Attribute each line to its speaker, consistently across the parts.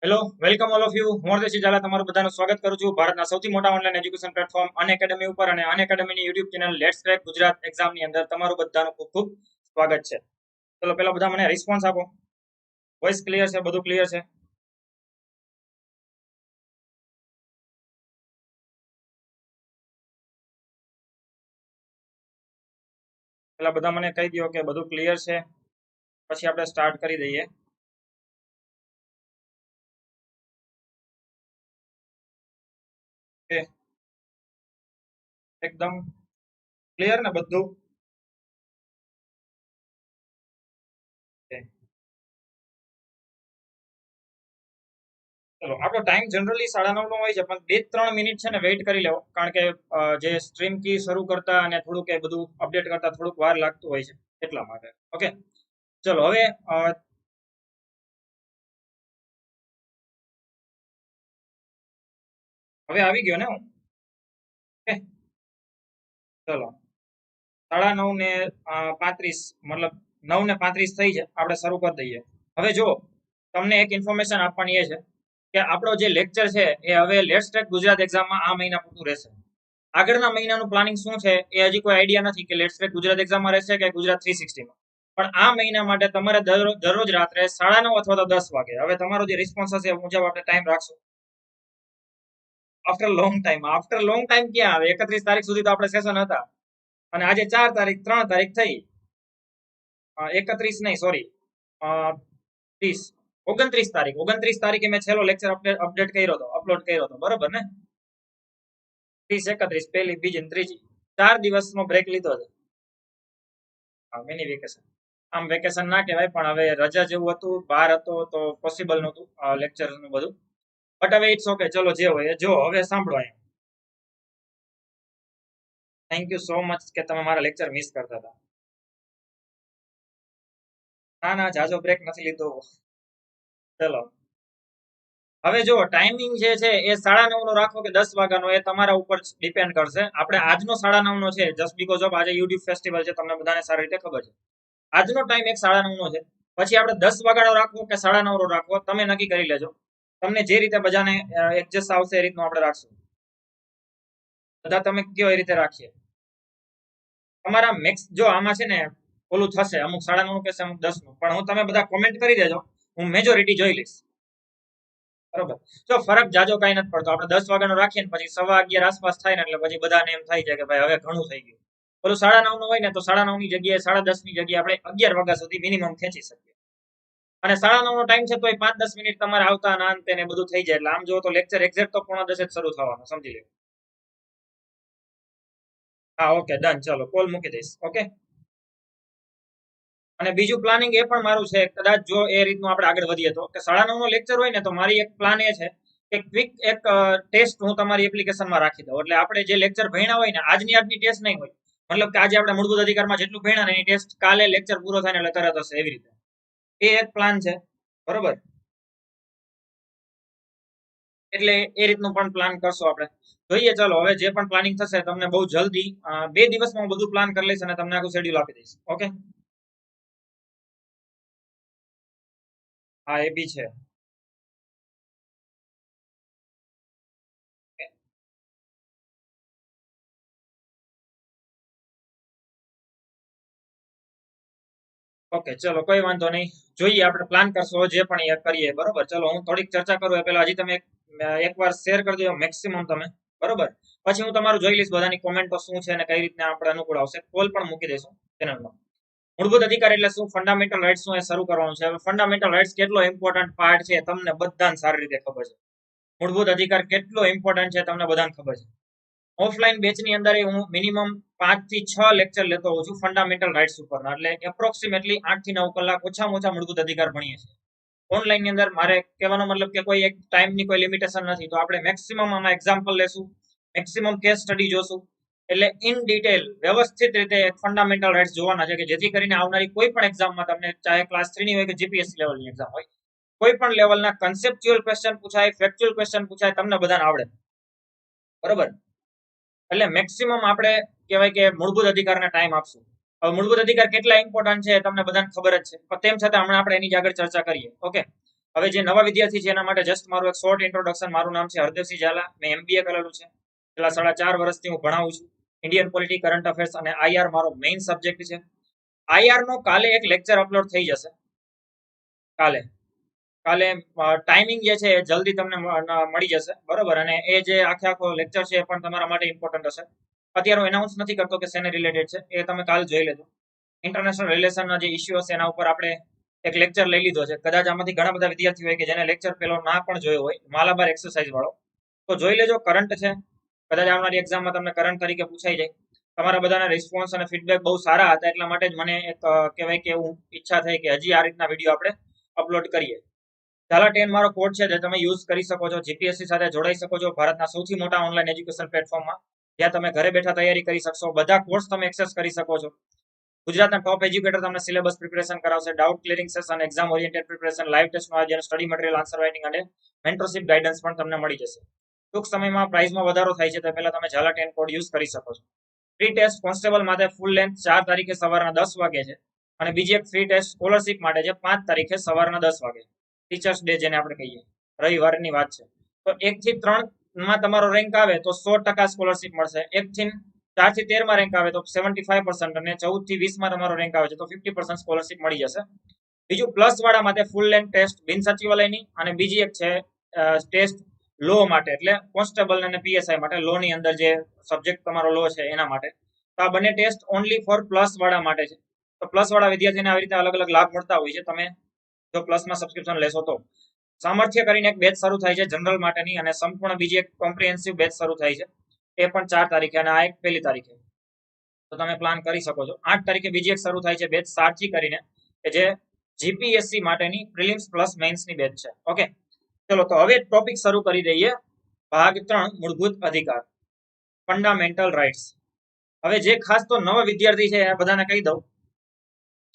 Speaker 1: Hello, welcome all of you. હું હરદેશી ઝાલા તમારું બધાનું સ્વાગત કરું છું ભારતના સૌથી મોટા ઓનલાઈન એજ્યુકેશન પ્લેટફોર્મ અનએકેડમી ઉપર અને અનએકેડમીની YouTube channel let's crack Gujarat એક્ઝામની અંદર તમારું બધાનું ખૂબ ખૂબ સ્વાગત છે. ચલો પેલા બધા મને રિસ્પોન્સ આપો. વોઇસ ક્લિયર છે? બધું ક્લિયર છે? પેલા બધા મને કહી દો કે બધું ક્લિયર છે, પછી આપણે સ્ટાર્ટ કરી દઈએ. ઓકે, એકદમ ક્લિયર ને બધું? Okay. ચલો આપણો ટાઈમ જનરલી 9:30 નો હોય છે, પણ 2-3 મિનિટ છે ને વેઇટ કરી લેવો, કારણ કે જે સ્ટ્રીમ કી શરૂ કરતા અને થોડુંક એ બધું અપડેટ કરતા થોડુંક વાર લાગતું હોય છે એટલા માટે. ઓકે, ચલો હવે આવી ગયો ને હું? ઓકે, ચલો 9:35 મતલબ 9:35 થઈ છે, આપણે શરૂ કરી દઈએ. હવે જો તમને એક ઇન્ફોર્મેશન આપવાની એ છે કે આપણો જે લેક્ચર છે એ હવે લેટ્સ ટેક ગુજરાત એક્ઝામમાં આ મહિના પૂરતું રહેશે. આગળના મહિનાનું પ્લાનિંગ શું છે એ હજી કોઈ આઈડિયા નથી કે લેટ્સ ટેક ગુજરાત એક્ઝામમાં રહેશે કે ગુજરાત 360માં. પણ આ મહિના માટે તમારે દરરોજ રાત્રે 9:30 અથવા તો 10 વાગે, હવે તમારો જે રિસ્પોન્સ હશે એ મુજબ આપણે ટાઈમ રાખશું. આફ્ટર લોંગ ટાઈમ ક્યાં આવે? 31 તારીખ સુધી તો આપણે સેશન હતા અને આજે 4 તારીખ, 3 તારીખ થઈ. 31 નહીં, સોરી, 30, 29 તારીખે મેં છેલ્લો લેક્ચર અપડેટ કર્યો હતો, અપલોડ કર્યો હતો, બરોબર ને? 30, 31, પહેલી, બીજી ને ત્રીજી 4 દિવસનો બ્રેક લીધો છે. Mini vacation. આમ વેકેશન ના કહેવાય, પણ હવે રજા જેવું હતું, બહાર હતો તો પોસિબલ નહોતું લેક્ચર નું બધું. બટ હવે ઇટ્સ ઓકે, ચલો જે હોય. જો હવે સાંભળો, અહીંયા થેન્ક યુ સો મચ કે તમે મારા લેક્ચર મિસ કરતા હતા. ના ના, જાજો બ્રેક નથી લીધો. ચલો હવે જો ટાઈમિંગ જે છે એ 9:30 નો રાખો કે 10 વાગ્યાનો, એ તમારા ઉપર ડિપેન્ડ કરશે. આપણે આજનો 9:30 નો છે જસ્ટ બીકોઝ ઓફ આજે યુટ્યુબ ફેસ્ટિવલ છે, તમને બધાને સારી રીતે ખબર છે. આજનો ટાઈમ એક 9:30 નો છે. પછી આપણે 10 વાગ્યાનો રાખવો કે 9:30 નો રાખવો, તમે નક્કી કરી લેજો. તમને જે રીતે બધાને એડજસ્ટ આવશે એ રીતનું આપણે રાખશું. બધા તમે કયો એ રીતે રાખીએ. તમારા મેક્સ જો આમાં છે ને ઓલું થશે, અમુક 9:30 નું કહેશે, અમુક 10 નું, પણ હું તમે બધા કોમેન્ટ કરી દેજો, હું મેજોરિટી જોઈ લઈશ. બરોબર? જો ફરક જાજો કઈ નથી પડતો. આપણે 10 વાગ્યાનો રાખીએ ને પછી 11:15 આસપાસ થાય ને, એટલે પછી બધાને એમ થાય છે કે ભાઈ હવે ઘણું થઈ ગયું. પેલું 9:30 નું હોય ને તો 9:30 ની જગ્યાએ 10:30 ની જગ્યાએ આપણે 11 વાગ્યા સુધી મિનિમમ ખેંચી શકીએ. અને 9:30 નો ટાઈમ છે તો 5-10 મિનિટ તમારે આવતા ના અંતે ને બધું થઈ જાય, એટલે આમ જો તો લેક્ચર એક્ઝેક્ટ તો 9:45 જ શરૂ થવાનો, સમજી લો. હા, ઓકે, ડન. ચલો કોલ મૂકી દઈશ. ઓકે, અને બીજું પ્લાનિંગ એ પણ મારું છે, કદાચ જો એ રીતનું આપણે આગળ વધીએ તો, કે 9:30 નો લેક્ચર હોય ને તો મારી એક પ્લાન એ છે કે ક્વિક એક ટેસ્ટ હું તમારી એપ્લિકેશનમાં રાખી દઉં. એટલે આપણે જે લેક્ચર ભણ્યા હોય ને, આજની ટેસ્ટ નહીં હોય, મતલબ કે આજે આપણે મૂળભૂત અધિકારમાં જેટલું ભણ્યા ને એની ટેસ્ટ કાલે લેક્ચર પૂરો થાય ને એટલે તરત હશે, એવી રીતે. એ એક પ્લાન છે, બરોબર? એટલે એ રીતનું પણ પ્લાન કરશું આપણે. જોઈએ, ચલો હવે જે પણ પ્લાનિંગ થશે તમને બહુ જલ્દી 2 દિવસમાં હું બધું પ્લાન કરી લઈશ અને તમને આખું શેડ્યુલ આપી દઈશ. ઓકે, હા એ બી છે. ઓકે, ચલો કોઈ વાંધો નહીં. જોઈએ, આપણે પ્લાન કરશું જે પણ એ કરીએ, બરોબર? ચલો હું થોડીક ચર્ચા કરું એ પહેલા હજી તમે એકવાર શેર કરી દો મેક્સિમમ તમે, બરોબર? પછી હું તમારું જોઈ લઈશ બધાની કોમેન્ટો શું છે અને કઈ રીતના આપણે અનુકૂળ આવશે. કોલ પણ મૂકી દઈશું ચેનલમાં. મૂળભૂત અધિકાર એટલે શું, ફંડામેન્ટલ રાઇટ્સ શું, એ શરૂ કરવાનું છે. હવે ફંડામેન્ટલ રાઇટ્સ કેટલો ઇમ્પોર્ટન્ટ પાર્ટ છે તમને બધાને સારી રીતે ખબર છે. મૂળભૂત અધિકાર કેટલો ઇમ્પોર્ટન્ટ છે તમને બધાને ખબર છે. ઓફલાઈન બેચની અંદર હું મિનિમમ 5 થી 6 લેક્ચર લેતો હોઉં છું ફંડામેન્ટલ રાઇટ્સ ઉપરના, એટલે એપ્રોક્સિમેટલી 8 થી 9 કલાક ઓછામાં ઓછા મૂળભૂત અધિકાર ભણીએ છીએ. ઓનલાઈન ની અંદર મારે કહેવાનો મતલબ કે કોઈ એક ટાઈમની કોઈ લિમિટેશન નથી, તો આપણે મેક્સિમમ આમાં એક્ઝામ્પલ લેશું, મેક્સિમમ કેસ સ્ટડી જોશું. એટલે ઇન ડિટેલ વ્યવસ્થિત રીતે ફંડામેન્ટલ રાઇટ્સ જોવાના છે, કે જેથી કરીને આવનારી કોઈ પણ એક્ઝામમાં તમને, ચાહે ક્લાસ 3 ની હોય કે જીપીએસસી લેવલની એક્ઝામ હોય, કોઈ પણ લેવલના કન્સેપ્ચ્યુઅલ ક્વેશ્ચન પૂછાય, ફેક્ચ્યુઅલ ક્વેશ્ચન પૂછાય, તમને બધાને આવડે, બરોબર? એટલે મેક્સિમમ આપણે કહેવાય કે મૂળભૂત અધિકારને ટાઈમ આપશું. હવે મૂળભૂત અધિકાર કેટલા ઇમ્પોર્ટન્ટ છે તમને બધાને ખબર જ છે, પણ તેમ છતાં હમણાં આપણે એની આગળ ચર્ચા કરીએ. ઓકે, હવે જે નવા વિદ્યાર્થી છે એના માટે જસ્ટ મારું એક શોર્ટ ઇન્ટ્રોડક્શન. મારું નામ છે હરદેવસિંહ ઝાલા. મેં MBA કરેલું છે. છેલ્લા 4.5 વર્ષથી હું ભણાવું છું. ઇન્ડિયન પોલિટી, કરંટ અફેર્સ અને IR મારો મેઇન સબ્જેક્ટ છે. IR નો કાલે એક લેક્ચર અપલોડ થઈ જશે. કાલે ટાઈમિંગ જે છે એ જલ્દી તમને મળી જશે, બરોબર. અને એ જે આખો લેક્ચર છે એ પણ તમારા માટે ઇમ્પોર્ટન્ટ હશે. અત્યારે હું એનાઉન્સ નથી કરતો કે શેને રિલેટેડ છે, એ તમે કાલ જોઈ લેજો. ઇન્ટરનેશનલ રિલેશનના જે ઇસ્યુ હશે એના ઉપર આપણે એક લેક્ચર લઈ લીધો છે. કદાચ આમાંથી ઘણા બધા વિદ્યાર્થીઓ હોય કે જેને લેક્ચર પેલો ના પણ જોયો હોય, માલાબાર એક્સરસાઇઝ વાળો, તો જોઈ લેજો. કરંટ છે, કદાચ આવનારી એક્ઝામમાં તમને કરંટ તરીકે પૂછાઈ જાય. તમારા બધાના રિસ્પોન્સ અને ફીડબેક બહુ સારા હતા, એટલા માટે જ મને એક કહેવાય કે એવું ઈચ્છા થઈ કે હજી આ રીતના વિડીયો આપણે અપલોડ કરીએ. ઝાલા 10 મારો કોડ છે જે તમે યુઝ કરી શકો છો, જીપીએસસી સાથે જોડાઈ શકો છો, ભારતના સૌથી મોટા ઓનલાઈન એજ્યુકેશન પ્લેટફોર્મમાં, જ્યાં તમે ઘરે બેઠા તૈયારી કરી શકશો. બધા કોર્સ તમે એક્સેસ કરી શકો છો. ગુજરાતના ટોપ એજ્યુકેટર તમને સિલેબસ પ્રિપરેશન કરાવશે, doubt clearing session, exam oriented preparation, live ટેસ્ટનું આયોજન, સ્ટડી મટીરિયલ, આન્સર રાઇટિંગ અને મેન્ટરશિપ ગાઈડન્સ પણ તમને મળી જશે. ટૂંક સમયમાં પ્રાઇસમાં વધારો થાય છે, તો પહેલા તમે ઝાલા 10 કોડ યુઝ કરી શકો છો. ફ્રી ટેસ્ટ કોન્સ્ટેબલ માટે ફૂલ લેન્થ 4 તારીખે સવારના 10 વાગે છે, અને બીજી એક ફ્રી ટેસ્ટ સ્કોલરશિપ માટે છે 5 તારીખે સવારના 10 વાગે. ટીચર્સ ડે જેને આપણે કહીએ, રવિવારની વાત છે. તો 1 થી 3 માં તમારો રેન્ક આવે તો 100% સ્કોલરશિપ મળશે. 1 થી 4 થી 13 માં રેન્ક આવે તો 75%, અને 14 થી 20 માં તમારો રેન્ક આવે છે તો 50% સ્કોલરશિપ મળી જશે. બીજું પ્લસ વાળા માટે ફૂલ લેન્થ ટેસ્ટ બિન સચિવાલયની, અને બીજી એક છે ટેસ્ટ લો માટે, એટલે કોન્સ્ટેબલ અને PSI માટે, લો ની અંદર જે સબ્જેક્ટ તમારો લો છે એના માટે. તો આ બંને ટેસ્ટ ઓનલી ફોર પ્લસ વાળા માટે છે. તો પ્લસ વાળા વિદ્યાર્થીને આવી રીતે અલગ અલગ લાભ મળતા હોય છે, તમે જો પ્લસમાં સબસ્ક્રિપ્શન લેશો તો. સામર્થ્ય કરીને એક બેચ શરૂ થાય છે જનરલ માટેની, અને સંપૂર્ણ બીજી એક કોમ્પ્રિહેન્સિવ બેચ શરૂ થાય છે, એ પણ 4 તારીખે, અને આ એક 1 તારીખે. તો તમે પ્લાન કરી શકો છો. 8 તારીખે બીજી એક શરૂ થાય છે બેચ સાચી કરીને, કે જે જીપીએસસી માટેની પ્રિલિમ્સ પ્લસ મેઇન્સની બેચ છે. ઓકે, ચલો તો હવે ટોપિક શરૂ કરી દઈએ. ભાગ 3, મૂળભૂત અધિકાર, ફંડામેન્ટલ રાઇટ્સ. હવે જે ખાસ તો નવા વિદ્યાર્થી છે એ બધાને કહી દઉં,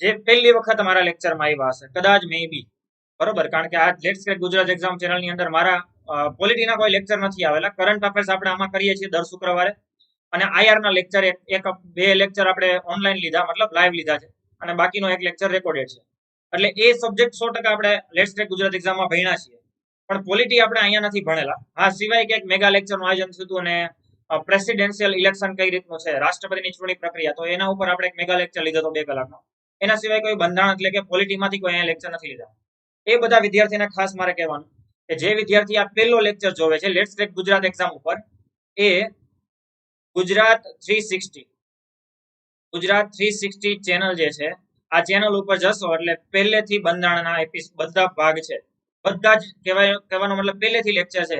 Speaker 1: જે પહેલી વખત અમારા લેક્ચરમાં આવ્યા હશે, કદાચ મે બી, બરોબર, કારણ કે આ લેટ્સ ક્રેક ગુજરાત એક્ઝામ ચેનલની અંદર મારા પોલિટીના કોઈ લેક્ચર નથી આવેલા. કરંટ અફેર્સ આપણે આમાં કરીએ છીએ દર શુક્રવારે, અને IR ના લેક્ચર એક બે લેક્ચર આપણે ઓનલાઈન લીધા, મતલબ લાઈવ લીધા છે, અને બાકીનો એક લેક્ચર રેકોર્ડેડ છે. એટલે એ સબ્જેક્ટ 100% આપણે લેટ્સ ક્રેક ગુજરાત એક્ઝામમાં ભણ્યા છીએ, પણ પોલિટી આપણે અહીંયા નથી ભણેલા. આ સિવાય કે એક મેગા લેક્ચરનું આયોજન થયું હતું, અને પ્રેસિડેન્શિયલ ઇલેક્શન કઈ રીતનું છે, રાષ્ટ્રપતિની ચૂંટણી પ્રક્રિયા, તો એના ઉપર આપણે એક મેગા લેક્ચર લીધો હતો 2 કલાકનો. એના સિવાય કોઈ બંધારણ એટલે કે પોલિટીમાંથી કોઈ અહીંયા લેક્ચર નથી લીધા. એ બધા વિદ્યાર્થીને ખાસ મારે કહેવાનું કે જે વિદ્યાર્થી આ પહેલો લેક્ચર જોવે છે લેટ્સ ક્રેક ગુજરાત એક્ઝામ ઉપર, એ ગુજરાત 360 ચેનલ જે છે, આ ચેનલ ઉપર જશો એટલે પહેલેથી બંધારણના બધા ભાગ છે, બધા જ કહેવાનો મતલબ પહેલેથી લેક્ચર છે,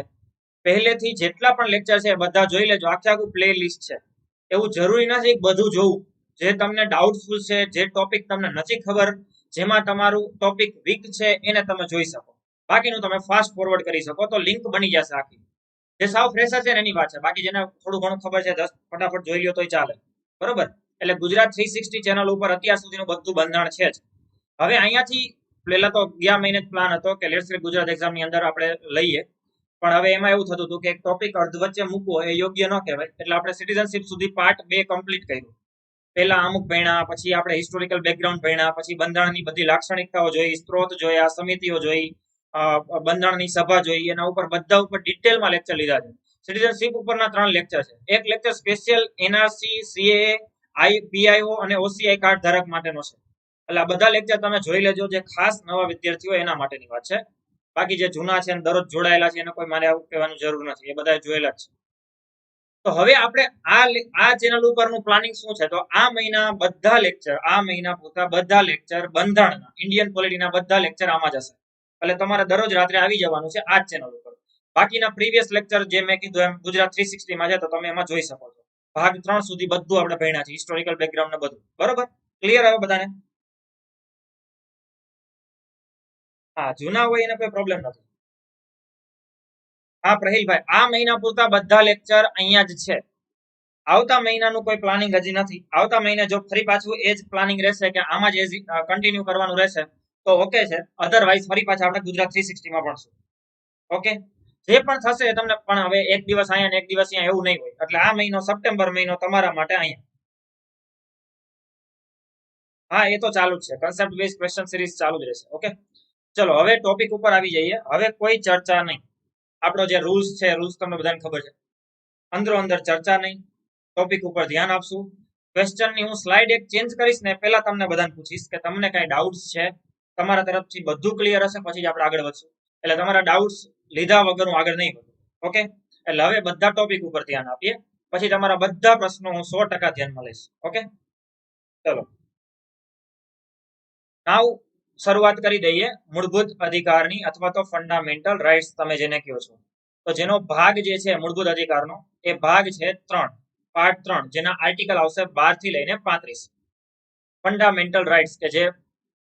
Speaker 1: પહેલેથી જેટલા પણ લેક્ચર છે બધા જોઈ લેજો. આખું પ્લે લિસ્ટ છે. એવું જરૂરી નથી બધું જોવું. જે તમને ડાઉટફુલ છે, જે ટોપિક તમને નથી ખબર, જેમાં તમારું ટોપિક વીક છે, એને તમે જોઈ શકો. બાકીનું તમે ફાસ્ટ ફોરવર્ડ કરી શકો, તો લિંક બની જશે આખી. જે સાવ ફ્રેશર છે એની વાત છે, બાકી જેને થોડું ઘણું ખબર છે ફટાફટ જોઈ લ્યો તોય ચાલે, બરોબર. એટલે ગુજરાત 360 ચેનલ ઉપર અત્યાર સુધીનું બધું બંધારણ છે જ. હવે અહીંયાથી પહેલા તો ગયા મહિને જ પ્લાન હતો કે લેટ્સ ક્રેક ગુજરાત એક્ઝામની અંદર આપણે લઈએ, પણ હવે એમાં એવું થતું હતું કે એક ટોપિક અર્ધ વચ્ચે મૂકવો એ યોગ્ય ન કહેવાય, એટલે આપણે સિટીઝનશિપ સુધી પાર્ટ 2 કમ્પ્લીટ કર્યું. પહેલા અમુક ભણ્યા, પછી આપણે હિસ્ટોરિકલ બેકગ્રાઉન્ડ ભણ્યા, પછી બંધારણની બધી લાક્ષણિકતાઓ જોઈ, સ્ત્રોત જોયા, સમિતિઓ જોઈ, બંધારણની સભા જોઈ, એના ઉપર બધા ઉપર ડિટેલમાં લેક્ચર લીધા છે. સિટીઝનશિપ ઉપરના 3 લેક્ચર છે. એક lecture special NRC, CAA, PIO અને OCI કાર્ડ ધારક માટેનો છે. એટલે આ બધા લેક્ચર તમે જોઈ લેજો, જે ખાસ નવા વિદ્યાર્થીઓ એના માટેની વાત છે. બાકી જે જૂના છે દરરોજ જોડાયેલા છે એને કોઈ મારે આવું કહેવાનું જરૂર નથી, એ બધા જોયેલા જ છે. તો હવે આપણે આ ચેનલ ઉપરનું પ્લાનિંગ શું છે, તો આ મહિના બધા લેક્ચર, આ મહિના પૂરતા બધા લેક્ચર બંધારણના, ઇન્ડિયન પોલિટીના બધા લેક્ચર આમાં જશે. એટલે તમારે દરરોજ રાત્રે આવી જવાનું છે આ ચેનલ ઉપર. બાકીના પ્રીવિયસ લેક્ચર જે મેં કીધું એમ ગુજરાત 360 માં છે, તો તમે એમાં જોઈ શકો છો. ભાગ 3 સુધી બધું આપણે ભણ્યા છે, હિસ્ટોરિકલ બેકગ્રાઉન્ડ ને બધું, બરોબર. ક્લિયર હવે બધાને? હા, જૂના હોય એને કોઈ પ્રોબ્લેમ નથી. હા પ્રહીલભાઈ, આ મહિના પૂરતા બધા લેક્ચર અહીંયા જ છે. આવતા મહિનાનું કોઈ પ્લાનિંગ હજી નથી. આવતા મહિને જો ફરી પાછું એ જ પ્લાનિંગ રહેશે કે આમાં જ કન્ટિન્યુ કરવાનું રહેશે તો ઓકે છે, અધરવાઇઝ ફરી પાછા આપણે ગુજરાત 360 માં ભણશું. ઓકે, જે પણ થશે તમને, પણ હવે એક દિવસ અહીંયા ને એક દિવસ અહીંયા એવું નહીં હોય. એટલે આ મહિનો સપ્ટેમ્બર મહિનો તમારા માટે અહીંયા. હા, એ તો ચાલુ જ છે, કન્સેપ્ટ બેઝ ક્વેશ્ચન સિરીઝ ચાલુ જ રહેશે. ઓકે, ચલો હવે ટોપિક ઉપર આવી જઈએ. હવે કોઈ ચર્ચા નહીં. આપણો જે રૂલ્સ છે, રૂલ્સ તમને બધાને ખબર છે. અંદરો અંદર ચર્ચા નહીં, ટોપિક ઉપર ધ્યાન આપશું. ક્વેશ્ચનની હું સ્લાઇડ એક ચેન્જ કરીશ ને પહેલા તમને બધાને પૂછીશ કે તમને કઈ ડાઉટ્સ છે, તમારા તરફથી બધું ક્લિયર હશે પછી જ આપણે આગળ વધશું. એટલે તમારા ડાઉટ્સ લીધા વગર હું આગળ નહીં વધું. ઓકે, એટલે હવે બધા ટોપિક ઉપર ધ્યાન આપીએ, પછી તમારા બધા પ્રશ્નો હું 100% ધ્યાનમાં લઈશ. ઓકે, ચલો નાવ શરૂઆત કરી દઈએ મૂળભૂત અધિકારની અથવા તો ફંડામેન્ટલ રાઇટ્સ તમે જેને કહો છો. તો જેનો ભાગ જે છે મૂળભૂત અધિકારનો એ ભાગ છે 3, પાર્ટ 3, જેના આર્ટિકલ આવશે 12 થી લઈને 35. ફંડામેન્ટલ રાઇટ્સ કે જે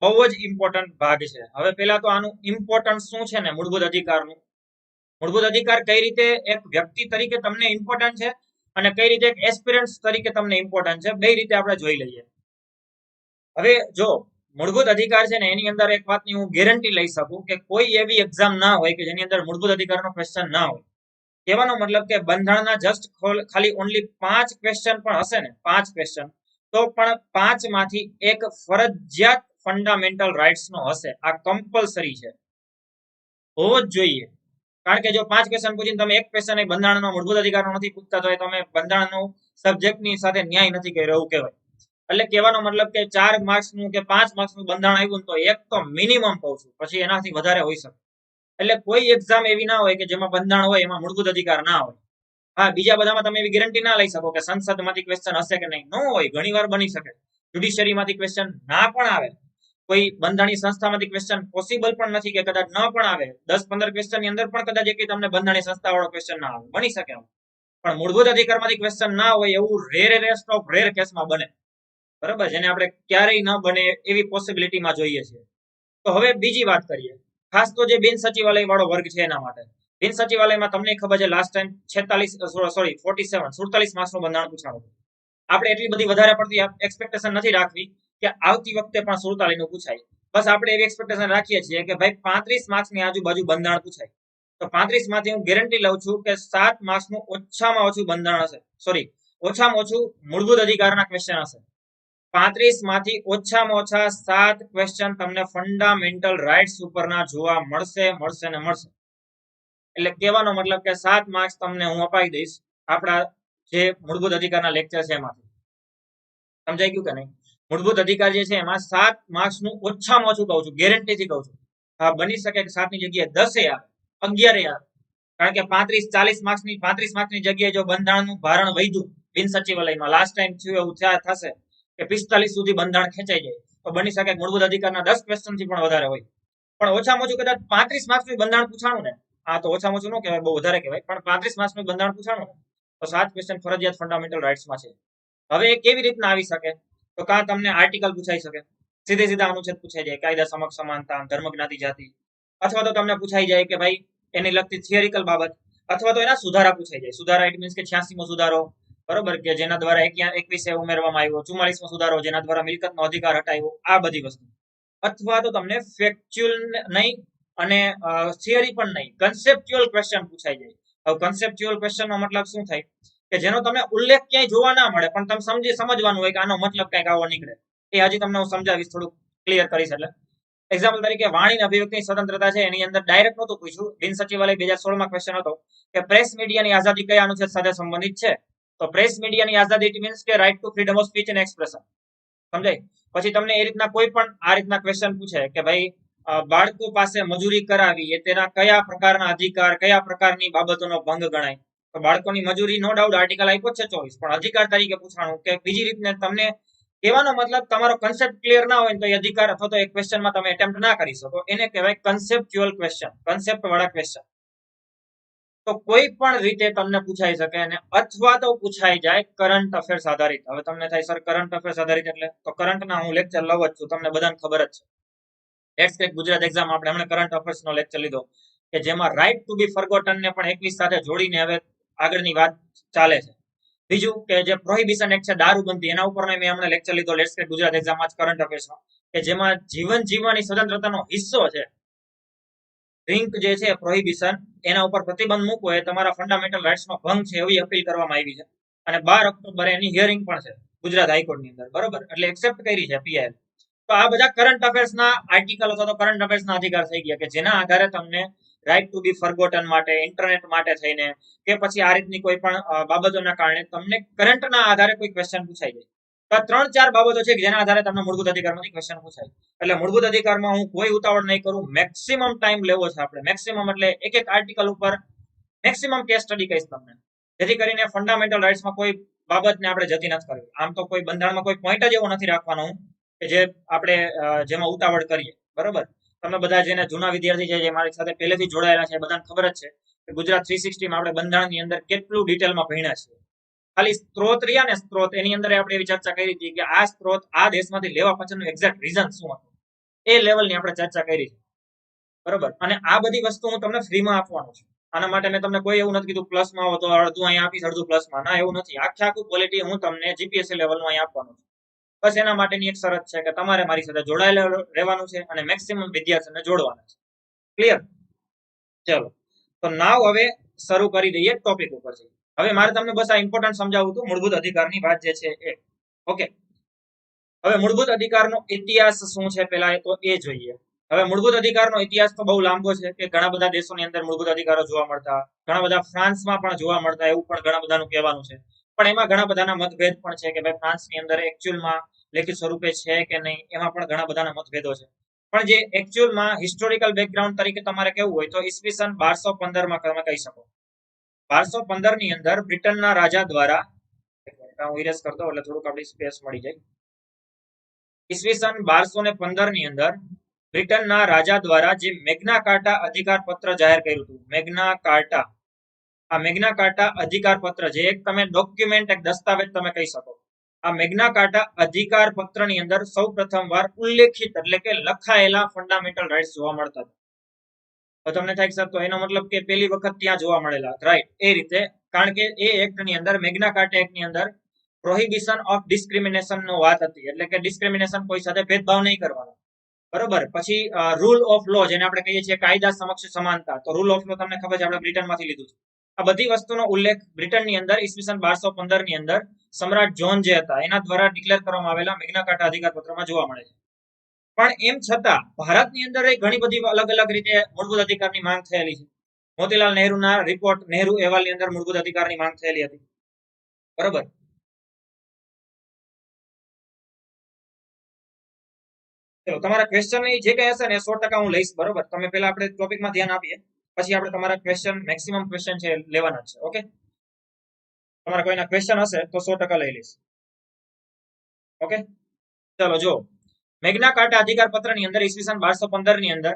Speaker 1: બહુ જ ઇમ્પોર્ટન્ટ ભાગ છે. હવે પહેલા તો આનું ઇમ્પોર્ટન્સ શું છે ને મૂળભૂત અધિકારનું, મૂળભૂત અધિકાર કઈ રીતે એક વ્યક્તિ તરીકે તમને ઇમ્પોર્ટન્ટ છે અને કઈ રીતે એક એસ્પિરન્ટ્સ તરીકે તમને ઇમ્પોર્ટન્ટ છે, બે રીતે આપણે જોઈ લઈએ. હવે જો મૂળભૂત અધિકાર છે ને એની અંદર એક વાતની હું ગેરંટી લઈ શકું કે કોઈ એવી એક્ઝામ ના હોય કે જેની અંદર મૂળભૂત અધિકારનો ક્વેશ્ચન ના હોય. કહેવાનો મતલબ કે બંધારણના જસ્ટ ખાલી ઓનલી 5 ક્વેશ્ચન પણ હશે ને, 5 ક્વેશ્ચન, તો પણ 5 માંથી એક ફરજિયાત ફંડામેન્ટલ રાઇટ્સ નો હશે. આ કમ્પલસરી છે, હોવો જ જોઈએ. કારણ કે જો 5 ક્વેશ્ચન પૂછીને તમે એક ક્વેશ્ચન બંધારણનો મૂળભૂત અધિકારનો નથી પૂછતા તો તમે બંધારણનો સબ્જેક્ટની સાથે ન્યાય નથી કર્યો એવું કહેવાય. એટલે કહેવાનો મતલબ કે 4 માર્ક્સનું કે 5 માર્ક્સનું બંધારણ આવ્યું તો એક તો મિનિમમ કહું છું, પછી એનાથી વધારે હોઈ શકે. એટલે કોઈ એક્ઝામ એવી ના હોય કે જેમાં બંધારણ હોય એમાં મૂળભૂત અધિકાર ના હોય. હા, બીજા બધામાં તમે એવી ગેરંટી ના લઈ શકો કે સંસદમાંથી ક્વેશ્ચન હશે કે નહીં. ન હોય, ઘણી વાર બની શકે. જ્યુડિશિયરીમાંથી ક્વેશ્ચન ના પણ આવે, કોઈ બંધારણીય સંસ્થામાંથી ક્વેશ્ચન પોસિબલ પણ નથી કે કદાચ ન પણ આવે. 10-15 ક્વેશ્ચન ની અંદર પણ કદાચ એક તમને બંધારણીય સંસ્થા વાળો ક્વેશ્ચન ના આવે, બની શકે. પણ મૂળભૂત અધિકારમાંથી ક્વેશ્ચન ના હોય એવું રેરેસ્ટ ઓફ રેર કેસમાં બને, બરાબર, જેને આપણે ક્યારેય ન બને એવી પોસિબિલિટીમાં જોઈએ છીએ. તો હવે બીજી વાત કરીએ, ખાસ તો જે બિન સચિવાલય વાળો વર્ગ છે એના માટે. બિન સચિવાલયમાં તમને ખબર છે લાસ્ટ ટાઈમ 47 માર્ક્સનું બંધારણ પૂછાણું. આપણે એટલી બધી વધારે પડતી એક્સપેક્ટેશન નથી રાખવી કે આવતી વખતે પણ 47 નું પૂછાય. બસ આપણે એવી એક્સપેક્ટેશન રાખીએ છીએ કે ભાઈ 35 માર્ક્સની આજુબાજુ બંધારણ પૂછાય. તો 35 માંથી હું ગેરંટી લઉં છું કે 7 માર્ક્સનું ઓછામાં ઓછું બંધારણ હશે, સોરી ઓછામાં ઓછું મૂળભૂત અધિકારના ક્વેશ્ચન હશે. 35 માંથી ઓછામાં ઓછા 7 ક્વેશ્ચન તમને ફંડામેન્ટલ રાઇટ્સ ઉપરના જોવા મળશે ને મળશે. એટલે કહેવાનો મતલબ કે 7 માર્ક્સ તમને હું અપાઈ દઈશ આપણા જે મૂળભૂત અધિકારના લેક્ચર છે એમાંથી. સમજાઈ ગયું કે નહીં? મૂળભૂત અધિકાર જે છે એમાં 7 માર્ક્સનું ઓછામાં ઓછું કહું છું, ગેરંટીથી કહું છું. હા, બની શકે કે 7 ની જગ્યાએ 10 આવે, 11 આવે. કારણ કે 35 માર્ક્સની જગ્યાએ જો બંધારણનું ભારણ વધ્યું બિન સચિવાલયમાં, લાસ્ટ ટાઈમ થયું એવું થશે કે 45 સુધી બંધારણ ખેંચાઈ જાય, તો બની શકે મૂળભૂત અધિકારના 10 ક્વેશ્ચન થી પણ વધારે હોય. પણ ઓછામાં ઓછું કદાચ 35 માર્ક્સનું બંધારણ પૂછાણું ને, આ તો ઓછામાં ઓછું ન કહેવાય, બહુ વધારે કહેવાય, પણ 35 માર્ક્સનું બંધારણ પૂછાણું તો 7 ક્વેશ્ચન ફરજિયાત ફંડામેન્ટલ રાઇટ્સમાં છે. હવે એ કેવી રીતના આવી શકે? તો કાં તમને આર્ટિકલ પૂછાઈ શકે, સીધે અનુચ્છેદ પૂછાઈ જાય, કાયદા સમક્ષ સમાનતા, ધર્મ જ્ઞાતિ જાતિ, અથવા તો તમને પૂછાઈ જાય કે ભાઈ એની લગતી થિયરિકલ બાબત, અથવા તો એના સુધારા પૂછાઈ જાય. સુધારા ઇટ મીન્સ કે 86મો સુધારો, બરોબર, કે જેના દ્વારા 21 ઉમેરવામાં આવ્યો, 44મો સુધારો જેના દ્વારા મિલકતનો અધિકાર હટાવ્યો, આ બધી વસ્તુ. અથવા તો તમને ફેક્ચ્યુઅલ નહીં અને થિયરી પણ નહીં, કન્સેપ્ચ્યુઅલ ક્વેશ્ચન પૂછાઈ જાય. હવે કન્સેપ્ચ્યુઅલ ક્વેશ્ચનનો મતલબ શું થાય કે જેનો તમને ઉલ્લેખ ક્યાંય જોવા ના મળે પણ તમે સમજવાનું હોય કે આનો મતલબ કંઈક આવો નીકળે. એ હજી તમને હું સમજાવીશ, થોડું ક્લિયર કરીશ. એટલે એક્ઝામ્પલ તરીકે વાણી અભિવ્યક્તિની સ્વતંત્રતા છે, એની અંદર ડાયરેક્ટ નહોતું પૂછ્યું. બિન સચિવાલય 2016માં ક્વેશ્ચન હતો કે પ્રેસ મીડિયાની આઝાદી કયા અનુચ્છેદ સાથે સંબંધિત છે? તો પ્રેસ મીડિયાની આઝાદી ઇટ મીન્સ કે right to freedom of speech and expression. સમજાય? પછી તમને એ રીતના કોઈ પણ આ રીતના ક્વેશ્ચન પૂછે કે ભાઈ બાળકો પાસે મજૂરી કરાવી એ તેના કયા પ્રકારના અધિકાર, કયા પ્રકારની બાબતોનો ભંગ ગણાય? તો બાળકોની મજૂરી નો ડાઉટ આર્ટિકલ આપ્યો છે 24, પણ અધિકાર તરીકે પૂછાણું કે બીજી રીતને તમને કહેવાનો મતલબ તમારો કન્સેપ્ટ ક્લિયર ના હોય તો એ અધિકાર અથવા તો એક ક્વેશ્ચનમાં તમે એટેમ્પ્ટ ના કરી શકો. એને કહેવાય કન્સેપ્ચ્યુઅલ ક્વેશ્ચન, કન્સેપ્ટ વાળા ક્વેશ્ચન. તો કોઈ પણ રીતે તમને પૂછાઈ શકે અને અથવા તો પૂછાઈ જાય કરંટ અફેર્સ આધારિત. હવે તમને થાય સર કરંટ અફેર્સ આધારિત એટલે? તો કરંટના હું લેક્ચર લઉં જ છું, તમને બધાને ખબર જ છે. લેટ્સ ટેક ગુજરાત એક્ઝામ, આપણે હમણાં કરંટ અફેર્સનો લેક્ચર લીધો કે જેમાં રાઇટ ટુ બી ફરગોટન ને પણ 21 સાથે જોડીને હવે આગળની વાત ચાલે છે. બીજું કે જે પ્રોહિબિશન એક્ટ છે દારૂબંધી, એના ઉપર મેં હમણાં લેક્ચર લીધો લેટ્સ ટેક ગુજરાત એક્ઝામમાં કરંટ અફેર્સનો, કે જેમાં જીવન જીવવાની સ્વતંત્રતાનો હિસ્સો છે ડ્રિંક જે છે પ્રોહિબિશન, એના ઉપર પ્રતિબંધ મૂકવો એ તમારા ફંડામેન્ટલ રાઇટ્સનો ભંગ છે એવી અપીલ કરવામાં આવી છે. અને 12 ઓક્ટોબરે એની હિયરિંગ પણ છે ગુજરાત હાઈકોર્ટની અંદર, બરોબર, એટલે એક્સેપ્ટ કરી છે પીઆઈએલ. તો આ બધા કરંટ અફેર્સના આર્ટિકલ અથવા તો કરંટ અફેર્સના અધિકાર થઈ ગયા કે જેના આધારે તમને રાઇટ ટુ બી ફરગોટન માટે, ઇન્ટરનેટ માટે થઈને કે પછી આ રીતની કોઈ પણ બાબતોના કારણે તમને કરંટના આધારે કોઈ ક્વેશ્ચન પૂછાઈ જાય. તો આ 3-4 બાબતો છે કે જેના આધારે તમને મૂળભૂત અધિકારમાંથી ક્વેશ્ચન પૂછાય. એટલે મૂળભૂત અધિકારમાં હું કોઈ ઉતાવળ નહીં કરું, મેક્સિમમ ટાઈમ લેવો છે આપણે. મેક્સિમમ એટલે એક આર્ટિકલ ઉપર મેક્સિમમ કેસ સ્ટડી કહીશ તમને, જેથી કરીને ફંડામેન્ટલ રાઇટ્સમાં કોઈ બાબતને આપણે જતી નથી કરવી. આમ તો કોઈ બંધારણમાં કોઈ પોઈન્ટ જ એવો નથી રાખવાનો કે જે આપણે જેમાં ઉતાવળ કરીએ, બરોબર. તમે બધા જેને જૂના વિદ્યાર્થી છે જે મારી સાથે પહેલેથી જોડાયેલા છે બધાને ખબર જ છે કે ગુજરાત 360 માં આપણે બંધારણની અંદર કેટલું ડિટેલમાં ભણ્યા છીએ. ખાલી સ્ત્રોત રહ્યા ને, સ્ત્રોત એની અંદર આપણે એવી ચર્ચા કરી હતી કે આ સ્ત્રોત આ દેશમાંથી લેવા પાછળનું એક્ઝેક્ટ રીઝન શું હતું, એ લેવલની આપણે ચર્ચા કરી છે, બરોબર. અને આ બધી વસ્તુ હું તમને ફ્રીમાં આપવાનું છું. આના માટે મેં તમને કોઈ એવું નથી કીધું પ્લસમાં આવો તો અડધું અહીંયા આપીશ, અડધું પ્લસમાં. ના, એવું નથી. આખું ક્વોલિટી હું તમને જીપીએસસી લેવલનું અહીંયા આપવાનું છું. બસ એના માટેની એક શરત છે કે તમારે મારી સાથે જોડાયેલા રહેવાનું છે અને મેક્સિમમ વિદ્યાર્થીઓને જોડવાના છે. ક્લિયર? ચલો, તો નાવ હવે શરૂ કરી દઈએ ટોપિક ઉપર. હવે મારે તમને બસ આ ઇમ્પોર્ટન્ટ સમજાવવું હતું, મૂળભૂત અધિકારની વાત જે છે એ. ઓકે, હવે મૂળભૂત અધિકારનો ઇતિહાસ શું છે પેલા તો એ જોઈએ. હવે મૂળભૂત અધિકારનો ઇતિહાસ તો બહુ લાંબો છે કે ઘણા બધા દેશોની અંદર મૂળભૂત અધિકારો જોવા મળતા, ઘણા બધા ફ્રાન્સમાં પણ જોવા મળતા, એવું પણ ઘણા બધાનું કહેવાનું છે. પણ એમાં ઘણા બધાના મતભેદ પણ છે કે ભાઈ ફ્રાન્સની અંદર એકચ્યુઅલમાં લેખિત સ્વરૂપે છે કે નહીં, એમાં પણ ઘણા બધાના મતભેદો છે. પણ જે એકચ્યુઅલમાં હિસ્ટોરિકલ બેકગ્રાઉન્ડ તરીકે તમારે કેવું હોય તો ઈસવીસન 1215 તમે કહી શકો. 1215 ની અંદર બ્રિટનના રાજા દ્વારા, હું ઇરેઝ કરતો એટલે થોડુંક આપણી સ્પેસ મળી જાય. ઈસવીસન 1215 ની અંદર બ્રિટનના રાજા દ્વારા જે મેગ્ના કાર્ટા અધિકાર પત્ર જાહેર કર્યું હતું. મેગ્ના કાર્ટા, આ મેગ્ના કાર્ટા અધિકાર પત્ર જે એક તમે ડોક્યુમેન્ટ, એક દસ્તાવેજ તમે કહી શકો. આ મેગ્ના કાર્ટા અધિકાર પત્રની અંદર સૌ પ્રથમવાર ઉલ્લેખિત એટલે કે લખાયેલા ફંડામેન્ટલ રાઇટ્સ જોવા મળતા હતા. તો તમને થાય સર તો એનો મતલબ કે પહેલી વખત ત્યાં જોવા મળેલા, રાઈટ? એ રીતે, કારણ કે એ એક્ટની અંદર, મેગ્ના કાર્ટા એક્ટની અંદર પ્રોહિબિશન ઓફ ડિસ્ક્રિમિનેશન નો વાત હતી, એટલે કે ડિસ્ક્રિમિનેશન કોઈ સાથે ભેદભાવ નહીં કરવાનો, બરોબર. પછી રૂલ ઓફ લો જેને આપણે કહીએ છીએ કાયદા સમક્ષ સમાનતા, તો રૂલ ઓફ લો તમને ખબર છે આપણે બ્રિટનમાંથી લીધું છે. આ બધી વસ્તુનો ઉલ્લેખ બ્રિટનની અંદર ઈસવીસન 1215 ની અંદર સમ્રાટ જોન જે હતા એના દ્વારા ડિક્લેર કરવામાં આવેલા મેગ્ના કાર્ટા અધિકાર પત્રમાં જોવા મળે છે. પણ એમ છતાં ભારતની અંદર ઘણી બધી અલગ અલગ રીતે મૂળભૂત અધિકારની માંગ થયેલી છે. મોતીલાલ નહેરુના રિપોર્ટ, નહેરુ અહેવાલની અંદર મૂળભૂત અધિકારની માંગ થયેલી હતી, બરોબર. તમારા ક્વેશ્ચન જે કઈ હશે ને 100% હું લઈશ, બરોબર. તમે પેલા આપણે ટોપિકમાં ધ્યાન આપીએ, પછી આપણે તમારા ક્વેશ્ચન, મેક્સિમમ ક્વેશ્ચન છે લેવાના છે. ઓકે, તમારા કોઈના ક્વેશ્ચન હશે તો 100% લઈ લઈશ. ઓકે, ચલો જો મેગ્ના કાર્ટા અધિકાર પત્રની અંદર ઈસવીસન 1215 ની અંદર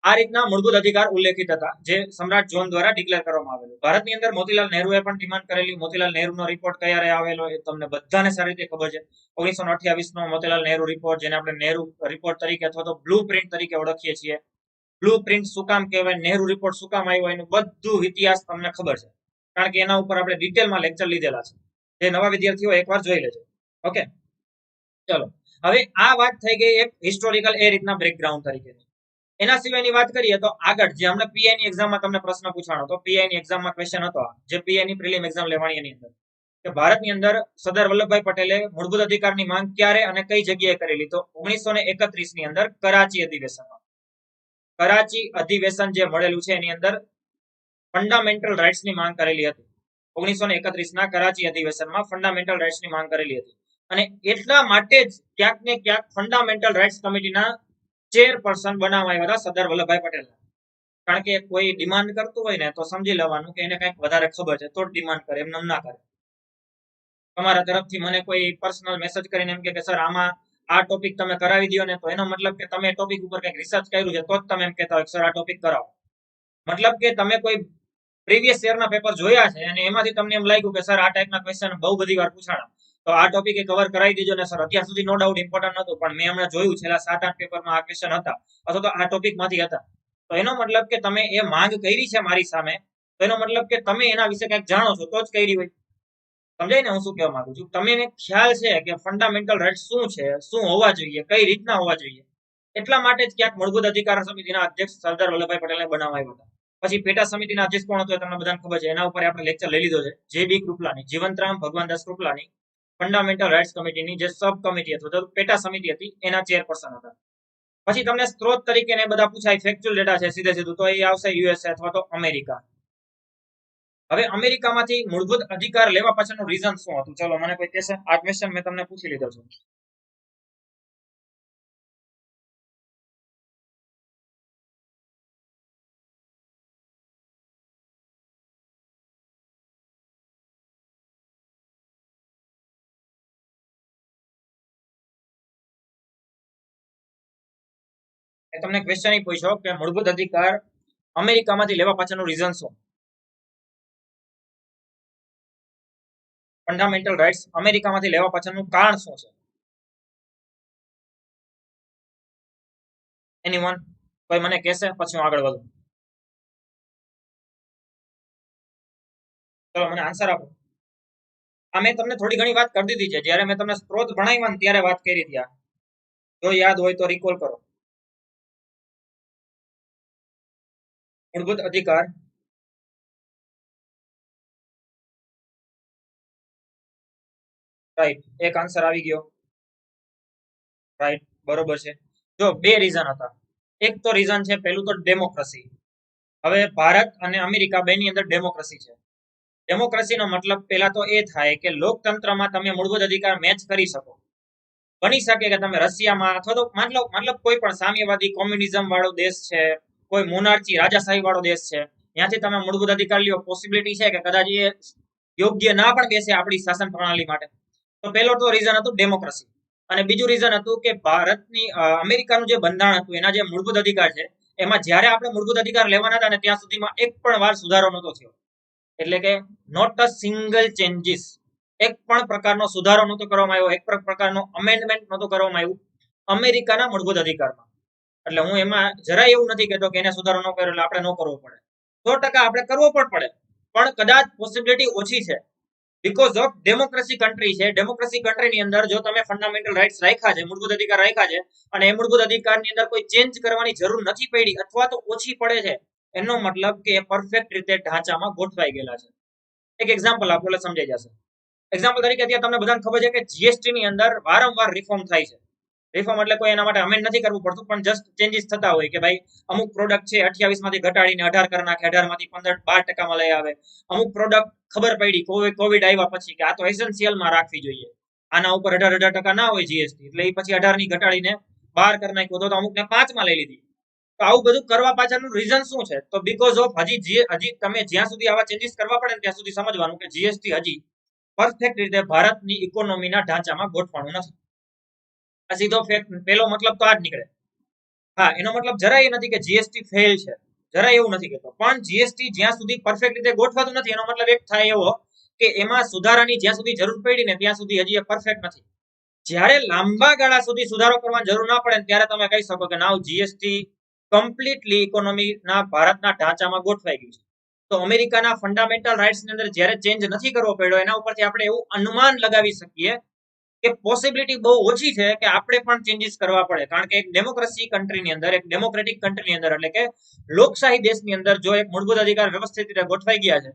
Speaker 1: આ રીતના મૂળભૂત અધિકાર ઉલ્લેખિત હતા જે સમ્રાટ જોન દ્વારા ડિક્લેર કરવામાં આવેલું. ભારતની અંદર મોતીલાલ નહેરુએ પણ ડિમાન્ડ કરેલી. મોતીલાલ નહેરુનો રિપોર્ટ ક્યારે આવેલો એ તમને બધાને સારી રીતે ખબર છે. 1928 નો મોતીલાલ નહેરુ રિપોર્ટ, જેને આપણે નહેરુ રિપોર્ટ તરીકે અથવા તો બ્લુ પ્રિન્ટ તરીકે ઓળખીએ છીએ. બ્લુ પ્રિન્ટ શું કામ કહેવાય, નહેરુ રિપોર્ટ શું કામ આવ્યો, એનું બધું ઇતિહાસ તમને ખબર છે, કારણ કે એના ઉપર આપણે ડિટેલમાં લેક્ચર લીધેલા છે. જે નવા વિદ્યાર્થીઓ એકવાર જોઈ લેજો. ઓકે, ચલો હવે આ વાત થઈ ગઈ એક હિસ્ટોરિકલ એ રીતના બ્રેકગ્રાઉન્ડ તરીકે. એના સિવાયની વાત કરીએ તો આગળ જે હમણાં પીઆઈ ની એક્ઝામમાં તમને પ્રશ્ન પૂછવાનો હતો, પીઆઈ ની એક્ઝામમાં ક્વેશ્ચન હતો જે પીઆઈ ની પ્રિલિમ એક્ઝામ લેવાની એની અંદર, કે ભારતની અંદર સરદાર વલ્લભભાઈ પટેલે મૂળભૂત અધિકારની માંગ ક્યારે અને કઈ જગ્યાએ કરેલી, તો 1931 ની અંદર કરાચી અધિવેશનમાં. કરાચી અધિવેશન જે મળેલું છે એની અંદર ફંડામેન્ટલ રાઇટ્સ ની માંગ કરેલી હતી. 1931 ના કરાચી અધિવેશનમાં ફંડામેન્ટલ રાઇટ્સ ની માંગ કરેલી હતી. અને એટલા માટે જ ક્યાંક ને ક્યાંક ફંડામેન્ટલ રાઇટ્સ કમિટીના ચેરપર્સન બનાવવા આવ્યા હતા સરદાર વલ્લભભાઈ પટેલ. કારણ કે કોઈ ડિમાન્ડ કરતું હોય ને તો સમજી લેવાનું કે એને કઈક વધારે ખબર છે તો ડિમાન્ડ કરે, એમને ના કરે. તમારા તરફથી મને કોઈ પર્સનલ મેસેજ કરીને એમ કે સર આમાં આ ટોપિક તમે કરાવી દો ને, તો એનો મતલબ કે તમે ટોપિક ઉપર કઈક રિસર્ચ કર્યું છે તો જ તમે એમ કહેતા હોય સર આ ટોપિક કરાવો. મતલબ કે તમે કોઈ પ્રીવિયસ યરના પેપર જોયા છે અને એમાંથી તમને એમ લાગ્યું કે સર આ ટાઈપના ક્વેશ્ચન બહુ બધી વાર પૂછાણા, તો આ ટોપિક કવર કરાવી દેજો ને સર. અત્યાર સુધી નો ડાઉટ ઇમ્પોર્ટન્ટ નહોતું, પણ મેં હમણાં જોયું છેલ્લા 7-8 પેપરમાં આ ક્વેશ્ચન હતા અથવા તો આ ટોપિકમાંથી હતા. તો એનો મતલબ કે તમે એ માંગ કરી છે મારી સામે, તો એનો મતલબ કે તમે એના વિશે કંઈક જાણો છો તો જ કરી હોય. સમજાય ને હું શું કહેવા માંગુ છું? તમે ખ્યાલ છે કે ફંડામેન્ટલ રાઇટ્સ શું છે, શું હોવા જોઈએ, કઈ રીતના હોવા જોઈએ. એટલા માટે જ ક્યાંક મૂળભૂત અધિકાર સમિતિના અધ્યક્ષ સરદાર વલ્લભભાઈ પટેલને બનાવવા આવ્યા હતા. પછી પેટા સમિતિના અધ્યક્ષ કોણ હતો તમને બધાને ખબર છે, એના ઉપર આપણે લેક્ચર લઈ લીધો છે. જે બી કૃપલાની, જીવંતરામ ભગવાનદાસ કૃપલાની ફંડામેન્ટલ રાઇટ્સ કમિટીની જે સબ કમિટી અથવા પેટા સમિતિ હતી એના ચેરપર્સન હતા. પછી તમને સ્ત્રોત તરીકે ને બધા પૂછાય, ફેક્ચ્યુઅલ ડેટા છે સીધે સીધું, તો એ આવશે યુએસએ અથવા તો અમેરિકા. હવે અમેરિકામાંથી મૂળભૂત અધિકાર લેવા પાછળનું રીઝન શું હતું? ચલો મને કોઈ કહેશે? આ ક્વેશ્ચન મેં તમને પૂછી લીધો છે. તમને ક્વેશ્ચન એ પૂછ્યો કે મૂળભૂત અધિકાર અમેરિકામાંથી લેવા પાછળનું રીઝન શું? ફંડામેન્ટલ રાઇટ્સ અમેરિકામાંથી લેવા પાછળનું કારણ શું છે? એનીવન કોઈ મને કહેશે? પછી હું આગળ વધું. ચલો મને આન્સર આપો. આ મેં તમને થોડી ઘણી વાત કરી દીધી છે, જ્યારે મેં તમને સ્ત્રોત ભણાવ્યા ત્યારે વાત કરી હતી. જો યાદ હોય તો રિકોલ કરો. મૂળભૂત અધિકાર રાઈટ, એક આન્સર આવી ગયો. રાઈટ, બરોબર છે. જો બે રીઝન હતા. એક તો રીઝન છે પહેલું તો ડેમોક્રેસી. હવે ભારત અને અમેરિકા બેની અંદર ડેમોક્રેસી છે. ડેમોક્રેસીનો મતલબ પહેલા તો એ થાય કે લોકતંત્રમાં તમે મૂળભૂત અધિકાર મેચ કરી શકો. બની શકે કે તમે રશિયામાં અથવા તો મતલબ કોઈ પણ સામ્યવાદી કોમ્યુનિઝમ વાળો દેશ છે, કોઈ મોનાર્ચી રાજાશાહી વાળો દેશ છે, ત્યાંથી તમે મૂળભૂત અધિકાર લ્યો, પોસિબિલિટી છે કે કદાચ એ યોગ્ય ના પણ બેસે આપણી શાસન પ્રણાલી માટે. તો પહેલો તો રીઝન હતું ડેમોક્રેસી. અને બીજું રીઝન હતું કે ભારતની અમેરિકાનું જે બંધારણ હતું એના જે મૂળભૂત અધિકાર છે એમાં જ્યારે આપણે મૂળભૂત અધિકાર લેવાના હતા ને ત્યાં સુધીમાં એક પણ વાર સુધારો નહોતો થયો. એટલે કે નોટ અ સિંગલ ચેન્જીસ, એક પણ પ્રકારનો સુધારો નહોતો કરવામાં આવ્યો, એક પણ પ્રકારનો અમેન્ડમેન્ટ નહોતો કરવામાં આવ્યું અમેરિકાના મૂળભૂત અધિકારમાં. એટલે હું એમાં જરાય એવું નથી કહેતો કે એને સુધારો ન કર્યો એટલે આપણે ન કરવો પડે. 100% આપણે કરવો પણ પડે, પણ કદાચ પોસિબિલિટી ઓછી છે. બીકોઝ ઓફ ડેમોક્રેસી કન્ટ્રી છે. ડેમોક્રેસી કન્ટ્રીની અંદર જો તમે ફંડામેન્ટલ રાઇટ્સ રાખ્યા છે, મૂળભૂત અધિકાર રાખ્યા છે, અને એ મૂળભૂત અધિકારની અંદર કોઈ ચેન્જ કરવાની જરૂર નથી પડી અથવા તો ઓછી પડે છે, એનો મતલબ કે એ પરફેક્ટ રીતે ઢાંચામાં ગોઠવાઈ ગયેલા છે. એક એક્ઝામ્પલ આપો એટલે સમજાઈ જશે. એક્ઝામ્પલ તરીકે અત્યારે તમને બધાને ખબર છે કે જીએસટી ની અંદર વારંવાર રિફોર્મ થાય છે. રિફોર્મ એટલે કોઈ એના માટે અમેન્ડ નથી કરવું પડતું, પણ જસ્ટ ચેન્જીસ થતા હોય કે ભાઈ અમુક પ્રોડક્ટ છે 28 માંથી ઘટાડીને 18 કરી નાખે, 18 માંથી 15-12% લઈ આવે. અમુક પ્રોડક્ટ ખબર પડી કોવિડ આવ્યા પછી કે આ તો એસેન્શિયલમાં રાખવી જોઈએ, આના ઉપર 18% ના હોય જીએસટી, એટલે એ પછી 18 ની ઘટાડીને 12 કરી નાખ્યો, તો અમુકને 5 માં લઈ લીધી. તો આવું બધું કરવા પાછળનું રીઝન શું છે? તો બીકોઝ ઓફ હજી તમે જ્યાં સુધી આવા ચેન્જીસ કરવા પડે ત્યાં સુધી સમજવાનું કે જીએસટી હજી પરફેક્ટ રીતે ભારતની ઇકોનોમીના ઢાંચામાં ગોઠવાનું નથી. આ સીધો ફેક્ટ, પહેલો મતલબ તો આ જ નીકળે. હા, એનો મતલબ જરાય એ નથી કે જીએસટી ફેલ છે, જરાય એવું નથી કહેતો, પણ જીએસટી જ્યાં સુધી પરફેક્ટ રીતે ગોઠવાતું નથી એનો મતલબ એક થાય એવો કે એમાં સુધારાની જ્યાં સુધી જરૂર પડી ને ત્યાં સુધી હજી એ પરફેક્ટ નથી. જ્યારે લાંબા ગાળા સુધી સુધારો કરવાની જરૂર ના પડે ત્યારે તમે કહી શકો કે નાવ જીએસટી કમ્પ્લીટલી ઇકોનોમીના ભારતના ઢાંચામાં ગોઠવાઈ ગયું છે. તો અમેરિકાના ફંડામેન્ટલ રાઇટ્સની અંદર જ્યારે ચેન્જ નથી કરવો પડ્યો એના ઉપરથી આપણે એવું અનુમાન લગાવી શકીએ કે પોસિબિલિટી બહુ ઓછી છે કે આપણે પણ ચેન્જીસ કરવા પડે. કારણ કે એક ડેમોક્રેસી કન્ટ્રીની અંદર, એક ડેમોક્રેટિક કન્ટ્રીની અંદર, એટલે કે લોકશાહી દેશની અંદર જો એક મૂળભૂત અધિકાર વ્યવસ્થિત રીતે ગોઠવાઈ ગયા છે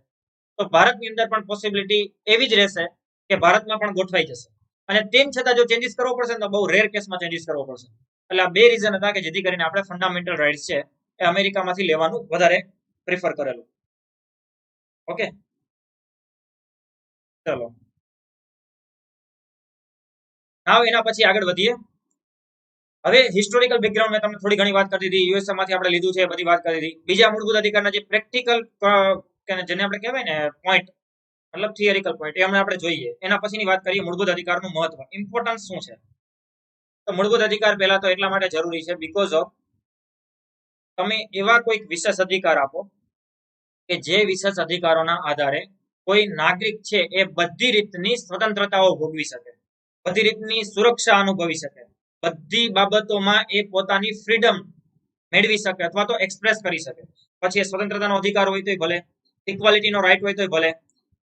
Speaker 1: તો ભારતની અંદર પણ પોસિબિલિટી એવી જ રહેશે કે ભારતમાં પણ ગોઠવાઈ જશે. અને તેમ છતાં જો ચેન્જીસ કરવો પડશે તો બહુ રેર કેસમાં ચેન્જીસ કરવો પડશે. એટલે આ બે રીઝન હતા કે જેથી કરીને આપણે ફંડામેન્ટલ રાઇટ્સ છે એ અમેરિકામાંથી લેવાનું વધારે પ્રિફર કરેલું. ઓકે, ચલો હવે એના પછી આગળ વધીએ. હવે હિસ્ટોરિકલ બેકગ્રાઉન્ડ મેં તમને થોડી ઘણી વાત કરી દીધી, યુએસએ માંથી આપણે લીધું છે, બધી વાત કરી દીધી. બીજા મૂળભૂત અધિકારના જે પ્રેક્ટિકલ જેને આપણે કહેવાય ને પોઈન્ટ, મતલબ થિયરિકલ પોઈન્ટ, એ હમણાં આપણે જોઈએ. એના પછીની વાત કરીએ મૂળભૂત અધિકારનું મહત્વ, ઇમ્પોર્ટન્સ શું છે. તો મૂળભૂત અધિકાર પહેલા તો એટલા માટે જરૂરી છે બીકોઝ ઓફ તમે એવા કોઈક વિશેષ અધિકાર આપો કે જે વિશેષ અધિકારોના આધારે કોઈ નાગરિક છે એ બધી રીતની સ્વતંત્રતાઓ ભોગવી શકે, બધી રીતની સુરક્ષા અનુભવી શકે, બધી બાબતોમાં એ પોતાની ફ્રીડમ મેળવી શકે અથવા તો એક્સપ્રેસ કરી શકે. પછી એ સ્વતંત્રતાનો અધિકાર હોય તોય ભલે, ઇક્વાલિટીનો રાઈટ હોય તોય ભલે,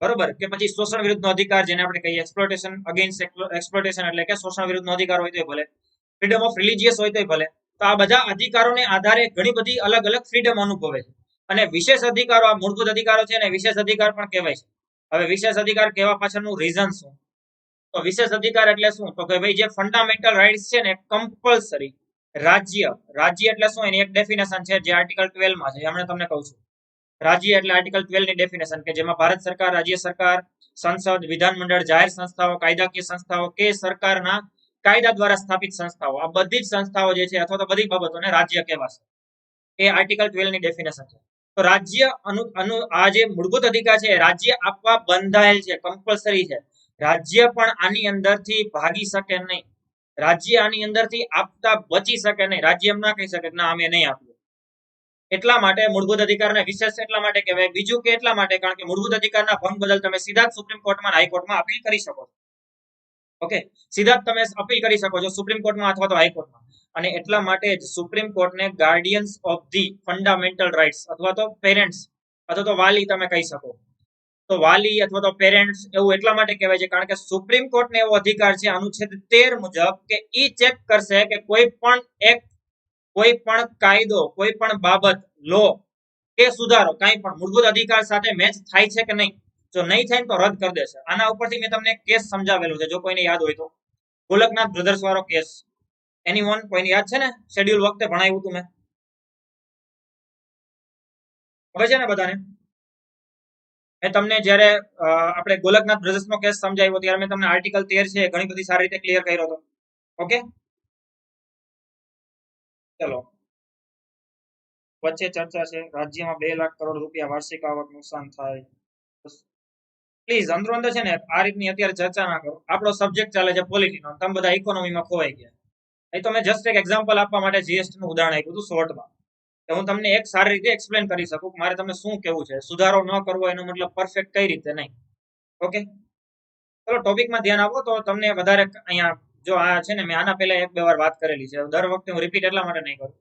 Speaker 1: બરોબર, કે પછી શોષણ વિરુદ્ધનો અધિકાર જેને આપણે કહીએ એક્સપ્લોટેશન અગેન્સ્ટ એક્સપ્લોટેશન, એટલે કે શોષણ વિરુદ્ધનો અધિકાર હોય તોય ભલે, ફ્રીડમ ઓફ રિલિજિયસ હોય તોય ભલે. તો આ બધા અધિકારોને આધારે ઘણી બધી અલગ અલગ ફ્રીડમ અનુભવે છે. અને વિશેષ અધિકારો, આ મૂળભૂત અધિકારો છે ને વિશેષ અધિકાર પણ કહેવાય છે. હવે વિશેષ અધિકાર કહેવા પાછળનું રીઝન શું? તો વિશેષ અધિકાર એટલે શું? તો કે ભાઈ જે ફંડામેન્ટલ રાઇટ્સ છે ને કમ્પલસરી રાજ્ય એટલે શું એની એક ડેફિનેશન છે જે આર્ટિકલ 12 માં છે. હમણાં તમને કહું છું. રાજ્ય એટલે આર્ટિકલ 12 ની ડેફિનેશન કે જેમાં ભારત સરકાર, રાજ્ય સરકાર, સંસદ, વિધાનમંડળ, જાહેર સંસ્થાઓ, કાયદાકીય સંસ્થાઓ કે સરકારના કાયદા દ્વારા સ્થાપિત સંસ્થાઓ, આ બધી જ સંસ્થાઓ જે છે અથવા તો બધી બાબતોને રાજ્ય કહેવાશે. એ આર્ટિકલ 12 ની ડેફિનેશન છે. તો રાજ્ય આ જે મૂળભૂત અધિકાર છે રાજ્ય આપવા બંધાયેલ છે, કમ્પલસરી છે. રાજ્ય પણ આની અંદરથી ભાગી શકે નહીં. રાજ્ય આની અંદરથી આપતા બચી શકે નહીં. રાજ્ય એમ ના કહી શકે ના અમે નહીં આપીએ. એટલા માટે મૂળભૂત અધિકારને વિશેષ એટલા માટે કહેવાય. બીજું કે એટલા માટે કારણ કે મૂળભૂત અધિકારના ભંગ બદલ તમે સીધા જ સુપ્રીમ કોર્ટમાં, હાઈકોર્ટમાં અપીલ કરી શકો છો. ઓકે, સીધા જ તમે અપીલ કરી શકો છો સુપ્રીમ કોર્ટમાં અથવા તો હાઈકોર્ટમાં. અને એટલા માટે જ સુપ્રીમ કોર્ટને guardians of the fundamental rights અથવા તો પેરેન્ટ્સ અથવા તો વાલી તમે કહી શકો. તો વાલી અથવા તો પેરેન્ટ્સ એવું એટલા માટે કહેવાય છે કારણ કે સુપ્રીમ કોર્ટને એવો અધિકાર છે અનુચ્છેદ 13 મુજબ કે ઈ ચેક કરશે કે કોઈ પણ એક્ટ, કોઈ પણ કાયદો, કોઈ પણ બાબત, લો કે સુધારો કાંઈ પણ મૂળભૂત અધિકાર સાથે મેચ થાય છે કે નહીં. જો નહીં થાય તો રદ કરી દેશે. આના ઉપરથી મેં તમને કેસ સમજાવેલું છે જો કોઈને યાદ હોય તો. ગોલકનાથ બ્રધર્સ વાળો કેસ. એનીવન કોઈને યાદ છે ને? શેડ્યુલ વખતે ભણાવ્યું હતું મેં. હવે છે ને બધાને? મેં તમને જ્યારે આપણે ગોલકનાથ બ્રધર્સનો કેસ સમજાવ્યો ત્યારે મેં તમને આર્ટિકલ 13 છે ઘણી બધી સારી રીતે ક્લિયર કર્યો હતો. ઓકે, ચલો વચ્ચે ચર્ચા છે. રાજ્યમાં 2 લાખ કરોડ રૂપિયા વાર્ષિક આવક નુકસાન થાય. પ્લીઝ અંદરો અંદર છે ને આ રીતની અત્યારે ચર્ચા ના કરો. આપણો સબ્જેક્ટ ચાલે છે પોલિટીનો, તમે બધા ઇકોનોમીમાં ખોવાઈ ગયા. એ તો મેં જસ્ટ એક એક્ઝામ્પલ આપવા માટે જીએસટી નું ઉદાહરણ આપ્યું હતું શોર્ટમાં. હું તમને એક સારી રીતે એક્સપ્લેન કરી શકું મારે તમને શું કેવું છે. સુધારો ન કરવો એનો મતલબ પરફેક્ટ કઈ રીતે નહીં. ઓકે, ચલો ટોપિકમાં ધ્યાન આપો તો તમને વધારે અહીંયા જો આ છે ને મેં આના પહેલા 1-2 વાર વાત કરેલી છે. દર વખતે હું રિપીટ એટલા માટે નહીં કરું.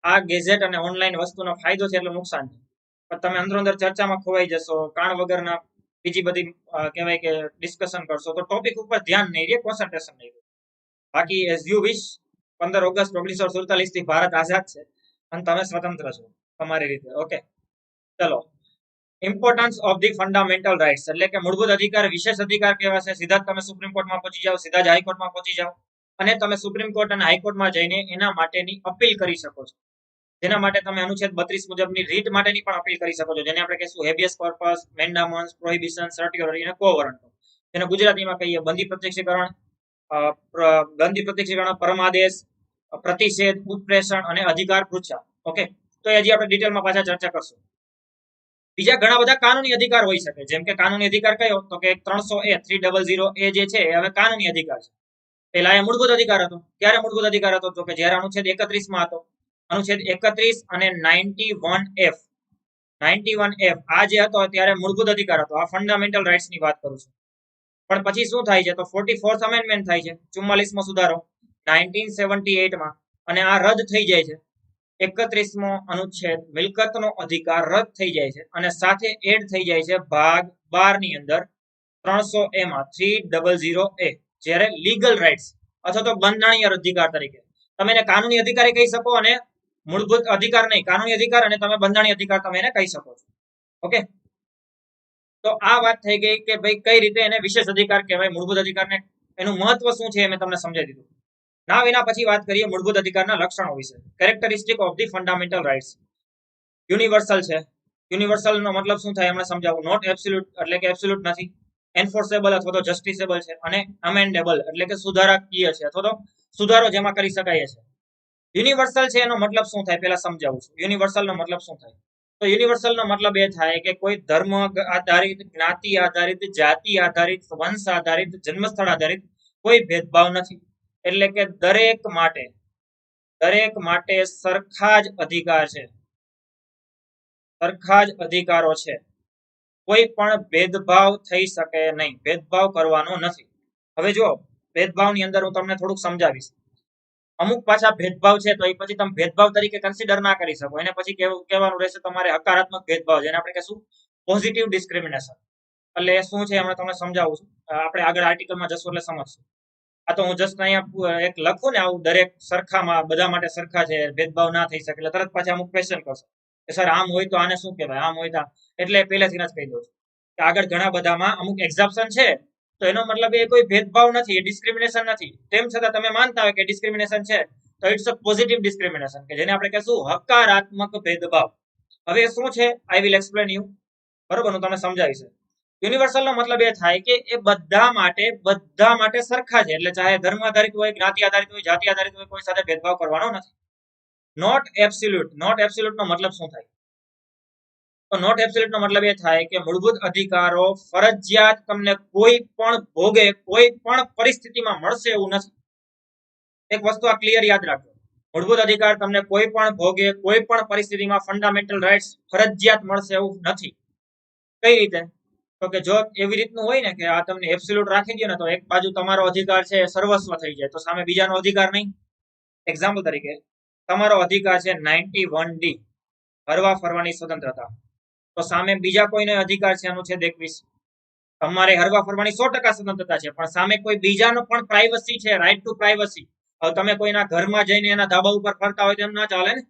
Speaker 1: આ ગેજેટ અને ઓનલાઈન વસ્તુનો ફાયદો છે એટલે નુકસાન છે. પણ તમે અંદરો અંદર ચર્ચામાં ખોવાઈ જશો, કાણ વગરના બીજી બધી કહેવાય કે ડિસ્કશન કરશો તો ટોપિક ઉપર ધ્યાન નહીં રહે, કોન્સન્ટ્રેશન નહીં રહે. બાકી એઝ યુ વિશ 15 ઓગસ્ટ 1947 થી ભારત આઝાદ છે અને તમે સ્વતંત્ર છો તમારી રીતે. ઓકે, ચલો importance of the fundamental rights એટલે કે મૂળભૂત અધિકાર વિશેષ અધિકાર કહેવાશે. સીધા જ તમે સુપ્રીમ કોર્ટમાં પહોંચી જાઓ, સીધા જ હાઈકોર્ટમાં પહોંચી જાઓ અને તમે સુપ્રીમ કોર્ટ અને હાઈકોર્ટમાં જઈને એના માટેની અપીલ કરી શકો છો. જેના માટે તમે અનુચ્છેદ 32 મુજબની રીટ માટેની પણ અપીલ કરી શકો છો, જેને આપણે કહીશું હેબિયસ કોર્પસ, મેન્ડામન્સ, પ્રોહિબિશન, સર્ટિઓરી અને કોવરન્ટો. જેને ગુજરાતીમાં કહીએ બંધી પ્રત્યક્ષીકરણ, પરમાદેશ, પ્રતિષેધ, ઉત્પ્રેષણ અને અધિકાર પૃચ્છા. ઓકે, તો હજી આપણે ડિટેલમાં પાછા ચર્ચા કરશું. બીજા ઘણા બધા કાનૂની અધિકાર હોઈ શકે, જેમ કે કાનૂની અધિકાર કયો તો કે 300A 300A જે છે એ હવે કાનૂની અધિકાર છે. પહેલા એ મૂળભૂત અધિકાર હતો. ક્યારે મૂળભૂત અધિકાર હતો તો કે જ્યારે અનુચ્છેદ 31 માં હતો. અનુચ્છેદ 31 અને 91F આ જે હતો ત્યારે મૂળભૂત અધિકાર હતો. આ ફંડામેન્ટલ રાઇટ્સ ની વાત કરું છું. પણ પછી શું થાય છે તો 44th અમેન્ડમેન્ટ થાય છે, 44મો સુધારો 1978 માં, અને આ રદ થઈ જાય છે. 31મો અનુચ્છેદ મિલકતનો અધિકાર રદ થઈ જાય છે અને સાથે એડ થઈ જાય છે ભાગ 12 ની અંદર 300A માં 300A, જ્યારે લીગલ રાઇટ્સ અથવા તો બંધારણીય અધિકાર તરીકે તમે એને કાનૂની અધિકારી કહી શકો અને મૂળભૂત અધિકાર નહીં, કાનૂની અધિકાર અને તમે બંધારણીય અધિકાર તમે એને કહી શકો છો. ઓકે, તો આ વાત થઈ ગઈ કે ભાઈ કઈ રીતે એને વિશેષ અધિકાર કહેવાય. મૂળભૂત અધિકારને એનું મહત્વ શું છે મેં તમને સમજાવી દીધું. ના એના પછી વાત કરીએ મૂળભૂત અધિકારના લક્ષણો વિશે. Characteristic of the fundamental rights. Universal છે. યુનિવર્સલ નો મતલબ શું થાય હમણાં સમજાવું. નોટ એબ્સોલ્યુટ એટલે કે એબ્સોલ્યુટ નથી. એન્ફોર્સેબલ અથવા તો જસ્ટિસેબલ છે. અને અમેન્ડેબલ એટલે કે સુધારાકીય છે અથવા તો સુધારો જેમાં કરી શકાય છે. યુનિવર્સલ છે એનો મતલબ શું થાય પહેલા સમજાવું છું. યુનિવર્સલ નો મતલબ શું થાય તો યુનિવર્સલ નો મતલબ એ થાય કે કોઈ ધર્મ આધારિત, જ્ઞાતિ આધારિત, જાતિ આધારિત, વંશ આધારિત, જન્મસ્થળ આધારિત કોઈ ભેદભાવ નથી. એટલે કે દરેક માટે સરખા જ અધિકાર છે, સરખા જ અધિકારો છે. કોઈ પણ ભેદભાવ થઈ શકે નહીં, ભેદભાવ કરવાનો નથી. હવે જો ભેદભાવની અંદર હું તમને થોડુંક સમજાવીશ. અમુક પાછા ભેદભાવ છે તો એ પછી તમે ભેદભાવ તરીકે કન્સિડર ના કરી શકો. એને પછી કહેવાનું રહેશે તમારે હકારાત્મક ભેદભાવ, જેને આપણે કહીશું પોઝિટિવ ડિસ્ક્રિમિનેશન. એટલે શું છે હમણાં તમને સમજાવું છું. આપણે આગળ આર્ટિકલમાં જશું એટલે સમજશું. આ તો હું જસ્ટ અહીંયા એક લખું ને આવું દરેક સરખામાં બધા માટે સરખા છે, ભેદભાવ ના થઈ શકે એટલે તરત પાછા અમુક ક્વેશ્ચન કરશે કે સર આમ હોય તો આને શું કહેવાય, આમ હોય તો. એટલે પહેલેથી જ કહી દઉં છું કે આગળ ઘણા બધામાં અમુક એક્ઝામ્પશન છે તો એનો મતલબ એ કોઈ ભેદભાવ નથી, એ ડિસ્ક્રિમિનેશન નથી. તેમ છતાં તમે માનતા હોય કે ડિસ્ક્રિમિનેશન છે, તો ઇટ્સ અ પોઝિટિવ ડિસ્ક્રિમિનેશન, કે જેને આપણે કહેશું હકારાત્મક ભેદભાવ. હવે શું છે, આઈ વિલ એક્સપ્લેન યુ. બરોબર, હું તમને સમજાવીશ. યુનિવર્સલ નો મતલબ એ થાય કે એ બધા માટે સરખા છે, એટલે ચાહે ધર્મ આધારિત હોય, જ્ઞાતિ આધારિત હોય, જાતિ આધારિત હોય, કોઈ સાથે ભેદભાવ કરવાનો નથી. Not absolute. નોટ એબ્સોલ્યુટ નો મતલબ શું થાય? તો નોટ એબ્સોલ્યુટ નો મતલબ એ થાય કે મૂળભૂત અધિકારો ફરજિયાત તમને કોઈ પણ ભોગે, કોઈ પણ પરિસ્થિતિમાં મળશે એવું નથી. એક વસ્તુ આ ક્લિયર યાદ રાખજો, મૂળભૂત અધિકાર તમને કોઈ પણ ભોગે, કોઈ પણ પરિસ્થિતિમાં ફંડામેન્ટલ રાઇટ્સ ફરજિયાત મળશે એવું નથી. કઈ રીતે? તો કે જો એવી રીતનું હોય ને કે આ તમને એબ્સોલ્યુટ રાખી દે ને, તો એક બાજુ તમારો અધિકાર છે સર્વસ્વ થઈ જાય, તો સામે બીજાનો અધિકાર નહીં. એક્ઝામ્પલ તરીકે તમારો અધિકાર છે 91D, હરવા ફરવાની સ્વતંત્રતા, તો સામે બીજા કોઈનો અધિકાર છે અનુચ્છેદ 21. તમારે હરવા ફરવાની 100% સ્વતંત્રતા છે, પણ સામે કોઈ બીજાનો પણ પ્રાઇવસી છે, રાઇટ ટુ પ્રાઇવસી. હવે તમે કોઈના ઘરમાં જઈને એના ધાબા ઉપર ફરતા હોય તો એમ ના ચાલે ને.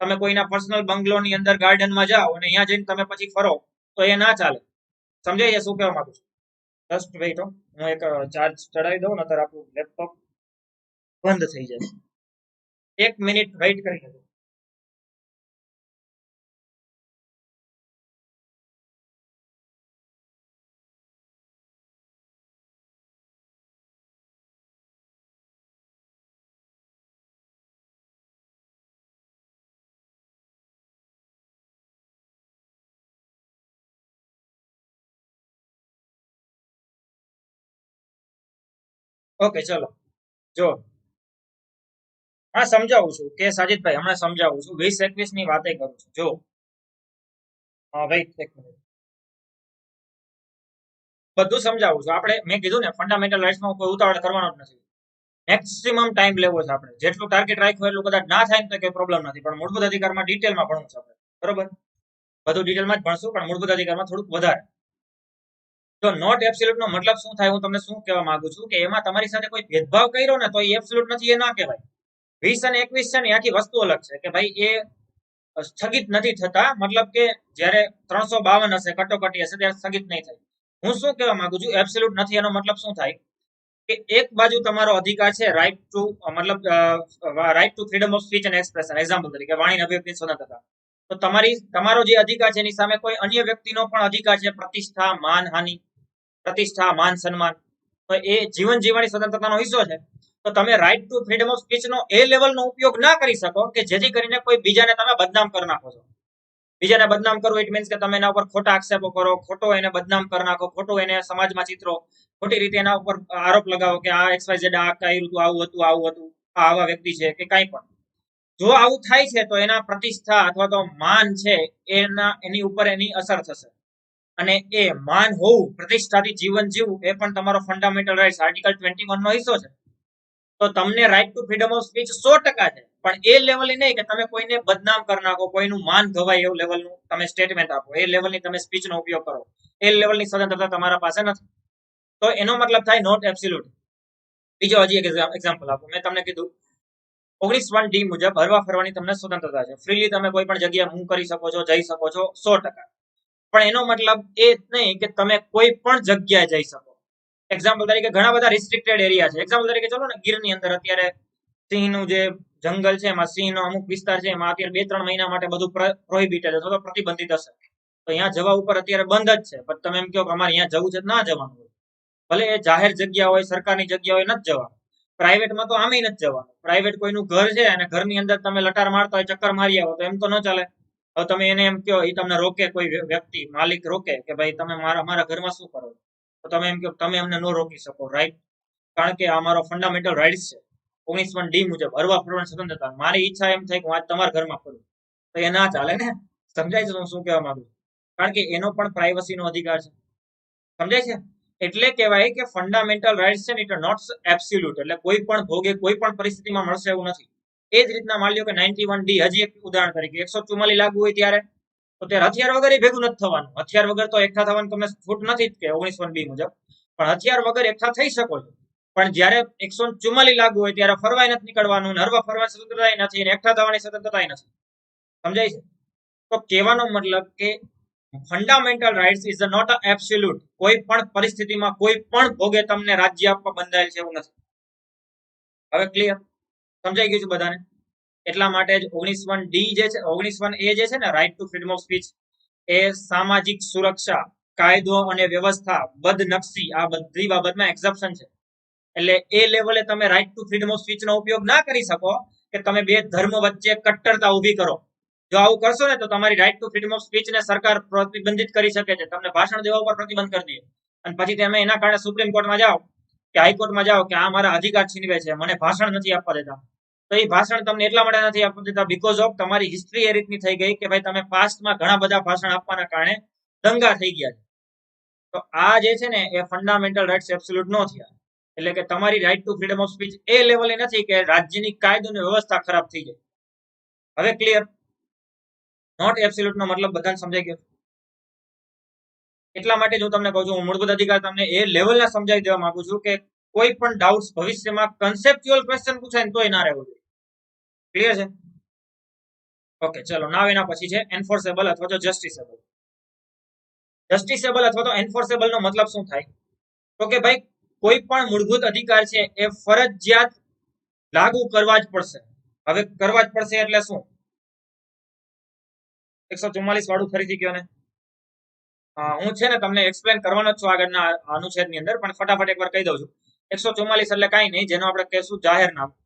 Speaker 1: તમે કોઈના પર્સનલ બંગલોની અંદર ગાર્ડનમાં જાઓ અને અહીંયા જઈને તમે પછી ફરો, તો એ ના ચાલે. સમજાય શું કહેવા માંગુ છું? જસ્ટ વેઇટ, હું એક ચાર્જ ચડાવી દઉં, નતર આપણું લેપટોપ બંધ થઈ જાય. 1 મિનિટ વેઇટ કરી લેજો. ઓકે, ચલો જો હા સમજાવું છું કે સાજિદભાઈ, હમણાં સમજાવું છું. 20-21 ની વાતે કરું છું. જો વેઇટ 1 મિનિટ, બધું સમજાવું છું. આપણે મેં કીધું ને, ફંડામેન્ટલ રાઇટ્સમાં કોઈ ઉતાવળ કરવાનો જ નથી. મેક્સિમમ ટાઈમ લેવો છે આપણે. જેટલું ટાર્ગેટ રાખ્યું એટલું કદાચ ના થાય ને તો કોઈ પ્રોબ્લેમ નથી, પણ મૂળભૂત અધિકારમાં ડિટેલમાં ભણવું છે આપણે. બરોબર, બધું ડિટેલમાં જ ભણશું, પણ મૂળભૂત અધિકારમાં થોડુંક વધારે. તો નોટ એબ્સોલ્યુટ નો મતલબ શું થાય, હું તમને શું કહેવા માંગુ છું કે એમાં તમારી સાથે કોઈ ભેદભાવ કર્યો ને તો એ એબ્સોલ્યુટ નથી, એ ના કહેવાય. 20 અને 21 છે ને આખી વસ્તુ અલગ છે, કે ભાઈ એ સ્થગિત નથી થતા, મતલબ કે જ્યારે 352 હશે, કટોકટી હશે, ત્યારે સ્થગિત નહીં થાય. હું શું કહેવા માંગુ છું, એબ્સોલ્યુટ નથી એનો મતલબ શું થાય કે એક બાજુ તમારો અધિકાર છે રાઈટ ટુ, મતલબ right to freedom of speech and expression, example તરીકે વાણી અભિવ્યક્તિ સ્વતંત્રતા. તો તમારો જે અધિકાર છે એની સામે કોઈ અન્ય વ્યક્તિનો પણ અધિકાર છે, પ્રતિષ્ઠા, માનહાનિ, પ્રતિષ્ઠા, માન, સન્માન, તો એ જીવન જીવવાની સ્વતંત્રતાનો હિસ્સો છે. તો તમે right to freedom of speech નો એ લેવલનો ઉપયોગ ના કરી શકો કે જેથી કરીને કોઈ બીજાને તમે બદનામ કરી નાખો છો. બીજાને બદનામ કરવું ઇટ મીન્સ કે તમે એના ઉપર ખોટા આક્ષેપો કરો, ખોટો એને બદનામ કરી નાખો, ખોટો એને સમાજમાં ચિત્રો, ખોટી રીતે એના ઉપર આરોપ લગાવો કે આ XYZ આ કર્યું હતું, આવું હતું, આવું હતું, આ આવા વ્યક્તિ છે કે કાંઈ પણ. જો આવું થાય છે તો એના પ્રતિષ્ઠા અથવા તો માન છે એની ઉપર એની અસર થશે. અને એ માન હોવું, પ્રતિષ્ઠાથી જીવન જીવવું, એ પણ તમારો ફંડામેન્ટલ રાઇટ્સ આર્ટિકલ 21 નો હિસ્સો છે. તો તમને right to freedom of speech 100% છે, પણ એ લેવલની નહીં કે તમે કોઈને બદનામ કરી નાખો, કોઈનું માન ધોવાય એવું લેવલનું તમે સ્ટેટમેન્ટ આપો, એ લેવલની તમે સ્પીચનો ઉપયોગ કરો, એ લેવલની સ્વતંત્રતા તમારા પાસે નથી. તો એનો મતલબ થાય નોટ એબ્સોલ્યુટ. બીજો હજી એક એક્ઝામ્પલ આપું. મેં તમને કીધું 19(1)D મુજબ હરવા ફરવાની તમને સ્વતંત્રતા છે, ફ્રીલી તમે કોઈ પણ જગ્યાએ મૂવ કરી શકો છો, જઈ શકો છો 100%. પણ એનો મતલબ એ જ નહીં કે તમે કોઈ પણ જગ્યાએ જઈ શકો. એક્ઝામ્પલ તરીકે ઘણા બધા રિસ્ટ્રિક્ટેડ એરિયા છે. એક્ઝામ્પલ તરીકે ચલો ને, ગીરની અંદર અત્યારે સિંહનું જે જંગલ છે, એમાં સિંહનો અમુક વિસ્તાર છે, એમાં અત્યારે 2-3 મહિના માટે બધું પ્રોહિબિટેડ અથવા તો પ્રતિબંધિત હશે, તો અહીંયા જવા ઉપર અત્યારે બંધ જ છે. પણ તમે એમ કહો કે અમારે અહીંયા જવું છે, ના જવાનું હોય. ભલે એ જાહેર જગ્યા હોય, સરકારની જગ્યા હોય, નથી જવાનું. પ્રાઇવેટમાં તો આમે નથી જવાનું. પ્રાઇવેટ કોઈનું ઘર છે અને ઘરની અંદર તમે લટાર મારતા હોય, ચક્કર મારી આવો, તો એમ તો ન ચાલે. હવે તમે એને એમ કહો, એ તમને રોકે, કોઈ વ્યક્તિ માલિક રોકે કે ભાઈ તમે અમારા ઘરમાં શું કરો, તો તમે એમ કહો તમે અમને ન રોકી શકો, રાઈટ, કારણ કે અમારો ફંડામેન્ટલ રાઇટ્સ છે 19(1)D મુજબ હરવા ફરવાની સ્વતંત્રતા. મારી ઈચ્છા એમ થાય કે હું આજ તમારા ઘરમાં ફરું, તો એ ના ચાલે ને. સમજાય છે હું શું કહેવા માંગુ છું? કારણ કે એનો પણ પ્રાઇવસીનો અધિકાર છે. સમજાય છે? એટલે કહેવાય કે ફંડામેન્ટલ રાઇટ્સ છે ને ઇટ નોટ એબ્સોલ્યુટ, એટલે કોઈ પણ ભોગે કોઈ પણ પરિસ્થિતિમાં મળશે એવું નથી. એ જ રીતના માની લો કે 91D, હજી એક ઉદાહરણ તરીકે 144 લાગુ હોય ત્યારે, તો ત્યારે હથિયાર વગર એ ભેગું નથી થવાનું. હથિયાર વગર તો એકઠા થવાનું તમને છૂટ નથી જ કે 19(1)B મુજબ, પણ હથિયાર વગર એકઠા થઈ શકો છો. પણ જ્યારે 144 લાગુ હોય ત્યારે ફરવાય નથી નીકળવાનું, હરવા ફરવાની સ્વતંત્રતા નથી, અને એકઠા થવાની સ્વતંત્રતા નથી. સમજાય છે? તો કહેવાનો મતલબ કે fundamental rights is not a absolute. કોઈ પણ પરિસ્થિતિમાં કોઈ પણ ભોગે તમને રાજ્ય આપવા બંધાયેલ છે એવું નથી. હવે ક્લિયર સમજાઈ ગયું છે બધાને? એટલા માટે જ 19(1)D જે છે, 19(1)A જે છે ને, right to freedom of speech, એ સામાજિક સુરક્ષા, કાયદો અને વ્યવસ્થા, બદનક્ષી, આ બધી બાબતમાં એક્સેપ્શન છે. એટલે એ લેવલે તમે right to freedom of speech નો ઉપયોગ ના કરી શકો કે તમે બે ધર્મ વચ્ચે કટ્ટરતા ઊભી કરો. જો આવું કરશો ને તો તમારી right to freedom of speech ને સરકાર પ્રતિબંધિત કરી શકે છે. તમને ભાષણ દેવા ઉપર પ્રતિબંધ કરી દે અને પછી તમે એના કારણે સુપ્રીમ કોર્ટમાં જાઓ કે હાઈકોર્ટમાં જાઓ કે આ મારા અધિકાર છીનવે છે, મને ભાષણ નથી આપવા દેતા, તો એ ભાષણ તમને એટલા માટે નથી આપવા દેતા બીકોઝ ઓફ તમારી હિસ્ટ્રી એ રીતની થઈ ગઈ કે ભાઈ તમે પાસ્ટમાં ઘણા બધા ભાષણ આપવાના કારણે દંગા થઈ ગયા છે. તો આ જે છે ને એ ફંડામેન્ટલ રાઇટ્સ એબ્સોલ્યુટ નો થયા. એટલે કે તમારી right to freedom of speech એ લેવલે નથી કે રાજ્યની કાયદોની વ્યવસ્થા ખરાબ થઈ જાય. હવે ક્લિયર? નોટ એબ્સોલ્યુટ નો મતલબ બધાને સમજાઈ ગયો? એટલા માટે હું તમને કહું છું, હું મૂળભૂત અધિકાર તમને એ લેવલના સમજાવી દેવા માંગુ છું કે કોઈ પણ ડાઉટ્સ ભવિષ્યમાં કન્સેપ્ચ્યુઅલ ક્વેશ્ચન પૂછાય ને તોય ના રહેવું જોઈએ. ક્લિયર છે? ઓકે, ચલો નાવ એના પછી છે એન્ફોર્સેબલ અથવા તો જસ્ટિસેબલ. જસ્ટિસેબલ અથવા તો એન્ફોર્સેબલ નો મતલબ શું થાય? તો કે ભાઈ કોઈ પણ મૂળભૂત અધિકાર છે એ ફરજિયાત લાગુ કરવા જ પડશે. હવે કરવા જ પડશે એટલે શું? 144 વાળું ફરીથી કયો ને. હું છે ને તમને એક્સપ્લેન કરવાનો જ છું આગળના અનુચ્છેદની અંદર, પણ ફટાફટ એકવાર કહી દઉં છું. 144 એટલે કાંઈ નહીં, જેનો આપણે કહેશું જાહેરનામું.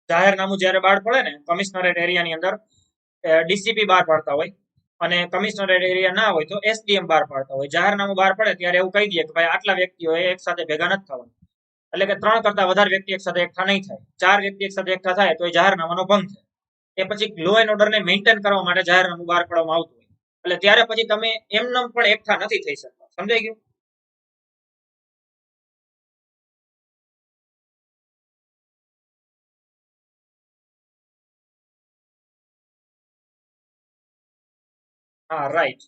Speaker 1: જાહેરનામું જ્યારે બહાર પડે ને કમિશનરેટ એરિયાની અંદર, ડીસીપી બહાર પાડતા હોય અને કમિશનરેટ એરિયા ના હોય તો એસડીએમ બહાર પાડતા હોય. જાહેરનામું બહાર પડે ત્યારે એવું કહી દે કે ભાઈ આટલા વ્યક્તિઓ એક સાથે ભેગા નથી થવાના. એટલે કે 3 કરતા વધારે વ્યક્તિ એક સાથે એકઠા નહીં થાય. 4 વ્યક્તિ એક સાથે એકઠા થાય તો એ જાહેરનામાનો ભંગ થાય. એ પછી લો એન્ડ ઓર્ડરને મેન્ટેન કરવા માટે જાહેરનામું બહાર પાડવામાં આવતું હોય. એટલે ત્યારે પછી તમે એમનેમ પણ એકઠા નથી થઈ શકતા. સમજાઈ ગયું? હા, રાઈટ.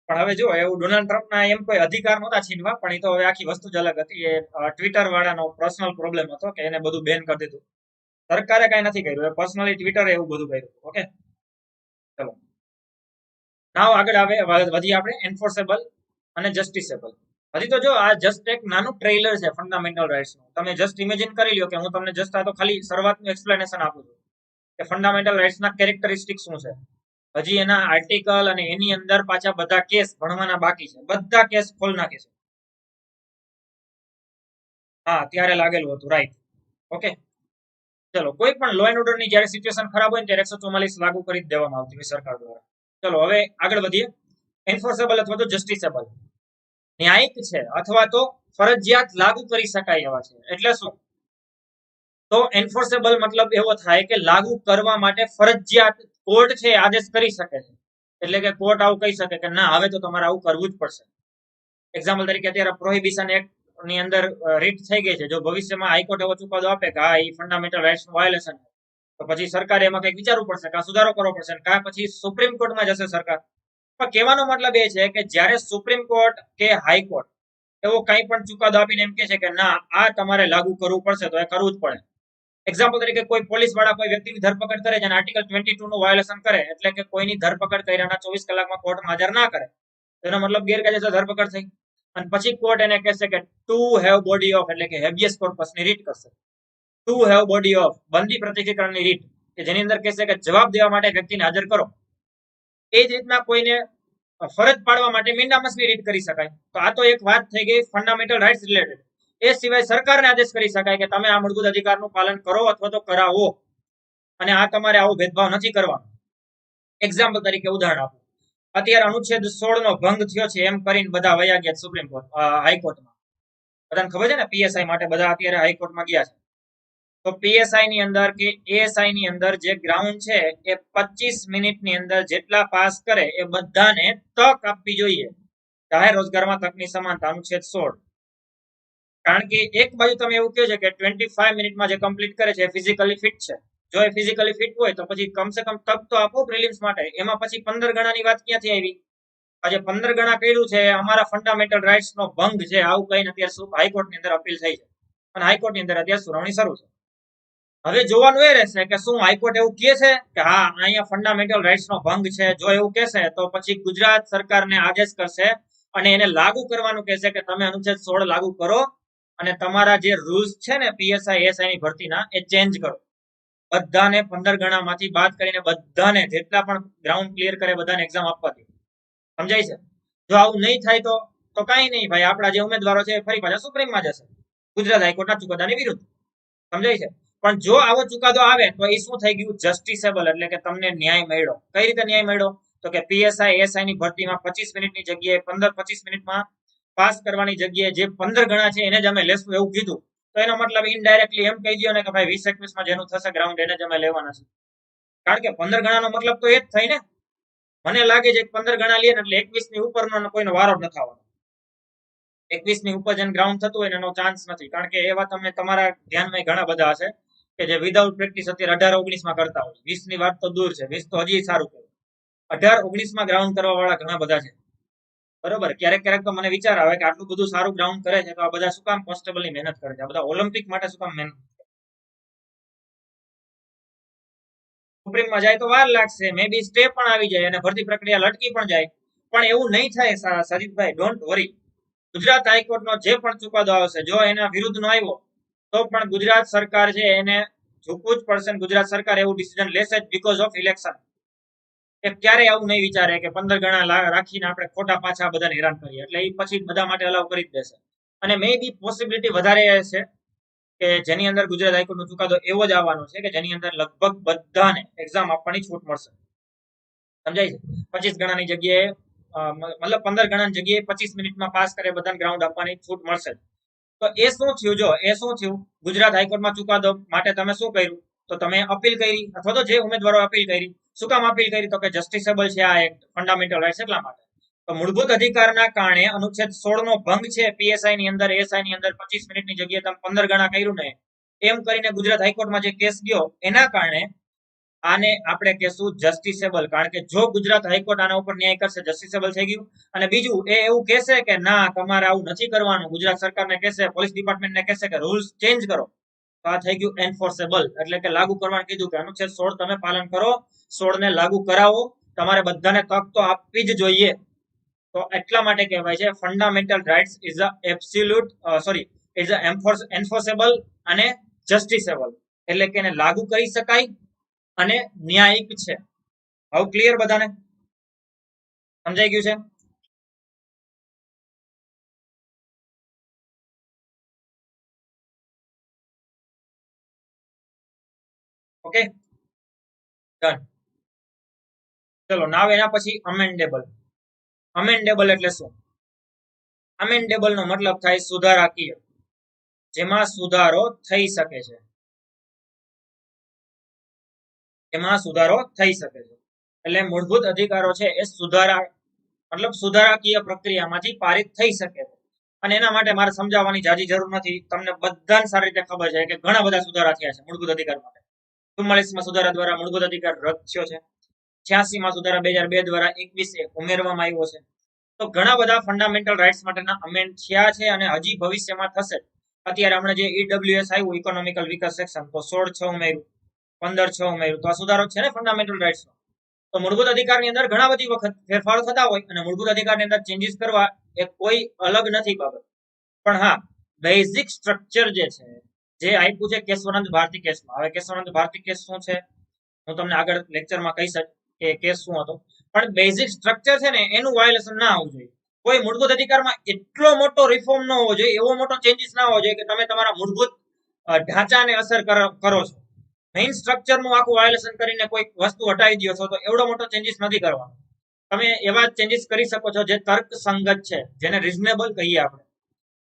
Speaker 1: પણ હવે જો એવું ડોનાલ્ડ ટ્રમ્પના એમ કોઈ અધિકાર નહોતા છીનવા, પણ એ તો હવે આખી વસ્તુ જ અલગ હતી. એ ટ્વિટર વાળાનો પર્સનલ પ્રોબ્લેમ હતો કે એને બધું બેન કરી દીધું. સરકારે કઈ નથી કર્યું, પર્સનલી ટ્વિટરે એવું બધું કર્યું. ઓકે, ચલો નાવ આગળ આવે વધી આપણે એન્ફોર્સેબલ અને જસ્ટિસેબલ. હજી તો જો આ જસ્ટ એક નાનું ટ્રેલર છે ફંડામેન્ટલ રાઇટ્સનું. તમે જસ્ટ ઇમેજિન કરી લ્યો કે હું તમને જસ્ટ આ તો ખાલી શરૂઆતનું એક્સપ્લેનેશન આપું છું કે ફંડામેન્ટલ રાઇટ્સના કેરેક્ટરિસ્ટિક શું છે. હજી એના આર્ટિકલ અને એની અંદર પાછા બધા કેસ ભણવાના બાકી છે. બધા કેસ ખોલ નાખીશું. હા, ત્યારે લાગેલું હતું, રાઈટ. ઓકે, ચલો કોઈ પણ લો એન્ડ ઓર્ડર ની જ્યારે સિચ્યુએશન ખરાબ હોય ને ત્યારે 144 લાગુ કરી દેવામાં આવતી હોય સરકાર દ્વારા. ચલો હવે આગળ વધીએ. એન્ફોર્સેબલ અથવા તો જસ્ટિસેબલ ન્યાયિક છે અથવા તો ફરજિયાત લાગુ કરી શકાય એવા છે. એટલે શું? તો એન્ફોર્સેબલ મતલબ એવો થાય કે લાગુ કરવા માટે ફરજિયાત કોર્ટ છે આદેશ કરી શકે છે. એટલે કે કોર્ટ આવું કહી શકે કે ના હવે તો તમારે આવું કરવું જ પડશે. એક્ઝામ્પલ તરીકે અત્યારે પ્રોહિબિશન એક્ટ ની અંદર રીટ થઈ ગઈ છે. જો ભવિષ્યમાં હાઈકોર્ટ એવો ચુકાદો આપે કે હા એ ફંડામેન્ટલ રાઇટ્સ નું વાયોલેશન છે, તો પછી સરકારે એમાં કંઈક વિચારવું પડશે, કાં સુધારો કરવો પડશે, કાં પછી સુપ્રીમ કોર્ટમાં જશે સરકાર. પણ કહેવાનો મતલબ એ છે કે જ્યારે સુપ્રીમ કોર્ટ કે હાઈકોર્ટ એવો કંઈ પણ ચુકાદો આપીને એમ કે છે કે ના આ તમારે લાગુ કરવું પડશે, તો એ કરવું જ પડે. એક્ઝામ્પલ તરીકે કોઈ પોલીસ વાળા કોઈ વ્યક્તિની ધરપકડ કરે છે અને આર્ટિકલ 22 નું વાયોલેશન કરે, એટલે કે કોઈની ધરપકડ કર્યાના 24 કલાકમાં કોર્ટમાં હાજર ના કરે, એનો મતલબ ગેરકાયદેસર ધરપકડ થઈ. અને પછી કોર્ટ એને કહેશે કે ટુ હેવ બોડી ઓફ, એટલે કે હેબિયસ કોર્પસની રીટ કરશે. ટુ હેવ બોડી ઓફ, બંધી પ્રતિકીકરણની રીટ, કે જેની અંદર કહેશે કે જવાબ દેવા માટે વ્યક્તિને હાજર કરો. એ જ રીતના કોઈને ફરજ પાડવા માટે મેન્ડામસની રીટ કરી શકાય. તો આ તો એક વાત થઈ ગઈ ફંડામેન્ટલ રાઇટ્સ રિલેટેડ. એ સિવાય સરકારને આદેશ કરી શકાય કે તમે આ મૂળભૂત અધિકારનું પાલન કરો અથવા તો કરાવો, અને આ તમારે આવો ભેદભાવ નથી કરવાનો. એક્ઝામ્પલ તરીકે ઉદાહરણ આપો. અત્યારે અનુચ્છેદ 16 નો ભંગ થયો છે એમ કરીને બધા વયા ગયા સુપ્રીમ કોર્ટ, હાઈકોર્ટમાં. બધાને ખબર છે ને પીએસઆઈ માટે બધા અત્યારે હાઈકોર્ટમાં ગયા છે. તો પીએસઆઈ ની અંદર કે એએસઆઈ ની અંદર જે ગ્રાઉન્ડ છે એ 25 મિનિટની અંદર જેટલા પાસ કરે એ બધાને તક આપવી જોઈએ. જાહેર રોજગારમાં તકની સમાનતા, અનુચ્છેદ 16. કારણ કે એક બાજુ તમે એવું કહો છો કે 25 મિનિટમાં જે કમ્પ્લીટ કરે છે ફિઝિકલી ફિટ છે. જો એ ફિઝિકલી ફિટ હોય તો પછી કમસે કમ તક તો આપો પ્રિલિમ્સ માટે. એમાં પછી 15 ગણાની વાત ક્યાંથી આવી? આજે 15 ગણા કર્યું છે અમારા ફંડામેન્ટલ રાઇટ્સ નો ભંગ છે, આવું કહીને અત્યારે હાઈકોર્ટની અંદર અપીલ થઈ છે અને હાઈકોર્ટની અંદર અત્યારે સુનાવણી શરૂ છે. હવે જોવાનું એ રહેશે કે શું હાઈકોર્ટ એવું કહે છે કે હા અહીંયા ફંડામેન્ટલ રાઇટ્સ નો ભંગ છે. જો એવું કહેશે તો પછી ગુજરાત સરકારને આદેશ કરશે અને એને લાગુ કરવાનું કહેશે કે તમે અનુચ્છેદ 16 લાગુ કરો અને તમારા જે રૂલ્સ છે ને પીએસઆઈ એસઆઈ ની ભરતીના એ ચેન્જ કરો. બધાને 15 ગણામાંથી બાદ કરીને બધાને જેટલા પણ ગ્રાઉન્ડ ક્લિયર કરે બધાને એક્ઝામ આપવા દે. સમજાય છે? જો આવું નહીં થાય તો કાંઈ નહીં ભાઈ, આપણા જે ઉમેદવારો છે ફરી પાછા સુપ્રીમમાં જશે ગુજરાત હાઈકોર્ટના ચુકાદાની વિરુદ્ધ. સમજાય છે? પણ જો આવો ચુકાદો આવે તો એ શું થઈ ગયું? જસ્ટિસેબલ, એટલે કે તમને ન્યાય મળ્યો. કઈ રીતે ન્યાય મળ્યો? તો કે પીએસઆઈ એસઆઈ ની ભરતીમાં 25 મિનિટની જગ્યાએ 15-25 મિનિટમાં પાસ કરવાની જગ્યાએ જે 15 ગણા છે એને જ અમે લેશું એવું કીધું. તો એનો મતલબ ઇનડાયરેક્ટલી એમ કહી દો ને કે ભાઈ 20-21 માં જેનું થશે ગ્રાઉન્ડ એને જ અમે લેવાના છે. કારણ કે 15 ગણાનો મતલબ તો એ જ થાય ને. મને લાગે છે કે 15 ગણા લે એટલે 21 ની ઉપરનો કોઈનો વારો જ નથી આવવાનો. 21 ની ઉપર જેને ગ્રાઉન્ડ થતું હોય એનો ચાન્સ નથી. કારણ કે એવા તમે તમારા ધ્યાનમાં ઘણા બધા હશે કે જે વિધાઉટ પ્રેક્ટિસ અત્યારે 18-19 માં કરતા હોય. 20 ની વાત તો દૂર છે, 20 તો હજી સારું કહેવાય. 18-19 માં ગ્રાઉન્ડ કરવા વાળા ઘણા બધા છે. બરોબર, ક્યારેક ક્યારેક તો મને વિચાર આવે કે આટલું બધું સારું ગ્રાઉન્ડ કરે છે તો આ બધા શું કામ કોન્સ્ટેબલ ની મહેનત કરે છે? આ બધા ઓલિમ્પિક માટે શું કામ મહેનત? સુપ્રીમમાં જાય તો વાર લાગશે, મે બી સ્ટે પણ આવી જાય અને ભરતી પ્રક્રિયા લટકી પણ જાય. પણ એવું નહીં થાય સજીતભાઈ, ડોન્ટ વરી. ગુજરાત હાઈકોર્ટનો જે પણ ચુકાદો આવશે જો એના વિરુદ્ધનો આવ્યો તો પણ ગુજરાત સરકાર છે એને ઝૂકવું જ પડશે. ગુજરાત સરકાર એવું ડિસિઝન લેશે જ બીકોઝ ઓફ ઇલેક્શન. કે ક્યારે આવું નહીં વિચારે કે 15 ગણા રાખીને આપણે ખોટા પાછા બધાને હેરાન કરીએ. એટલે એ પછી બધા માટે અલાવ કરી જ દેશે. અને મે બી પોસિબિલિટી વધારે છે કે જેની અંદર ગુજરાત હાઈકોર્ટનો ચુકાદો એવો જ આવવાનો છે કે જેની અંદર લગભગ બધાને એક્ઝામ આપવાની છૂટ મળશે. સમજાય છે? 25 ગણાની જગ્યાએ મતલબ 15 ગણાની જગ્યાએ 25 મિનિટમાં પાસ કરે બધાને ગ્રાઉન્ડ આપવાની છૂટ મળશે. તો એ શું થયું? જો એ શું થયું, ગુજરાત હાઈકોર્ટમાં ચુકાદો માટે તમે શું કર્યું? તો તમે અપીલ કરી, અથવા તો જે ઉમેદવારો અપીલ કરી. શું કામ અપીલ કરી? તો કે જસ્ટિસેબલ છે આ એક્ટ, ફંડામેન્ટલ રાઇટ્સ એટલા માટે. તો મૂળભૂત અધિકારના કારણે અનુચ્છેદ 16 નો ભંગ છે પીએસઆઈ ની અંદર એસઆઈ ની અંદર 25 મિનિટની જગ્યાએ તમે 15 ગણા કર્યું ને એમ કરીને ગુજરાત હાઈકોર્ટમાં જે કેસ ગયો એના કારણે આને આપણે કહેશું જસ્ટિસેબલ. કારણ કે જો ગુજરાત હાઈકોર્ટ આના ઉપર ન્યાય કરશે જસ્ટિસેબલ થઈ ગયું. અને બીજું એ એવું કહેશે કે ના તમારે આવું નથી કરવાનું, ગુજરાત સરકારને કહેશે, પોલીસ ડિપાર્ટમેન્ટને કહેશે કે રૂલ્સ ચેન્જ કરો, તો આ થઈ ગયું એન્ફોર્સેબલ, એટલે કે લાગુ કરવાનું કીધું કે અનુચ્છેદ 16 તમે પાલન કરો, 16 ને લાગુ કરાવો. તમારે બધાને તક તો આપવી જ જોઈએ. તો એટલા માટે કહેવાય છે fundamental rights is a absolute sorry is a enforceable અને જસ્ટિસેબલ, એટલે કે એને લાગુ કરી શકાય અને ન્યાયિક છે. હવે ક્લિયર બધાને? સમજાઈ ગયું છે? Okay, done. ચલો નાવ એના પછી અમેન્ડેબલ. અમેન્ડેબલ એટલે શું? અમેન્ડેબલ નો મતલબ થાય સુધારાકીય, જેમાં સુધારો થઈ શકે છે. એમાં સુધારો થઈ શકે છે. એટલે મૂળભૂત અધિકારો છે એ સુધારાકીય પ્રક્રિયામાંથી પારિત થઈ શકે છે. અને એના માટે મારે સમજાવવાની જાજી જરૂર નથી. તમને બધાને સારી રીતે ખબર છે કે ઘણા બધા સુધારા થયા છે મૂળભૂત અધિકાર માટે. 44માં સુધારા દ્વારા મૂળભૂત અધિકાર રદ થયો છે. 86માં સુધારા 2002 દ્વારા 21 ઉમેરવામાં આવ્યો છે. તો ઘણા બધા ફંડામેન્ટલ રાઇટ્સ માટેના અમેન્ડ થયા છે અને હજી ભવિષ્યમાં થશે. અત્યારે હમણાં જે ઈડબ્લ્યુએસ આવ્યું, ઇકોનોમિકલ વીકર સેક્શન, તો 16(6) ઉમેર્યું, 15(6) ઉમેર્યું. તો આ સુધારો છે ને ફંડામેન્ટલ રાઇટ્સ. તો મૂળભૂત અધિકારની અંદર ઘણા બધી વખત ફેરફારો થતા હોય અને મૂળભૂત અધિકારની અંદર ચેન્જીસ કરવા એ કોઈ અલગ નથી બાબત. પણ હા, બેઝિક સ્ટ્રક્ચર જે છે, જે આપ્યું છે કેશવાનંદ ભારતી કેસમાં. હવે કેશવાનંદ ભારતી કેસ શું છે હું તમને આગળ લેક્ચરમાં કહીશ કે કેસ શું હતો. પણ બેઝિક સ્ટ્રક્ચર છે ને એનું વાયોલેશન ના આવવું જોઈએ. કોઈ મૂળભૂત અધિકારમાં એટલો મોટો રિફોર્મ ન હોવો જોઈએ, એવો મોટો ચેન્જીસ ના હોવો જોઈએ કે તમે તમારા મૂળભૂત ઢાંચાને અસર કરો છો. મેઇન સ્ટ્રક્ચરનું આખું વાયોલેશન કરીને કોઈ વસ્તુ હટાવી દો છો તો એવડો મોટો ચેન્જીસ નથી કરવાનો. તમે એવા ચેન્જીસ કરી શકો છો જે તર્કસંગત છે, જેને રિઝનેબલ કહીએ આપણે.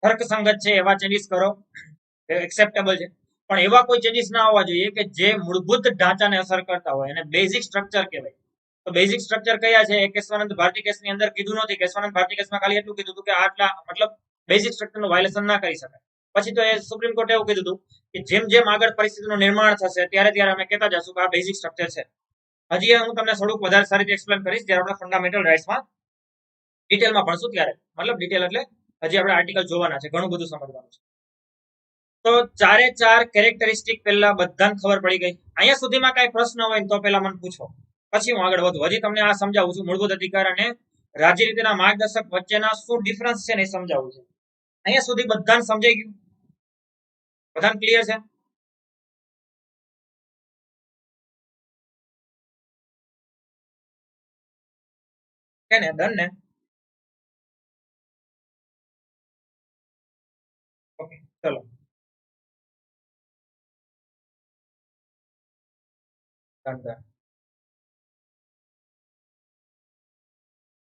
Speaker 1: તર્કસંગત છે એવા ચેન્જીસ કરો, એક્સેપ્ટેબલ છે. પણ એવા કોઈ ચેન્જીસ ના હોવા જોઈએ કે જે મૂળભૂત ઢાંચાને અસર કરતા હોય. એને બેઝિક સ્ટ્રક્ચર કહેવાય. તો બેઝિક સ્ટ્રક્ચર કયા છે? કેશવાનંદ ભારતી કેસની અંદર કીધું નથી. કેશવાનંદ ભારતી કેસમાં ખાલી એટલું કીધું હતું કે આટલા મતલબ બેઝિક સ્ટ્રક્ચરનું વાયોલેશન ના કરી શકાય. પછી તો એ સુપ્રીમ કોર્ટે એવું કીધું હતું કે જેમ જેમ આગળ પરિસ્થિતિનું નિર્માણ થશે ત્યારે ત્યારે અમે કહેતા જશું કે આ બેઝિક સ્ટ્રક્ચર છે. હજી હું તમને થોડુંક વધારે સારી રીતે એક્સપ્લેન કરીશ જ્યારે આપણે ફંડામેન્ટલ રાઇટ્સમાં ડિટેલમાં ભણશું ત્યારે. મતલબ ડિટેલ એટલે હજી આપણે આર્ટિકલ જોવાના છે, ઘણું બધું સમજવાનું છે. તો ચારે ચાર કેરેક્ટરિસ્ટિક પહેલા બધાને ખબર પડી ગઈ. અહીંયા સુધીમાં કઈ પ્રશ્ન હોય તો પહેલા મને પૂછો, પછી હું આગળ વધું. હજી તમને આ સમજાવું છું, મૂળભૂત અધિકાર અને રાજ્યનીતિના માર્ગદર્શક વચ્ચેના શું ડિફરન્સ છે ને એ સમજાવું છું. અહીંયા સુધી બધાને સમજાઈ ગયું? બધાને ક્લિયર છે? કે ને ડન ને? ઓકે ચલો ડન.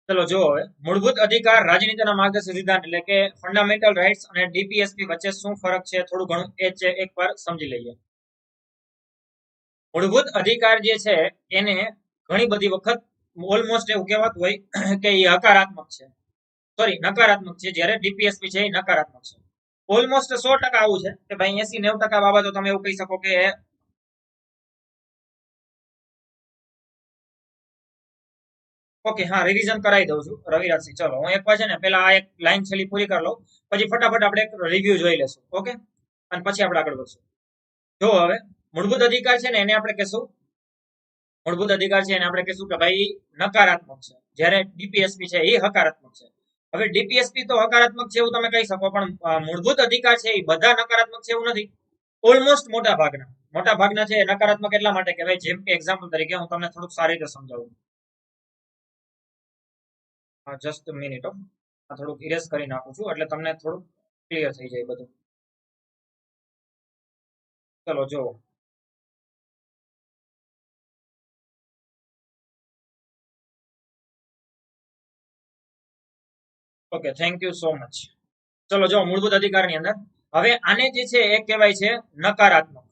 Speaker 1: ચલો જો હવે મૂળભૂત અધિકાર રાજનીતિના માર્ગદર્શક સિદ્ધાંત એટલે કે ફંડામેન્ટલ રાઇટ્સ અને ડીપીએસપી વચ્ચે શું ફરક છે થોડું ઘણું એ છે એકવાર સમજી લઈએ. મૂળભૂત અધિકાર જે છે એને ઘણી બધી વખત ઓલમોસ્ટ એવું કહેવાતું હોય કે એ હકારાત્મક છે, સોરી નકારાત્મક છે, જ્યારે ડીપીએસપી છે એ નકારાત્મક છે. ઓલમોસ્ટ 100% આવું છે કે ભાઈ 80-90% બાબતો તમે એવું કહી શકો કે ઓકે હા રિવિઝન કરાવી દઉં છું રવિરાજસિંહ. ચલો હું એકવાર છે ને પેલા આ એક લાઈન છેલ્લી પૂરી કરી લઉં, પછી ફટાફટ આપણે એક રિવ્યુ જોઈ લેશું. ઓકે, અને પછી આપણે આગળ વધશું. જો હવે મૂળભૂત અધિકાર છે ને એને આપણે કહેશું, મૂળભૂત અધિકાર છે એને આપણે કહેશું કે ભાઈ નકારાત્મક છે, જ્યારે ડીપીએસપી છે એ હકારાત્મક છે. હવે ડીપીએસપી તો હકારાત્મક છે એવું તમે કહી શકો, પણ મૂળભૂત અધિકાર છે એ બધા નકારાત્મક છે એવું નથી. ઓલમોસ્ટ મોટા ભાગના છે નકારાત્મક એટલા માટે કે ભાઈ જેમ કે એક્ઝામ્પલ તરીકે હું તમને થોડુંક સારી રીતે સમજાવું. જસ્ટ મિનિટ, થોડુંક ઇરેઝ કરી નાખું છું એટલે તમને થોડુંક ક્લિયર થઈ જાય બધું. ચલો જો okay thank you so much. ચલો જો મૂળભૂત અધિકારની અંદર હવે આને જે છે એ કહેવાય છે નકારાત્મક.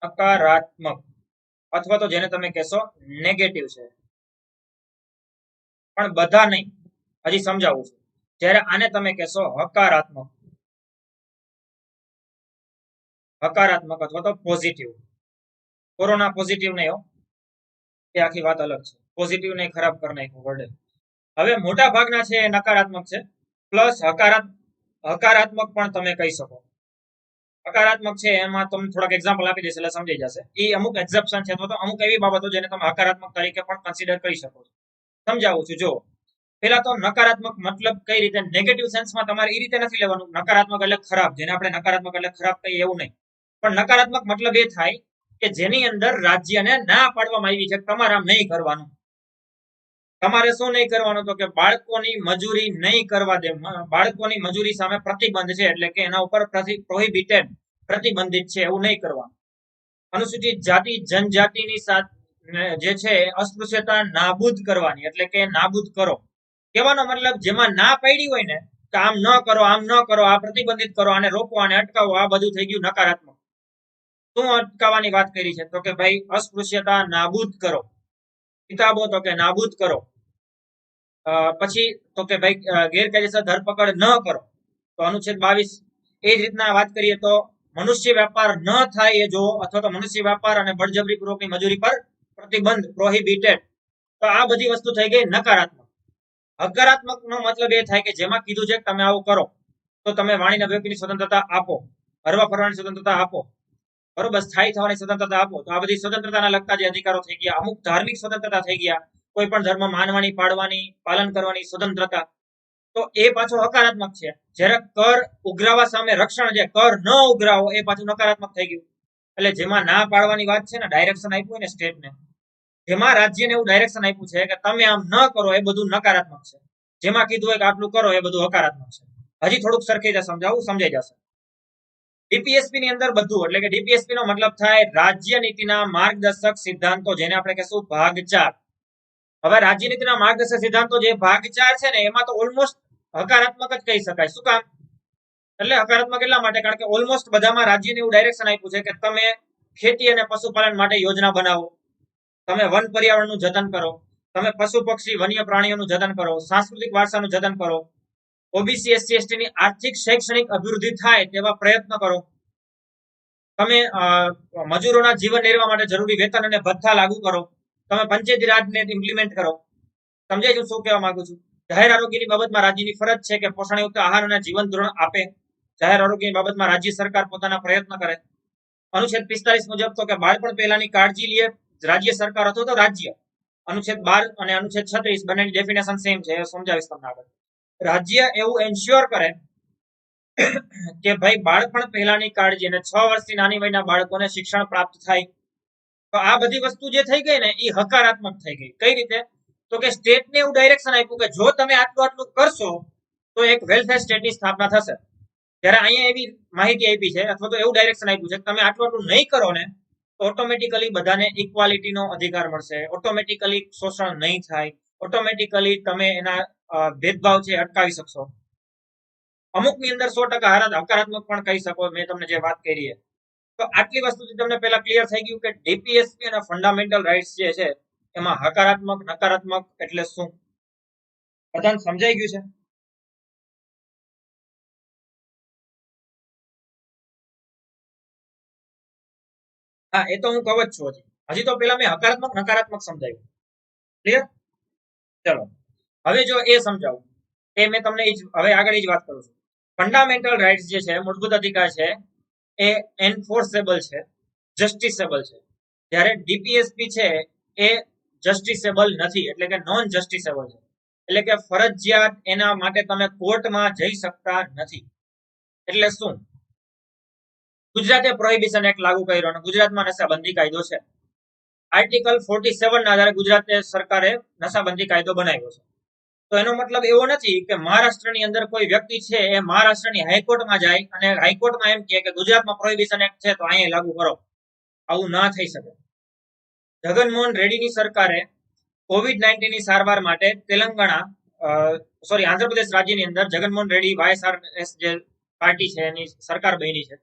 Speaker 1: નકારાત્મક અથવા તો જેને તમે કહેશો નેગેટિવ છે, પણ બધા નહીં. હજી સમજાવું છું. જ્યારે આને તમે કહેશો હકારાત્મક, હકારાત્મક અથવા તો પોઝિટિવ. કોરોના પોઝિટિવ નહીં હો, એ આખી વાત અલગ છે. પોઝિટિવ નહીં, ખરાબ કરી નાખ્યું વર્ડે. હવે મોટા ભાગના છે એ નકારાત્મક છે, પ્લસ હકારાત્મક પણ તમે કહી શકો. હકારાત્મક છે એમાં તમને થોડાક એક્ઝામ્પલ આપી દઈશ એટલે સમજાઈ જશે. એ અમુક એક્ઝેપ્શન છે અથવા તો અમુક એવી બાબતો જેને તમે હકારાત્મક તરીકે પણ કન્સિડર કરી શકો છો. સમજાવું છું જો. પેલા તો નકારાત્મક મતલબ કઈ રીતે, નેગેટિવ સેન્સમાં તમારે એ રીતે નથી લેવાનું નકારાત્મક એટલે ખરાબ, જેને આપણે નકારાત્મક એટલે ખરાબ કહીએ એવું નહીં. પણ નકારાત્મક મતલબ એ થાય કે જેની અંદર રાજ્યને ના પાડવામાં આવી છે તમારે આમ નહીં કરવાનું. તમારે શું નહીં કરવાનું તો કે બાળકોની મજૂરી નહીં કરવા દે, બાળકોની મજૂરી સામે પ્રતિબંધ છે એટલે કે એના ઉપર પ્રોહિબિટેડ, પ્રતિબંધિત છે એવું નહીં કરવાનું. અનુસૂચિત જાતિ જનજાતિની સાથે જે છે અસ્પૃશ્યતા નાબૂદ કરવાની એટલે કે નાબૂદ કરો. કહેવાનો મતલબ જેમાં ના પાડી હોય ને કે આમ ન કરો, આમ ન કરો, આ પ્રતિબંધિત કરો, આને રોકો, આને અટકાવો, આ બધું થઈ ગયું નકારાત્મક. શું અટકાવવાની વાત કરી છે તો કે ભાઈ અસ્પૃશ્યતા નાબૂદ કરો, કિતાબો તો કે નાબૂદ કરો, પછી તો કે ભાઈ ગેરકાયદેસર ધરપકડ ન કરો, તો અનુચ્છેદ 22. એ જ રીતના વાત કરીએ તો મનુષ્ય વેપાર ન થાય એ જો, અથવા તો મનુષ્ય વેપાર અને બળજબરી પૂર્વકની મજૂરી પર પ્રતિબંધ, પ્રોહિબિટેડ. તો આ બધી વસ્તુ થઈ ગઈ નકારાત્મક. હકારાત્મક નો મતલબ એ થાય કે જેમાં કીધું છે કે તમે આવું કરો તો તમે વાણીના વ્યક્તિની સ્વતંત્રતા આપો, હરવા ફરવાની સ્વતંત્રતા આપો, બરોબર, સ્થાયી થવાની સ્વતંત્રતા આપો. તો આ બધી સ્વતંત્રતાના લગતા જે અધિકારો થઈ ગયા. અમુક ધાર્મિક સ્વતંત્રતા થઈ ગયા, કોઈ પણ ધર્મ માનવાની, પાળવાની, પાલન કરવાની સ્વતંત્રતા, તો એ પાછું હકારાત્મક છે. જ્યારે કર ઉઘરાવા સામે રક્ષણ, જે કર ન ઉઘરાવો એ પાછું નકારાત્મક થઈ ગયું. એટલે જેમાં ના પાડવાની વાત છે ને, ડાયરેક્શન આપ્યું હોય ને સ્ટેટને, જેમાં રાજ્યને એવું ડાયરેક્શન આપ્યું છે કે તમે આમ ન કરો એ બધું નકારાત્મક છે. જેમાં કીધું હોય કે આટલું કરો એ બધું હકારાત્મક છે. હજી થોડુંક સરખી રીતે સમજાવું, સમજાઈ જશે. ડીપીએસપી ની અંદર બધું એટલે કે ડીપીએસપી નો મતલબ થાય રાજ્ય નીતિના માર્ગદર્શક સિદ્ધાંતો, જેને આપણે કહેશું ભાગ 4. હવે રાજ્ય નીતિના માર્ગદર્શક સિદ્ધાંતો જે ભાગ 4 છે ને એમાં તો ઓલમોસ્ટ હકારાત્મક જ કહી શકાય. શું કામ? એટલે હકારાત્મક એટલા માટે કારણ કે ઓલમોસ્ટ બધામાં રાજ્યને એવું ડાયરેક્શન આપ્યું છે કે તમે ખેતી અને પશુપાલન માટે યોજના બનાવો, તમે વન પર્યાવરણનું જતન કરો, તમે પશુ પક્ષી વન્ય પ્રાણીઓનું જતન કરો, સાંસ્કૃતિક વારસાનું જતન કરો, ઓબીસી એસસી એસટી ની આર્થિક શૈક્ષણિક અભિવૃદ્ધિ થાય તેવા પ્રયત્ન કરો, તમે મજૂરોના જીવન નિર્વાહ માટે જરૂરી વેતન અને ભથ્થા લાગુ કરો, તમે પંચાયતી રાજને ઇમ્પ્લિમેન્ટ કરો. સમજાય છે શું કહેવા માંગુ છું? જાહેર આરોગ્યની બાબતમાં રાજ્યની ફરજ છે કે પોષણયુક્ત આહાર અને જીવન ધોરણ આપે. જાહેર આરોગ્યની બાબતમાં રાજ્ય સરકાર પોતાના પ્રયત્ન કરે. અનુચ્છેદ 45 મુજબ તો કે બાળપણ પહેલાની કાળજી લે રાજ્ય સરકાર અથવા તો રાજ્ય. અનુચ્છેદ 12 અને અનુચ્છેદ 36 બંનેની ડેફિનેશન સેમ છે, સમજાવીશ તમને આગળ. રાજ્ય એવું એન્શ્યોર કરે કે ભાઈ બાળપણ પહેલાની કાળજી અને 6 વર્ષથી નાની વયના બાળકોને શિક્ષણ પ્રાપ્ત થાય. તો આ બધી વસ્તુ જે થઈ ગઈ ને એ હકારાત્મક થઈ ગઈ. કઈ રીતે? તો કે સ્ટેટને એવું ડાયરેક્શન આપ્યું કે જો તમે આટલું આટલું કરશો તો એક વેલફેર સ્ટેટની સ્થાપના થશે. ત્યારે અહીંયા એવી માહિતી આપી છે અથવા તો એવું ડાયરેક્શન આપ્યું છે કે તમે આટલું આટલું નહીં કરો ને તો ઓટોમેટિકલી બધાને ઇક્વાલિટીનો અધિકાર મળશે, ઓટોમેટિકલી શોષણ નહીં થાય, ઓટોમેટિકલી તમે એના ભેદભાવ છે અટકાવી શકશો. અમુકની અંદર 100% હકારાત્મક પણ કહી શકો, મેં તમને જે વાત કરી. તો આટલી વસ્તુથી તમને પહેલા ક્લિયર થઈ ગયું કે ડીપીએસપી અને ફંડામેન્ટલ રાઇટ્સ જે છે એમાં હકારાત્મક નકારાત્મક એટલે શું? બધાને સમજાઈ ગયું છે? હા, એ તો હું કહું જ છું. હજી તો પેલા મેં હકારાત્મક નકારાત્મક સમજાવ્યું. ક્લિયર? ચલો હવે જો એ સમજાવું એ મેં તમને હવે આગળ જ વાત કરું છું. ફંડામેન્ટલ રાઇટ્સ જે છે, મૂળભૂત અધિકાર છે, એ એન્ફોર્સેબલ છે, જસ્ટિસેબલ છે. જ્યારે ડીપીએસપી છે એ જસ્ટિસેબલ નથી, એટલે કે નોન જસ્ટિસેબલ છે. એટલે કે ફરજિયાત એના માટે તમે કોર્ટમાં જઈ શકતા નથી. એટલે શું? ગુજરાતે પ્રોહિબિશન એક્ટ લાગુ કર્યો અને ગુજરાતમાં નશાબંધી કાયદો છે. આર્ટિકલ 47 ના આધારે ગુજરાત સરકારે નશાબંધી કાયદો બનાવ્યો છે. તો એનો મતલબ એવો નથી કે મહારાષ્ટ્રની અંદર કોઈ વ્યક્તિ છે એ મહારાષ્ટ્રની હાઈકોર્ટમાં જાય અને હાઈકોર્ટમાં એમ કહે કે ગુજરાતમાં પ્રોહિબિશન એક્ટ છે તો અહીંયા લાગુ કરો. આવું ના થઈ શકે. જગનમોહન રેડ્ડીની સરકારે કોવિડ-19 ની સારવાર માટે આંધ્રપ્રદેશ રાજ્યની અંદર જગનમોહન રેડ્ડી વાયએસઆરએસ જે પાર્ટી છે એની સરકાર બની છે.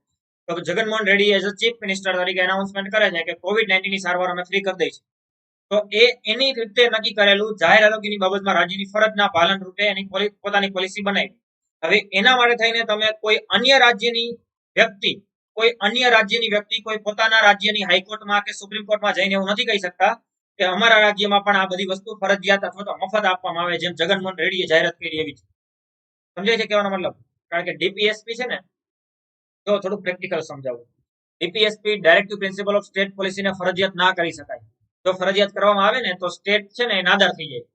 Speaker 1: તો Jaganmohan Reddy as a chief minister તરીકે એનાઉન્સમેન્ટ કરે છે કે કોવિડ-19 ની સારવાર અમે ફ્રી કરી દઈશું. તો એની રીતે નક્કી કરેલું જાહેર આરોગ્યની બાબતમાં રાજ્યની ફરજના પાલન રૂપે એની પોતાની પોલિસી બનાવી. હવે એના માટે થઈને તમે કોઈ અન્ય રાજ્યની વ્યક્તિ કોઈ પોતાના રાજ્યની હાઈકોર્ટમાં કે સુપ્રીમ કોર્ટમાં જઈને એવું નથી કહી શકતા કે અમારા રાજ્યમાં પણ આ બધી વસ્તુ ફરજિયાત અથવા તો મફત આપવામાં આવે, જેમ જગનમોહન રેડ્ડીએ જાહેરાત કરી એવી. સમજાય છે કહેવાનો મતલબ? કારણ કે ડીપીએસપી છે ને, તો થોડું પ્રેક્ટિકલ સમજાવું. DPSP directive principle of state પોલિસીને ફરજિયાત ના કરી શકાય. જો ફરજિયાત કરવામાં આવે ને તો સ્ટેટ છે ને નાદાર થઈ જાય.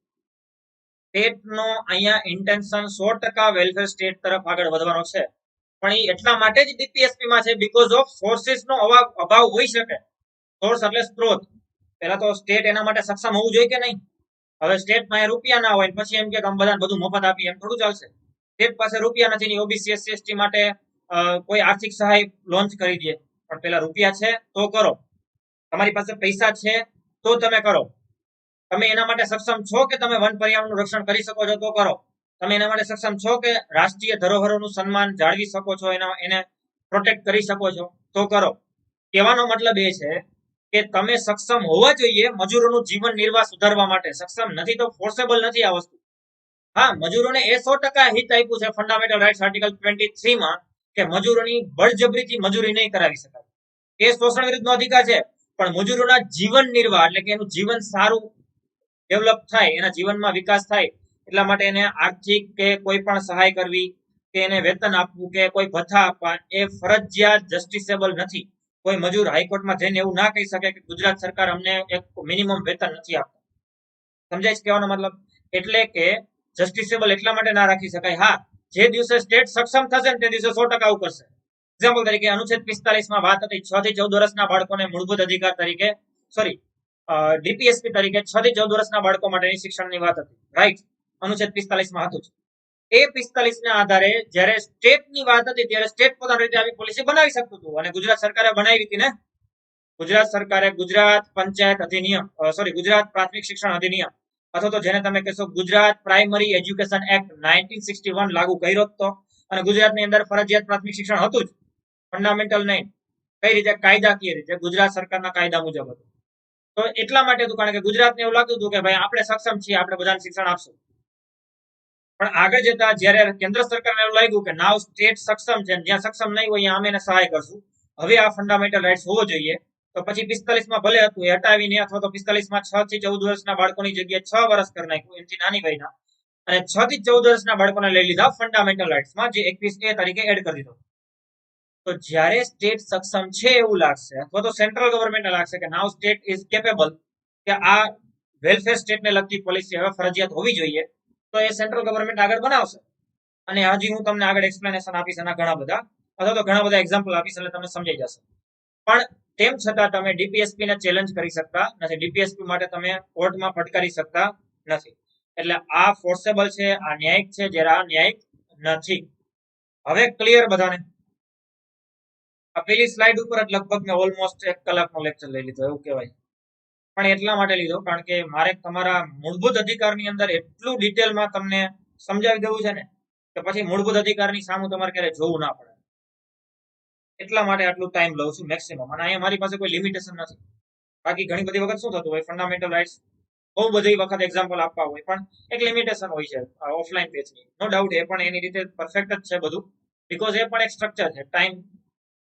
Speaker 1: સ્ટેટનો અહીંયા ઇન્ટેન્શન 100% વેલફેર સ્ટેટ તરફ આગળ વધવાનો છે. પણ એ એટલા માટે જ ડીપીએસપી માં છે બીકોઝ ઓફ સોર્સિસનો અભાવ હોઈ શકે. સોર્સ એટલે સ્ત્રોત. પહેલા તો સ્ટેટ એના માટે સક્ષમ હોવું જોઈએ કે નહીં? હવે સ્ટેટમાં રૂપિયા ના હોય પછી એમ કે અમે બધાને બધું મફત આપીએ, એમ થોડું ચાલશે. સ્ટેટ પાસે રૂપિયા નથી, ઓબીસી એસસી એસટી માટે કોઈ આર્થિક સહાય લોન્ચ કરી દે. પણ પેલા રૂપિયા છે તો કરો. તમારી પાસે પૈસા છે તો તમે કરો. તમે એના માટે સક્ષમ છો કે તમે વન પર્યાવરણનું રક્ષણ કરી શકો છો તો કરો. તમે એના માટે સક્ષમ છો કે રાષ્ટ્રીય ધરોહરોનું સન્માન જાળવી શકો છો, એને પ્રોટેક્ટ કરી શકો છો તો કરો. કહેવાનો મતલબ એ છે કે તમે સક્ષમ હોવા જોઈએ મજૂરોનું જીવન નિર્વાહ સુધારવા માટે. સક્ષમ નથી તો ફોર્સેબલ નથી આ વસ્તુ. હા, મજૂરોને એ 100% હિત આપ્યું છે ફંડામેન્ટલ રાઇટ્સ આર્ટિકલ 23 માં કે મજૂરોની બળજબરીથી મજૂરી નહીં કરાવી શકાય. એ શોષણ વિરુદ્ધનો અધિકાર છે. પણ મજૂરોના જીવન નિર્વાહ એટલે કે એનું જીવન સારું ડેવલપ થાય, એના જીવનમાં વિકાસ થાય એટલા માટે એને આર્થિક કે કોઈ પણ સહાય કરવી કે એને વેતન આપવું કે કોઈ ભથ્થા આપવા એ ફરજિયાત જસ્ટિસેબલ નથી. કોઈ મજૂર હાઈકોર્ટમાં જઈને એવું ના કહી શકે કે ગુજરાત સરકાર અમને એક મિનિમમ વેતન નથી આપતું. સમજાય છે કહેવાનો મતલબ? એટલે કે જસ્ટિસેબલ એટલા માટે ના રાખી શકાય. હા, જે દિવસે સ્ટેટ સક્ષમ થશે ને તે દિવસે 100% આવું કરશે. એક્ઝામ્પલ તરીકે અનુચ્છેદ 45 માં વાત હતી 6 થી 14 વર્ષના બાળકોને મૂળભૂત અધિકાર તરીકે ડીપીએસપી તરીકે 6 થી 14 વર્ષના બાળકો માટેની શિક્ષણની વાત હતી, રાઈટ? અનુચ્છેદ 45 માં હતું. એ 45 ના આધારે જ્યારે સ્ટેટની વાત હતી ત્યારે સ્ટેટ પોતાની રીતે આવી પોલિસી બનાવી શકતું હતું અને ગુજરાત સરકારે બનાવી હતી ને. ગુજરાત સરકારે ગુજરાત પંચાયત અધિનિયમ ગુજરાત પ્રાથમિક શિક્ષણ અધિનિયમ અથવા તો જેને તમે કહેશો ગુજરાત પ્રાઇમરી એજ્યુકેશન એક્ટ 1961 લાગુ કર્યો હતો. અને ગુજરાતની અંદર ફરજિયાત પ્રાથમિક શિક્ષણ હતું જ, ફંડામેન્ટલ નહીં. કઈ રીતે? કાયદાકીય રીતે ગુજરાત સરકારના કાયદા મુજબ હતું. તો એટલા માટે હતું કારણ કે ગુજરાતને એવું લાગતું હતું કે ભાઈ આપણે સક્ષમ છીએ, આપણે બધાને શિક્ષણ આપશું. પણ આગળ જતા જ્યારે કેન્દ્ર સરકારને એવું લાગ્યું કે નાવ સ્ટેટ સક્ષમ છે, જ્યાં સક્ષમ નહીં હોય ત્યાં અમે એને સહાય કરશું, હવે આ ફંડામેન્ટલ રાઇટ્સ હોવો જોઈએ, તો પછી 45 માં ભલે હતું એ હટાવીને અથવા તો 45 માં 6 થી 14 વર્ષના બાળકોની જગ્યાએ 6 વર્ષ કરી નાખ્યું, એનાથી નાની વયના. અને 6 થી 14 વર્ષના બાળકોને લઈ લીધા ફંડામેન્ટલ રાઇટ્સમાં, જે 21A તરીકે એડ કરી દીધો. તો જ્યારે સ્ટેટ સક્ષમ છે એવું લાગશે, અથવા તો સેન્ટ્રલ ગવર્મેન્ટને લાગશે કે નાઉ સ્ટેટ ઇઝ કેપેબલ, કે આ વેલફેર સ્ટેટને લગતી પોલિસી હવે ફરજિયાત હોવી જોઈએ, તો એ સેન્ટ્રલ ગવર્મેન્ટ આગળ બનાવશે. અને હજી હું તમને આગળ એક્સપ્લેનેશન આપીશ એના ઘણા બધા, અથવા તો ઘણા બધા એક્ઝામ્પલ આપીશ, એટલે તમને સમજાઈ જશે. પણ તેમ છતાં તમે ડીપીએસપી ને ચેલેન્જ કરી શકતા નથી. ડીપીએસપી માટે તમે કોર્ટમાં ફટકારી શકતા નથી. એટલે આ ફોર્સેબલ છે, આ ન્યાયિક છે, જ્યારે આ ન્યાયિક નથી. હવે ક્લિયર બધાને? આ પેલી સ્લાઇડ ઉપર જ લગભગ મેં ઓલમોસ્ટ 1 કલાકનો લેક્ચર લઈ લીધો એવું કહેવાય. પણ એટલા માટે લીધો કારણ કે મારે તમારા મૂળભૂત અધિકારની અંદર એટલું ડિટેલમાં તમને સમજાવી દેવું છે ને, કે પછી મૂળભૂત અધિકારની સામે તમારે ક્યારે જોવું ના પડે. એટલા માટે આટલું ટાઈમ લઉં છું મેક્સિમમ. અને અહીંયા મારી પાસે કોઈ લિમિટેશન નથી. બાકી ઘણી બધી વખત શું થતું હોય, ફંડામેન્ટલ રાઇટ્સ બહુ બધી વખત એક્ઝામ્પલ આપવા હોય, પણ એક લિમિટેશન હોય છે ઓફલાઈન પેજની. નો ડાઉટ એ પણ એની રીતે પરફેક્ટ જ છે બધું, બીકોઝ એ પણ એક સ્ટ્રક્ચર છે. ટાઈમ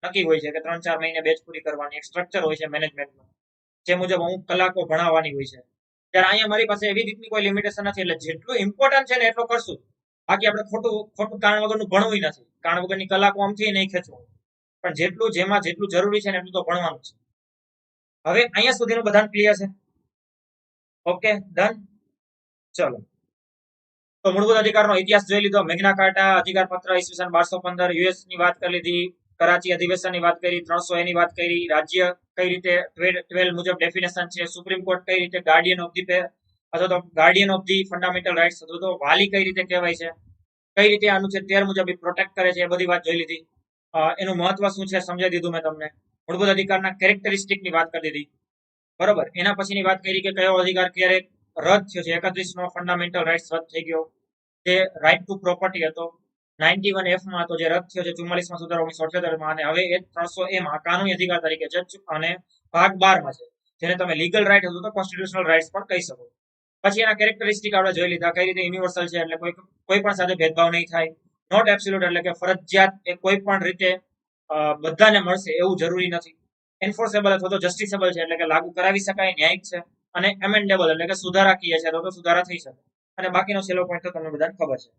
Speaker 1: નક્કી હોય છે કે 3-4 મહિને બેચ પૂરી કરવાની એક સ્ટ્રક્ચર હોય છે મેનેજમેન્ટનું, જે મુજબ અમુક કલાકો ભણાવવાની હોય છે. ત્યારે અહીંયા મારી પાસે એવી રીતની કોઈ લિમિટેશન નથી, એટલે જેટલું ઇમ્પોર્ટન્ટ છે ને એટલું કરશું. બાકી આપણે ખોટું કારણ વગરનું ભણવું નથી. કારણ વગરની કલાકો આમથી નહીં ખેંચવું, પણ જેમાં જેટલું જરૂરી છે ને એટલું તો ભણવાનું છે. હવે અહીંયા સુધીનું બધાને ક્લિયર છે? Okay, done. ચલો, તો મૂળભૂત અધિકારનો ઇતિહાસ જોઈ લીધો. મેગ્ના કાર્ટા અધિકાર પત્ર ઈસવીસન 1215, યુએસ ની વાત કરી લીધી, કરાચી અધિવેશનની વાત કરી, 300A ની વાત કરી, રાજ્ય કઈ રીતે 12 મુજબ ડેફિનેશન છે, સુપ્રીમ કોર્ટ કઈ રીતે ગાર્ડિયન ઓફ ધી અથવા તો guardian of the fundamental rights, અથવા તો વાલી કઈ રીતે કહેવાય છે, કઈ રીતે અનુચ્છેદ 13 મુજબ પ્રોટેક્ટ કરે છે, એ બધી વાત જોઈ લીધી. એનું મહત્વ શું છે સમજાવી દીધું મેં તમને. મૂળભૂત અધિકારના કેરેક્ટરિસ્ટિકની વાત કરી દીધી, બરોબર. એના પછીની વાત કરી કે કયો અધિકાર ક્યારે રદ થયો છે. 31 નો ફંડામેન્ટલ રાઇટ્સ રદ થઈ ગયો, જે રાઇટ ટુ પ્રોપર્ટી હતો. 91F માં હતો, જે રદ થયો છે 44 માં સુધારો 1978 માં, અને હવે એ 300A માં કાનૂની અધિકાર તરીકે છે, અને ભાગ 12 માં છે, જેને તમે લીગલ રાઇટ અથવા તો કોન્સ્ટિટ્યુશનલ રાઇટ્સ પણ કહી શકો. પછી એના કેરેક્ટરિસ્ટિક આપણે જોઈ લીધા, કઈ રીતે યુનિવર્સલ છે, એટલે કોઈ પણ સાથે ભેદભાવ નહીં થાય. નોટ એબ્સોલ્યુટ, એટલે કે ફરજિયાત એ કોઈ પણ રીતે બધાને મળશે એવું જરૂરી નથી. એન્ફોર્સેબલ અથવા તો જસ્ટિસેબલ છે, એટલે કે લાગુ કરાવી શકાય, ન્યાયિક છે. અને એમેન્ડેબલ, એટલે કે સુધારાકીય છે, તો સુધારા થઈ શકે. અને બાકીનો છેલ્લો પોઈન્ટ તો તમને બધાને ખબર છે.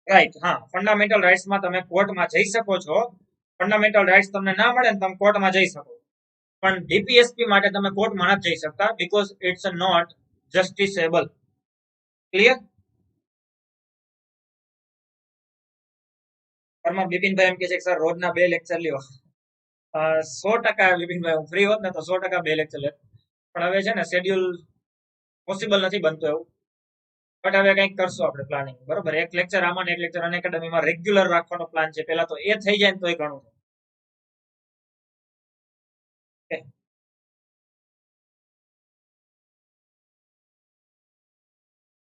Speaker 1: રાઈટ, હા. ફંડામેન્ટલ રાઇટ્સમાં તમે કોર્ટમાં જઈ શકો છો. ફંડામેન્ટલ રાઇટ્સ તમને ના મળે ને તમે કોર્ટમાં જઈ શકો, પણ ડીપીએસપી માટે તમે કોર્ટમાં નથી જઈ શકતા, because it's not justiciable. Clear? Parmar Bipinbhai એમ કે છે કે સર રોજના 2 લેક્ચર લ્યો. 100% બિપિનભાઈ, હું ફ્રી હોત ને તો 100% 2 લેક્ચર લેત, પણ હવે છે ને શેડ્યુલ પોસિબલ નથી બનતું એવું. બટ હવે કંઈક કરશું આપણે પ્લાનિંગ, બરોબર. એક લેક્ચર આમાં ને એક લેક્ચર અનએકેડમીમાં રેગ્યુલર રાખવાનો પ્લાન છે. પહેલા તો એ થઈ જાય ને તોય ઘણું છે.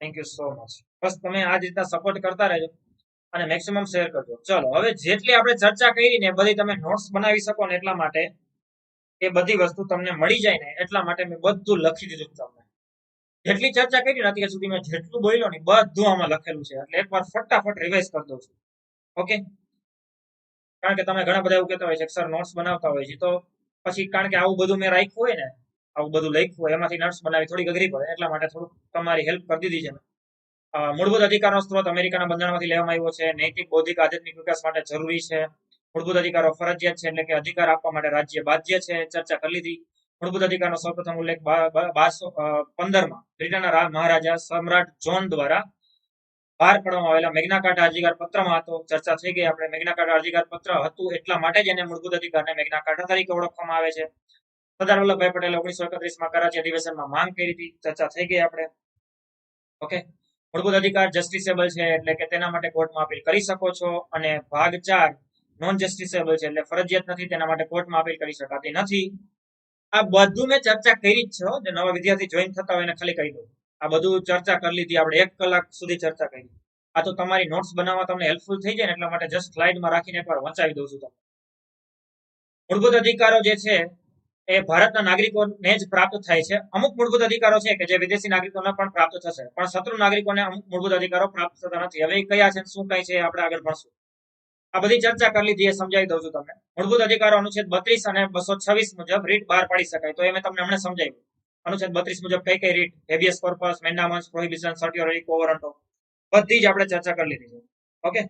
Speaker 1: Thank you so much. બસ તમે આ જ રીતના સપોર્ટ કરતા રહેજો અને મેક્સિમમ શેર કરજો. ચલો, હવે જેટલી આપણે ચર્ચા કરી ને બધી તમે નોટ્સ બનાવી શકો ને એટલા માટે, એ બધી વસ્તુ તમને મળી જાય ને એટલા માટે મેં બધું લખી દીધું તમને. જેટલી ચર્ચા કરી ને અત્યાર સુધી મેં જેટલું બોલ્યો ને બધું આમાં લખેલું છે, એટલે એકવાર ફટાફટ રિવાઇઝ કરી દઉં છું. ઓકે, કારણ કે તમે ઘણા બધા એવું કહેતા હોય છે કે સર નોટ્સ બનાવતા હોય છે, તો પછી કારણ કે આવું બધું મેં રાખ્યું હોય ને, આવું બધું લખ્યું હોય, એમાંથી નોટ્સ બનાવી થોડી અઘરી પડે, એટલા માટે થોડુંક તમારી હેલ્પ કરી દીધી છે. મૂળભૂત અધિકારનો સ્ત્રોત અમેરિકાના બંધારણમાંથી લેવામાં આવ્યો છે. નૈતિક બૌદ્ધિક આધ્યાત્મિક વિકાસ માટે જરૂરી છે. મૂળભૂત અધિકારો ફરજિયાત છે, એટલે કે અધિકાર આપવા માટે રાજ્ય બાધ્ય છે. ચર્ચા કરી લીધી. મૂળભૂત અધિકારનો સૌપ્રથમ ઉલ્લેખ 1215 માં બ્રિટનના મહારાજા સમ્રાટ જોન દ્વારા બહાર પાડવામાં આવેલા મેગ્ના કાર્ટા અધિકાર પત્રમાં હતો. ચર્ચા થઈ ગઈ આપણે. મેગ્ના કાર્ટા અધિકાર પત્ર હતું એટલા માટે જ એને મૂળભૂત અધિકારને મેગ્ના કાર્ટા તરીકે ઓળખવામાં આવે છે. સરદાર વલ્લભભાઈ પટેલે 1931 માં કરાચી અધિવેશનમાં માંગ કરી હતી. ચર્ચા થઈ ગઈ આપણે. ઓકે, મૂળભૂત અધિકાર જસ્ટિસેબલ છે, એટલે કે તેના માટે કોર્ટમાં અપીલ કરી શકો છો. અને ભાગ 4 નોન જસ્ટિસેબલ છે, એટલે ફરજિયાત નથી, તેના માટે કોર્ટમાં અપીલ કરી શકાતી નથી. આ બધું મેં ચર્ચા કરી જ છે. જે નવા વિદ્યાર્થી જોઈન થતા હોય એને ખાલી કહી દઉં, આ બધું ચર્ચા કરી લીધી આપણે. 1 કલાક સુધી ચર્ચા કરી. આ તો તમારી નોટ્સ બનાવવા તમને હેલ્પફુલ થઈ જાય ને એટલા માટે જસ્ટ સ્લાઇડમાં રાખીને એકવાર વંચાવી દઉં છું તમને. મૂળભૂત અધિકારો જે છે એ ભારતના નાગરિકોને જ પ્રાપ્ત થાય છે. અમુક મૂળભૂત અધિકારો છે કે જે વિદેશી નાગરિકોને પણ પ્રાપ્ત થશે, પણ શત્રુ નાગરિકોને અમુક મૂળભૂત અધિકારો પ્રાપ્ત થતા નથી. હવે કયા છે, શું કઈ છે, આપણે આગળ ભણશું. આ બધી ચર્ચા કરી લીધી, એ સમજાવી દઉં છું તમને. મૂળભૂત અધિકારો અનુચ્છેદ 32 અને 226 મુજબ રીટ બહાર પાડી શકાય, તો એ મેં તમને હમણાં સમજાવ્યું. અનુચ્છેદ 32 મુજબ કઈ કઈ રીટ, habeas corpus, mandamus, prohibition, certiorari, કોવરન્ટો, બધી જ આપણે ચર્ચા કરી લીધી છે. ઓકે,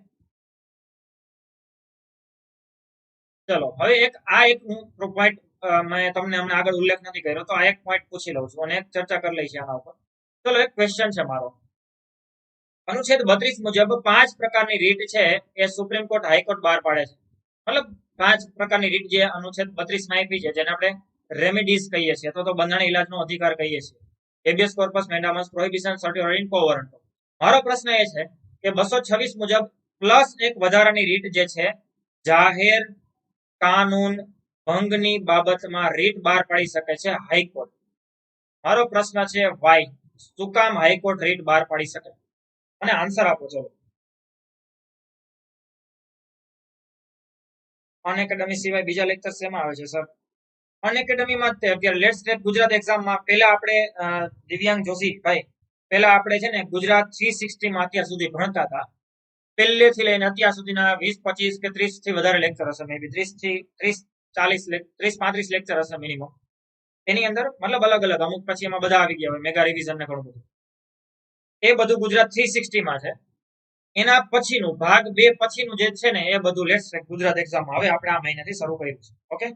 Speaker 1: ચલો હવે એક હું પોઈન્ટ મેં તમને હમણાં આગળ ઉલ્લેખ નથી કર્યો, તો આ એક પોઈન્ટ પૂછી લઉં છું અને એક ચર્ચા કરી લઈશ આના ઉપર. ચલો, એક ક્વેશ્ચન છે મારો. અનુચ્છેદ 32 મુજબ 5 પ્રકારની રીટ છે એ સુપ્રીમ કોર્ટ હાઈકોર્ટ બહાર પાડે છે. મતલબ 5 પ્રકારની રીટ જે અનુચ્છેદ 32 માં આપી છે, જેને આપણે રેમેડીઝ કહીએ છીએ, તો બંધારણ ઇલાજનો અધિકાર કહીએ છીએ. Habeas corpus, mandamus, prohibition, certiorari, quo warranto. મારો પ્રશ્ન એ છે કે 226 મુજબ પ્લસ એક વધારાની રીટ જે છે, જાહેર કાનૂન ભંગની બાબતમાં રીટ બહાર પાડી શકે છે હાઈકોર્ટ. મારો પ્રશ્ન છે વાય, શું કામ હાઈકોર્ટ રીટ બહાર પાડી શકે? અને આન્સર આપો. ચલો, અનએકેડમી સિવાય બીજા લેક્ચર શેમાં આવે છે સર? અનએકેડમીમાં જ અત્યારે લેટ્સ ટેક ગુજરાત એક્ઝામમાં પહેલા આપણે દિવ્યાંગ જોશી ભાઈ, પહેલા આપણે છે ને ગુજરાત 360 માં અત્યાર સુધી ભણતા હતા. પહેલેથી લઈને અત્યાર સુધીના 20, 25 કે 30 થી વધારે લેક્ચર હશે, મે બી 30 થી 30, 40, 30, 35 લેક્ચર હશે મિનિમમ. એની અંદર મતલબ અલગ અલગ, અમુક પછી એમાં બધા આવી ગયા હોય, મેગા રિવિઝન ને ઘણું બધું. એ બધું ગુજરાત 360 માં છે. એના પછીનું ભાગ 2 પછીનું જે છે ને, એ બધું લેટ્સ ટેક ગુજરાત એક્ઝામ હવે આપણે આ મહિનાથી શરૂ કર્યું છે. ઓકે,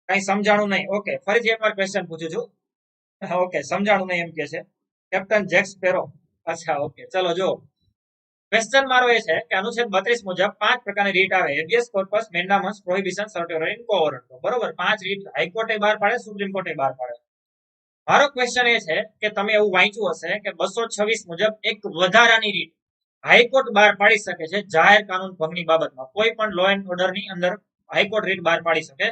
Speaker 1: કઈ સમજાણું નહીં? ઓકે, ફરીથી એકવાર ક્વેશ્ચન પૂછું છું. ઓકે, સમજાણું નહીં એમ કે છે કેપ્ટન જેક સ્પેરો. અચ્છા, ઓકે, ચલો જો ક્વેશ્ચન મારો એ છે કે અનુચ્છેદ 32 મુજબ 5 પ્રકારની રીટ આવે, habeas corpus, mandamus, prohibition, certiorari, કોવરન્ટો. બરોબર, 5 રીટ હાઈકોર્ટે બહાર પાડે, સુપ્રીમ કોર્ટે બહાર પાડે. મારો ક્વેશ્ચન એ છે કે તમે એવું વાંચ્યું હશે કે 226 મુજબ એક વધારાની રીટ હાઈકોર્ટ બહાર પાડી શકે છે જાહેર કાનૂન ભંગની બાબતમાં. કોઈ પણ લો એન્ડ ઓર્ડર ની અંદર હાઈકોર્ટ રીટ બહાર પાડી શકે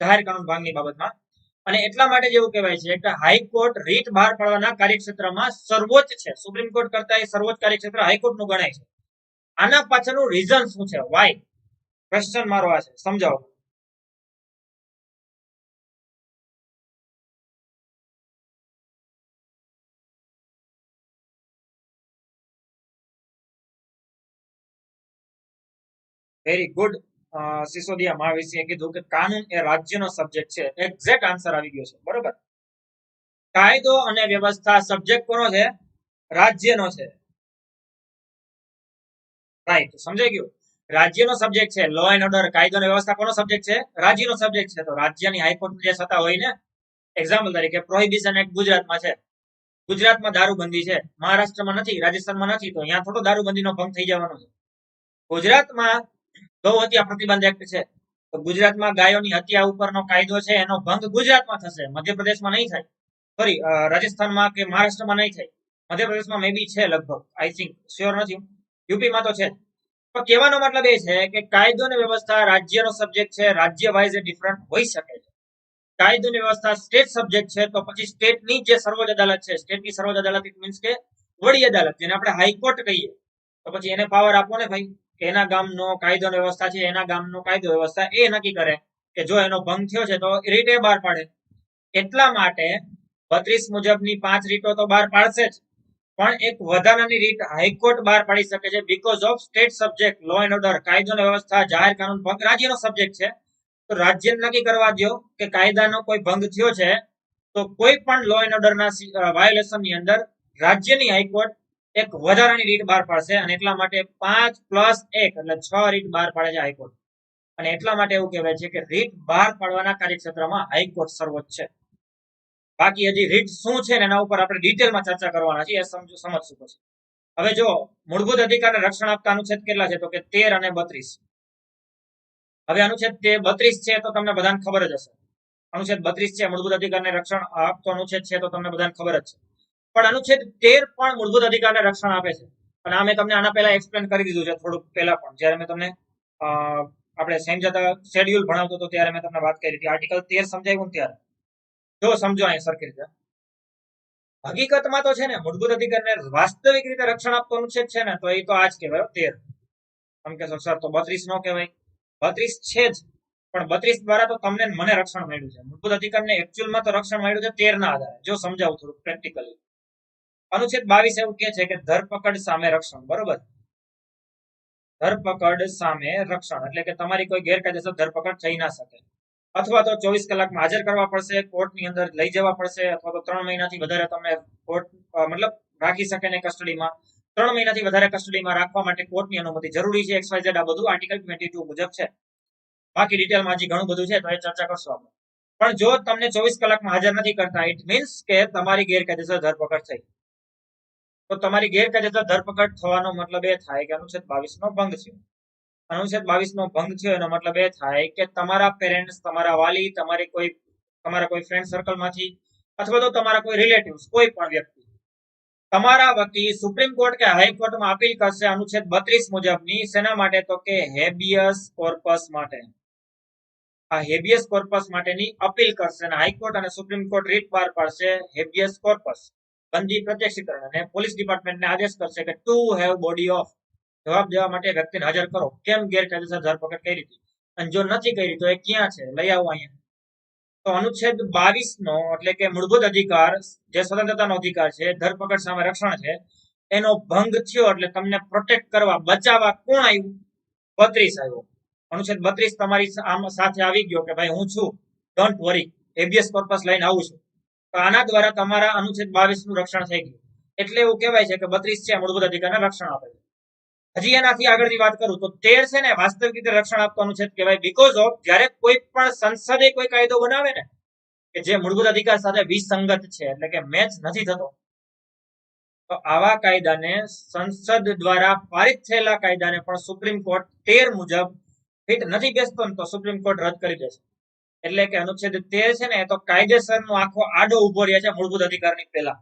Speaker 1: જાહેર કાનૂન ભંગની બાબતમાં. અને એટલા માટે જ એવું કહેવાય છે કે હાઈકોર્ટ રીટ બહાર પાડવાના કાર્યક્ષેત્રમાં સર્વોચ્ચ છે. સુપ્રીમ કોર્ટ કરતા એ સર્વોચ્ચ કાર્યક્ષેત્ર હાઈકોર્ટ નું ગણાય છે. આના પાછળનું રીઝન શું છે? વાય? ક્વેશ્ચન મારો આ છે, સમજાવો. Very good. સિસોદિયા મહાવીસીએ કીધું કે કાનૂન એ રાજ્યનો સબ્જેક્ટ છે. એક્ઝેક્ટ આન્સર આવી ગયો છે. બરોબર, કાયદો અને વ્યવસ્થા સબ્જેક્ટ કોનો છે? રાજ્યનો છે. રાઈટ, સમજાઈ ગયું. રાજ્યનો સબ્જેક્ટ છે. લો એન્ડ ઓર્ડર, કાયદો અને વ્યવસ્થા કોનો સબ્જેક્ટ છે? રાજ્યનો સબ્જેક્ટ છે. તો રાજ્યની હાઈકોર્ટ જે સત્તા હોય ને, એક્ઝામ્પલ તરીકે પ્રોહિબિશન એક્ટ ગુજરાતમાં છે, ગુજરાતમાં દારૂબંધી છે, મહારાષ્ટ્રમાં નથી, રાજસ્થાનમાં નથી, તો અહીંયા થોડો દારૂબંધીનો ભંગ થઈ જવાનો છે. ગુજરાતમાં ગૌ હત્યા પ્રતિબંધ એક્ટ છે, તો ગુજરાતમાં ગાયોની હત્યા ઉપરનો કાયદો છે, એનો ભંગ ગુજરાતમાં થશે, મધ્યપ્રદેશમાં નહીં થાય. સોરી, રાજસ્થાનમાં કે મહારાષ્ટ્રમાં નહીં થાય. મધ્યપ્રદેશમાં મે બી છે લગભગ, આઈ થિંક, શ્યોર નથી. યુપીમાં તો છે. પણ કહેવાનો મતલબ એ છે કે કાયદો અને વ્યવસ્થા રાજ્યનો સબ્જેક્ટ છે. રાજ્ય વાઇઝ એ ડિફરન્ટ હોઈ શકે છે. કાયદોની વ્યવસ્થા સ્ટેટ સબ્જેક્ટ છે, તો પછી સ્ટેટની જે સર્વોચ્ચ અદાલત છે, સ્ટેટની સર્વોચ્ચ અદાલત ઇટ મીન્સ કે વડી અદાલત, જેને આપણે હાઈકોર્ટ કહીએ, તો પછી એને પાવર આપો ને ભાઈ, કે એના ગામનો કાયદો વ્યવસ્થા છે, એના ગામનો કાયદો વ્યવસ્થા એ નક્કી કરે કે જો એનો ભંગ થયો છે તો રીટ એ બહાર પાડે. એટલા માટે 32 મુજબની 5 રીટો તો બહાર પાડશે જ, પણ એક વધારાની રીટ હાઈકોર્ટ બહાર પાડી શકે છે because of state subject. Law and order, કાયદો વ્યવસ્થા, જાહેર કાનૂન ભંગ રાજ્યનો સબ્જેક્ટ છે. તો રાજ્ય નક્કી કરવા દો કે કાયદાનો કોઈ ભંગ થયો છે, તો કોઈ પણ લો એન્ડ ઓર્ડરના વાયોલેશનની અંદર રાજ્યની હાઈકોર્ટ એક વધારાની રીટ બહાર પાડશે. અને એટલા માટે 5 + 1 એટલે 6 રીટ બહાર પાડે છે હાઈકોર્ટ. અને એટલા માટે એવું કહેવાય છે કે રીટ બહાર પાડવાના કાર્યક્ષેત્રમાં હાઈકોર્ટ સર્વોચ્ચ છે. બાકી હજી રીટ શું છે એના ઉપર આપણે ડિટેલમાં ચર્ચા કરવાના છે, એ સમજશું પછી. હવે જો મૂળભૂત અધિકારને રક્ષણ આપતા અનુચ્છેદ કેટલા છે, તો કે 13 અને 32. હવે અનુચ્છેદ 32 છે તો તમને બધાને ખબર જ હશે. અનુચ્છેદ 32 છે મૂળભૂત અધિકારને રક્ષણ આપતો અનુચ્છેદ છે, તો તમને બધાને ખબર જ છે. પણ અનુચ્છેદ 13 પણ મૂળભૂત અધિકારને રક્ષણ આપે છે. અને આ મેં તમને આના પહેલા એક્સપ્લેન કરી દીધું છે થોડુંક પહેલા પણ, જ્યારે મેં તમને આપણે સમજાતા શેડ્યુલ ભણાવતો હતો ત્યારે મેં તમને વાત કરી હતી. આર્ટિકલ 13 સમજાવ્યું ત્યારે જો સમજો અહીંયા સરખી રીતે. હકીકતમાં તો છે ને મૂળભૂત અધિકારને વાસ્તવિક રીતે રક્ષણ આપતો અનુચ્છેદ છે ને, તો એ તો આ જ કહેવાય 13. તમે કહેશો સર તો 32 નો કહેવાય? 32 છે જ, પણ 32 દ્વારા તો તમને મને રક્ષણ મળ્યું છે. મૂળભૂત અધિકારને એકચ્યુઅલમાં તો રક્ષણ મળ્યું છે 13 ના આધારે. જો સમજાવું થોડું પ્રેક્ટિકલી. અનુચ્છેદ 22 એવું કહે છે કે ધરપકડ સામે રક્ષણ. બરોબર, ધરપકડ સામે રક્ષણ એટલે કે તમારી કોઈ ગેરકાયદેસર ધરપકડ થઈ ના શકે. અથવા તો 24 કલાકમાં હાજર કરવા પડશે, કોર્ટની અંદર લઈ જવા પડશે, અથવા તો 3 મહિનાથી વધારે તમને કોર્ટ મતલબ રાખી શકે ને કસ્ટડીમાં. 3 મહિનાથી વધારે કસ્ટડીમાં રાખવા માટે કોર્ટની અનુમતિ જરૂરી છે. XYZ આ બધું આર્ટિકલ 22 મુજબ છે. બાકી ડિટેલમાં હજી ઘણું બધું છે તો એ ચર્ચા કરશું આપણે. પણ જો તમને 24 કલાકમાં હાજર નથી કરતા, ઇટ મીન્સ કે તમારી ગેરકાયદેસર ધરપકડ થઈ. તો તમારી ગેરકાયદેસર ધરપકડ થવાનો મતલબ એ થાય કે અનુચ્છેદ 22 નો ભંગ થયો. અનુચ્છેદ 22 નો ભંગ થયો એનો મતલબ એ થાય કે તમારા પેરેન્ટ્સ, તમારા વાલી, તમારા કોઈ ફ્રેન્ડ સર્કલમાંથી અથવા તો તમારા કોઈ રિલેટિવ્સ, કોઈ પણ વ્યક્તિ તમારા વતી સુપ્રીમ કોર્ટ કે હાઈકોર્ટમાં અપીલ કરશે અનુચ્છેદ 32 મુજબની. શેના માટે? તો કે હેબિયસ કોર્પસ માટે. આ હેબિયસ કોર્પસ માટેની અપીલ કરશે અને હાઈકોર્ટ અને સુપ્રીમ કોર્ટ રીટ બહાર પાડશે હેબિયસ કોર્પસ બંધી પ્રત્યક્ષીકરણ, અને પોલીસ ડિપાર્ટમેન્ટને આદેશ કરશે કે ટુ હેવ બોડી ઓફ, જવાબ દેવા માટે વ્યક્તિને હાજર કરો. કેમ ગેરકાયદેસર ધરપકડ કરી હતી અને જો નથી કરી તો એ ક્યાં છે, લઈ આવો અહીંયા. તો અનુચ્છેદ 22 નો એટલે કે મૂળભૂત અધિકાર, જે સ્વતંત્રતાનો અધિકાર છે, ધરપકડ સામે રક્ષણ છે, એનો ભંગ થયો એટલે તમને પ્રોટેક્ટ કરવા, બચાવવા કોણ આવ્યું? 32 આવ્યો. અનુચ્છેદ 32 તમારી સાથે આવી ગયો કે ભાઈ હું છું, ડોન્ટ વરી, હેબિયસ કોર્પસ લઈને આવું છું. તો આના દ્વારા તમારા અનુચ્છેદ 22 નું રક્ષણ થઈ ગયું. એટલે એવું કહેવાય છે કે 32 છે મૂળભૂત અધિકારને રક્ષણ આપે છે. હજી એનાથી આગળની વાત કરું તો 13 છે ને વાસ્તવિક રીતે રક્ષણ આપતો અનુચ્છેદ કહેવાય. બીકોઝ ઓફ જ્યારે કોઈ પણ સંસદે કોઈ કાયદો બનાવે ને કે જે મૂળભૂત અધિકાર સાથે વિસંગત છે, એટલે કે મેચ નથી થતો, તો આવા કાયદાને, સંસદ દ્વારા પારિત થયેલા કાયદાને પણ સુપ્રીમ કોર્ટ 13 મુજબ ફિટ નથી બેસતો ને તો સુપ્રીમ કોર્ટ રદ કરી દેશે. એટલે કે અનુચ્છેદ 13 છે ને એ તો કાયદેસરનો આખો આડો ઉભો રહ્યા છે મૂળભૂત અધિકારની પહેલા,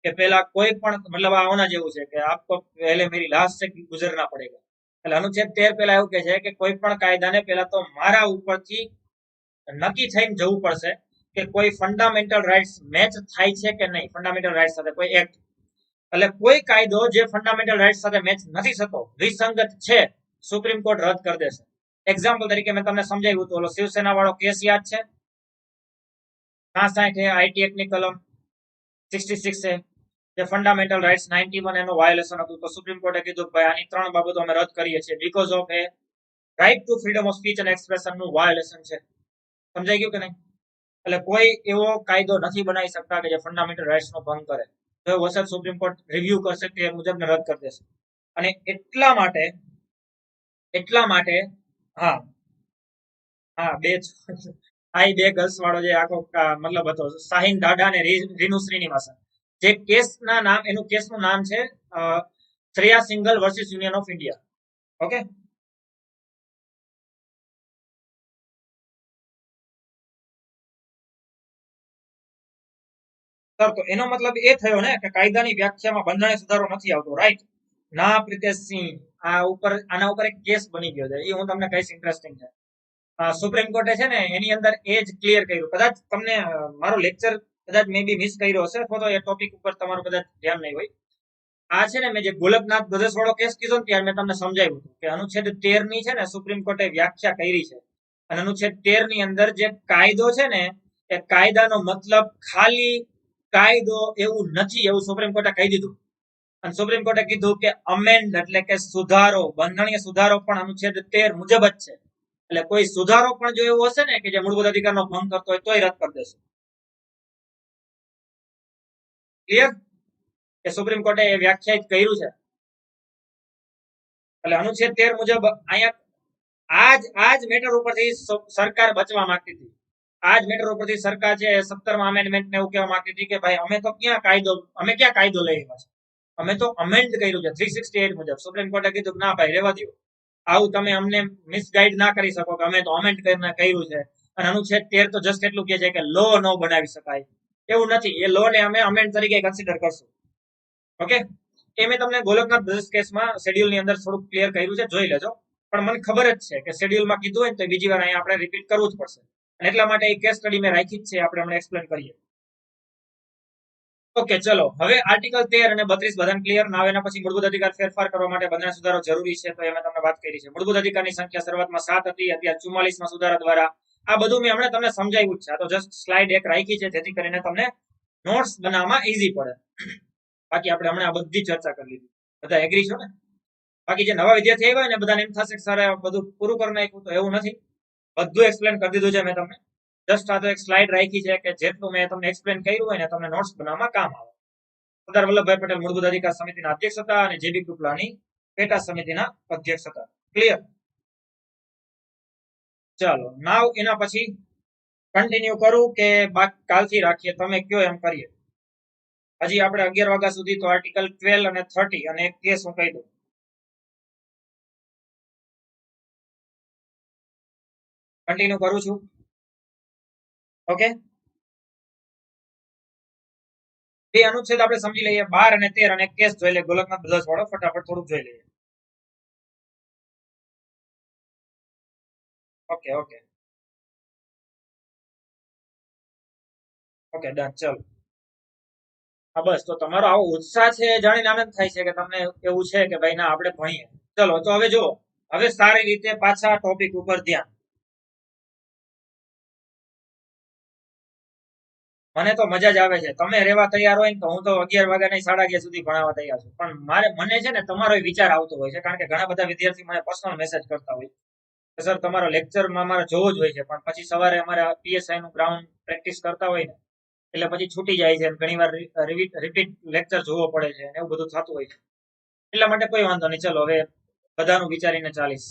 Speaker 1: કે પેલા કોઈ પણ મતલબ આના જેવું છે કે આપકો પહેલે મેરી લાશ સે ગુજરના પડેગા. એટલે અનુચ્છેદ 13 પેલા એવું કે છે કે કોઈ પણ કાયદાને પેલા તો મારા ઉપરથી નક્કી થઈને જવું પડશે કે કોઈ ફંડામેન્ટલ રાઇટ્સ મેચ થાય છે કે નહીં, ફંડામેન્ટલ રાઇટ્સ સાથે કોઈ એક્ટ. એટલે કોઈ કાયદો જે ફંડામેન્ટલ રાઇટ્સ સાથે મેચ નથી થતો, વિસંગત છે, સુપ્રીમ કોર્ટ રદ કરી દેશે. એક્ઝામ્પલ તરીકે મેં તમને સમજાવ્યું તો ઓલો શિવસેના વાળો કેસ યાદ છે? 65 આઈટી એક્ટની કલમ 66 છે, જે ફંડામેન્ટલ રાઇટ્સ 91 એનું વાયોલેશન હતું. તો સુપ્રીમ કોર્ટે કીધું કે ભાઈ આની 3 બાબતો અમે રદ કરીએ છીએ because of a right to freedom of speech અને એક્સપ્રેશન નું વાયોલેશન છે. સમજાઈ ગયું કે નહીં? એટલે કોઈ એવો કાયદો નથી બનાવી શકતા કે જે ફંડામેન્ટલ રાઇટ્સ નો ભંગ કરે. તો વખત સુપ્રીમ કોર્ટ રિવ્યુ કરશે કે મુજબને રદ કરી દેશે. અને એટલા માટે હા હા બે ગર્લ્સ વાળો જે આખો મતલબ હતો, શાહીન ડાઢા અને રીનુ શ્રીનિવાસન, જે કેસના નામ, એનું કેસનું નામ છે Shreya single versus union of India. Okay, sir તો એનો મતલબ એ થયો ને કે કાયદાની વ્યાખ્યામાં બંધારણીય સુધારો નથી આવતો, રાઈટ? ના પ્રિતેશસિંહ, આના ઉપર એક કેસ બની ગયો છે, એ હું તમને કહીશ, ઇન્ટરેસ્ટિંગ છે. સુપ્રીમ કોર્ટે છે ને એની અંદર એ જ ક્લિયર કર્યું. કદાચ તમને મારો લેક્ચર કદાચ મે બી મિસ કર્યો હશે, અથવા તો એ ટોપિક ઉપર તમારું કદાચ ધ્યાન નહીં હોય. આ છે ને મેં જે ગોલકનાથ બ્રદર્સ વાળો કેસ કીધો ને ત્યારે મેં તમને સમજાવ્યું હતું કે અનુચ્છેદ 13 ની છે ને સુપ્રીમ કોર્ટે વ્યાખ્યા કરી છે. અને અનુચ્છેદ 13 ની અંદર જે કાયદો છે ને એ કાયદાનો મતલબ ખાલી કાયદો એવું નથી, એવું સુપ્રીમ કોર્ટે કહી દીધું. અને સુપ્રીમ કોર્ટે કીધું કે અમેન્ડ એટલે કે સુધારો, બંધારણીય સુધારો પણ અનુચ્છેદ 13 મુજબ જ છે. એટલે કોઈ સુધારો પણ જો એવો હશે ને કે જે મૂળભૂત અધિકારનો ભંગ કરતો હોય તોય રદ કરી દેશે. ક્લિયર? કે સુપ્રીમ કોર્ટે એ વ્યાખ્યાયિત કર્યું છે. એટલે અનુચ્છેદ 13 મુજબ અહીંયા આજ મેટર ઉપરથી સરકાર બચવા માંગતી હતી. આજ મેટર ઉપરથી સરકાર છે 17મા અમેન્ડમેન્ટ ને એવું કહેવા માંગતી હતી કે ભાઈ અમે ક્યાં કાયદો લઈ આવ્યા છે, અમે તો અમેન્ડ કર્યું છે 368 મુજબ. સુપ્રીમ કોર્ટે કીધું ના ભાઈ રહેવા દો, આવું તમે અમને મિસગાઈડ ના કરી શકો કે અમે તો અમેન્ડ કરીને કર્યું છે. અને અનુચ્છેદ 13 તો જસ્ટ એટલું કહે છે કે લો ન બનાવી શકાય, એવું નથી. એ લો ને અમે અમેન્ડ તરીકે કન્સિડર કરશું. ઓકે, એ મેં તમને ગોલકનાથ બ્રધર્સ કેસમાં શેડ્યુલની અંદર થોડું ક્લિયર કર્યું છે, જોઈ લેજો. પણ મને ખબર જ છે કે શેડ્યુલમાં કીધું હોય તો બીજી વાર અહીંયા આપણે રિપીટ કરવું જ પડશે. અને એટલા માટે એ કેસ સ્ટડી મેં રાખી જ છે, આપણે હમણાં એક્સપ્લેન કરીએ. ઓકે, ચલો હવે આર્ટિકલ 13 અને 32 બધાને ક્લિયર ના આવે. એના પછી મૂળભૂત અધિકાર ફેરફાર કરવા માટે બંધારણ સુધારો જરૂરી છે, તો એમાં તમને વાત કરી છે. મૂળભૂત અધિકારની સંખ્યા શરૂઆતમાં 7 હતી, અત્યારે 44માં સુધારા દ્વારા. આ બધું મેં હમણાં તમને સમજાવ્યું જ છે. આ તો જસ્ટ સ્લાઇડ એક રાખી છે જેથી કરીને તમને નોટ્સ બનાવવામાં ઈઝી પડે. બાકી આપણે હમણાં આ બધી ચર્ચા કરી લીધી. બધા એગ્રી છો ને? બાકી જે નવા વિદ્યાર્થી આવ્યા હોય ને બધાને એમ થશે કે સર બધું પૂરું કરી નાખ્યું, તો એવું નથી. બધું એક્સપ્લેન કરી દીધું છે મેં તમને. જસ્ટ આ તો એક સ્લાઇડ રાખી છે કે જેટલું મેં તમને એક્સપ્લેન કર્યું હોય ને તમને નોટ્સ બનાવવામાં કામ આવે. સરદાર વલ્લભભાઈ પટેલ મૂળભૂત અધિકાર સમિતિના અધ્યક્ષ હતા અને જેબી કૃપલાની પેટા સમિતિના અધ્યક્ષ હતા. ક્લિયર? ચાલો નાવ એના પછી કન્ટિન્યુ કરું કે કાલથી રાખીએ, તમે કયો એમ કરીએ. હજી આપણે 11 વાગ્યા સુધી તો આર્ટિકલ 12 અને 30 અને એક કેસ હું કહી દઉં. કન્ટિન્યુ કરું છું. ઓકે, બે અનુચ્છેદ આપણે સમજી લઈએ, 12 અને 13 અને એક કેસ જોઈ લઈએ. ગોલકનાથ બ્રધર્સ વાળો ફટાફટ થોડુંક જોઈ લઈએ. Okay okay okay done. ચલો હા બસ, તો તમારો આવો ઉત્સાહ છે જાણીને આનંદ થાય છે કે તમને એવું છે કે ભાઈ ના આપણે ભણીએ. ચલો તો હવે જો, હવે સારી રીતે પાછા ટોપિક ઉપર ધ્યાન. મને તો મજા જ આવે છે. તમે રહેવા તૈયાર હોય ને તો હું તો 11 વાગ્યા નહીં 11:30 સુધી ભણાવવા તૈયાર છું. પણ મને છે ને તમારો વિચાર આવતો હોય છે, કારણ કે ઘણા બધા વિદ્યાર્થી મને પર્સનલ મેસેજ કરતા હોય કે સર તમારો લેક્ચરમાં અમારે જોવો જ હોય છે, પણ પછી સવારે અમારે પીએસઆઈ નું ગ્રાઉન્ડ પ્રેક્ટિસ કરતા હોય ને એટલે પછી છૂટી જાય છે. ઘણી વાર રિપીટ લેક્ચર જોવો પડે છે, એવું બધું થતું હોય છે. એટલા માટે કોઈ વાંધો નહીં. ચલો હવે બધાનું વિચારીને ચાલીશ.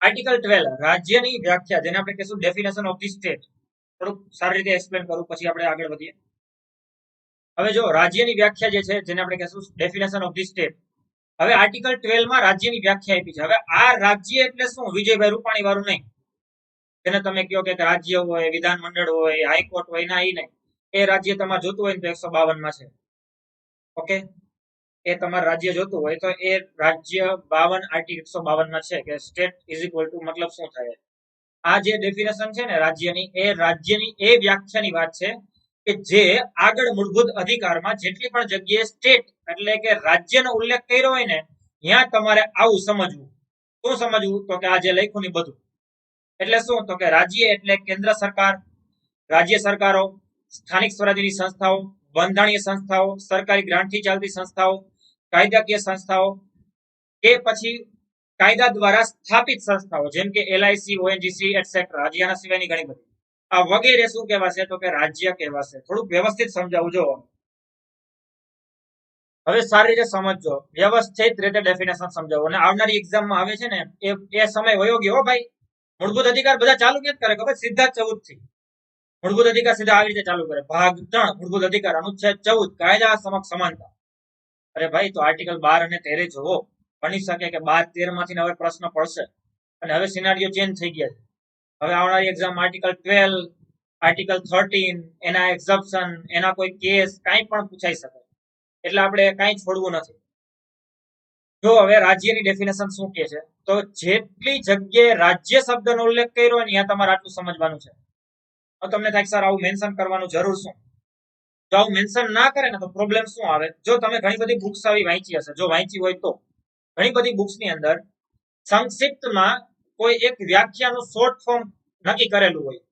Speaker 1: આર્ટિકલ 12 રાજ્યની વ્યાખ્યા, જેને આપણે કહીશું ડેફિનેશન ઓફ ધી સ્ટેટ. થોડુંક સારી રીતે એક્સપ્લેન કરું પછી આપણે આગળ વધીએ. હવે જો રાજ્યની વ્યાખ્યા જે છે, જેને આપણે કહીશું ડેફિનેશન ઓફ ધી સ્ટેટ. હવે આર્ટિકલ 12 માં રાજ્યની વ્યાખ્યા આપી છે. હવે આ રાજ્ય એટલે શું? વિજયભાઈ રૂપાણી વાળું નહીં, જેને તમે કહો કે રાજ્ય હોય, વિધાનમંડળ હોય, હાઈકોર્ટ હોય, ના એ નહીં. એ રાજ્ય તમારે જોતું હોય ને તો 152 માં છે. ઓકે, એ તમારે રાજ્ય જોતું હોય તો એ રાજ્ય 52 આર્ટિકલ 152 માં છે કે સ્ટેટ ઇઝ ઇક્વલ ટુ, મતલબ શું થાય? આ જે ડેફિનેશન છે ને રાજ્યની, એ રાજ્યની એ વ્યાખ્યાની વાત છે કે જે આગળ મૂળભૂત અધિકારમાં જેટલી પણ જગ્યાએ સ્ટેટ એટલે કે રાજ્યનો ઉલ્લેખ કર્યો હોય ને, ત્યાં તમારે આવું સમજવું. શું સમજવું? તો કે આ જે લખ્યું ને બધું એટલે શું? તો કે રાજ્ય એટલે કેન્દ્ર સરકાર, રાજ્ય સરકારો, સ્થાનિક સ્વરાજ્યની સંસ્થાઓ, બંધારણીય સંસ્થાઓ, સરકારી ગ્રાન્ટથી ચાલતી સંસ્થાઓ, કાયદાકીય સંસ્થાઓ કે પછી કાયદા દ્વારા સ્થાપિત સંસ્થાઓ, જેમ કે એલઆઈસી, ઓએનજીસી એટસેટ્રા. હજી આના સિવાયની ઘણી બધી. આ વગેરે શું કહેવાશે? તો કે રાજ્ય કહેવાશે. થોડુંક વ્યવસ્થિત સમજાવજો. હવે સારી રીતે સમજજો, વ્યવસ્થિત રીતે ડેફિનેશન સમજાવો. અને આવનારી એક્ઝામમાં આવે છે ને એ સમય વયો ગયો ભાઈ. મૂળભૂત અધિકાર બધા ચાલુ ક્યાં કરે ખબર? સીધા 14 થી મૂળભૂત અધિકાર સીધા આવી રીતે ચાલુ કરે. ભાગ 3 મૂળભૂત અધિકાર, અનુચ્છેદ 14 કાયદા સમક્ષ સમાનતા. અરે ભાઈ, તો આર્ટિકલ 12 અને 13 જોવો. બની શકે કે 12-13 માંથી હવે પ્રશ્ન પડશે અને હવે સિનારીઓ ચેન્જ થઈ ગયા છે. હવે આવનારી એક્ઝામ આર્ટિકલ 12, આર્ટિકલ 13, એના એક્સેપ્શન, એના કોઈ કેસ કાંઈ પણ પૂછાઈ શકે. એટલે આપણે કાંઈ છોડવું નથી. જો હવે રાજ્યની ડેફિનેશન શું કહે છે, તો જેટલી જગ્યાએ રાજ્ય શબ્દનો ઉલ્લેખ કર્યો હોય ને ત્યાં તમારે આટલું સમજવાનું છે. તો તમને થાય સર આવું મેન્શન કરવાનું જરૂર શું? જો આવું મેન્શન ના કરે ને તો પ્રોબ્લેમ શું આવે? જો તમે ઘણી બધી બુક્સ આવી વાંચી હશે, જો વાંચી હોય તો ઘણી બધી બુક્સ ની અંદર સંક્ષિપ્તમાં કોઈ એક વ્યાખ્યાનું શોર્ટ ફોર્મ નક્કી કરેલું હોય.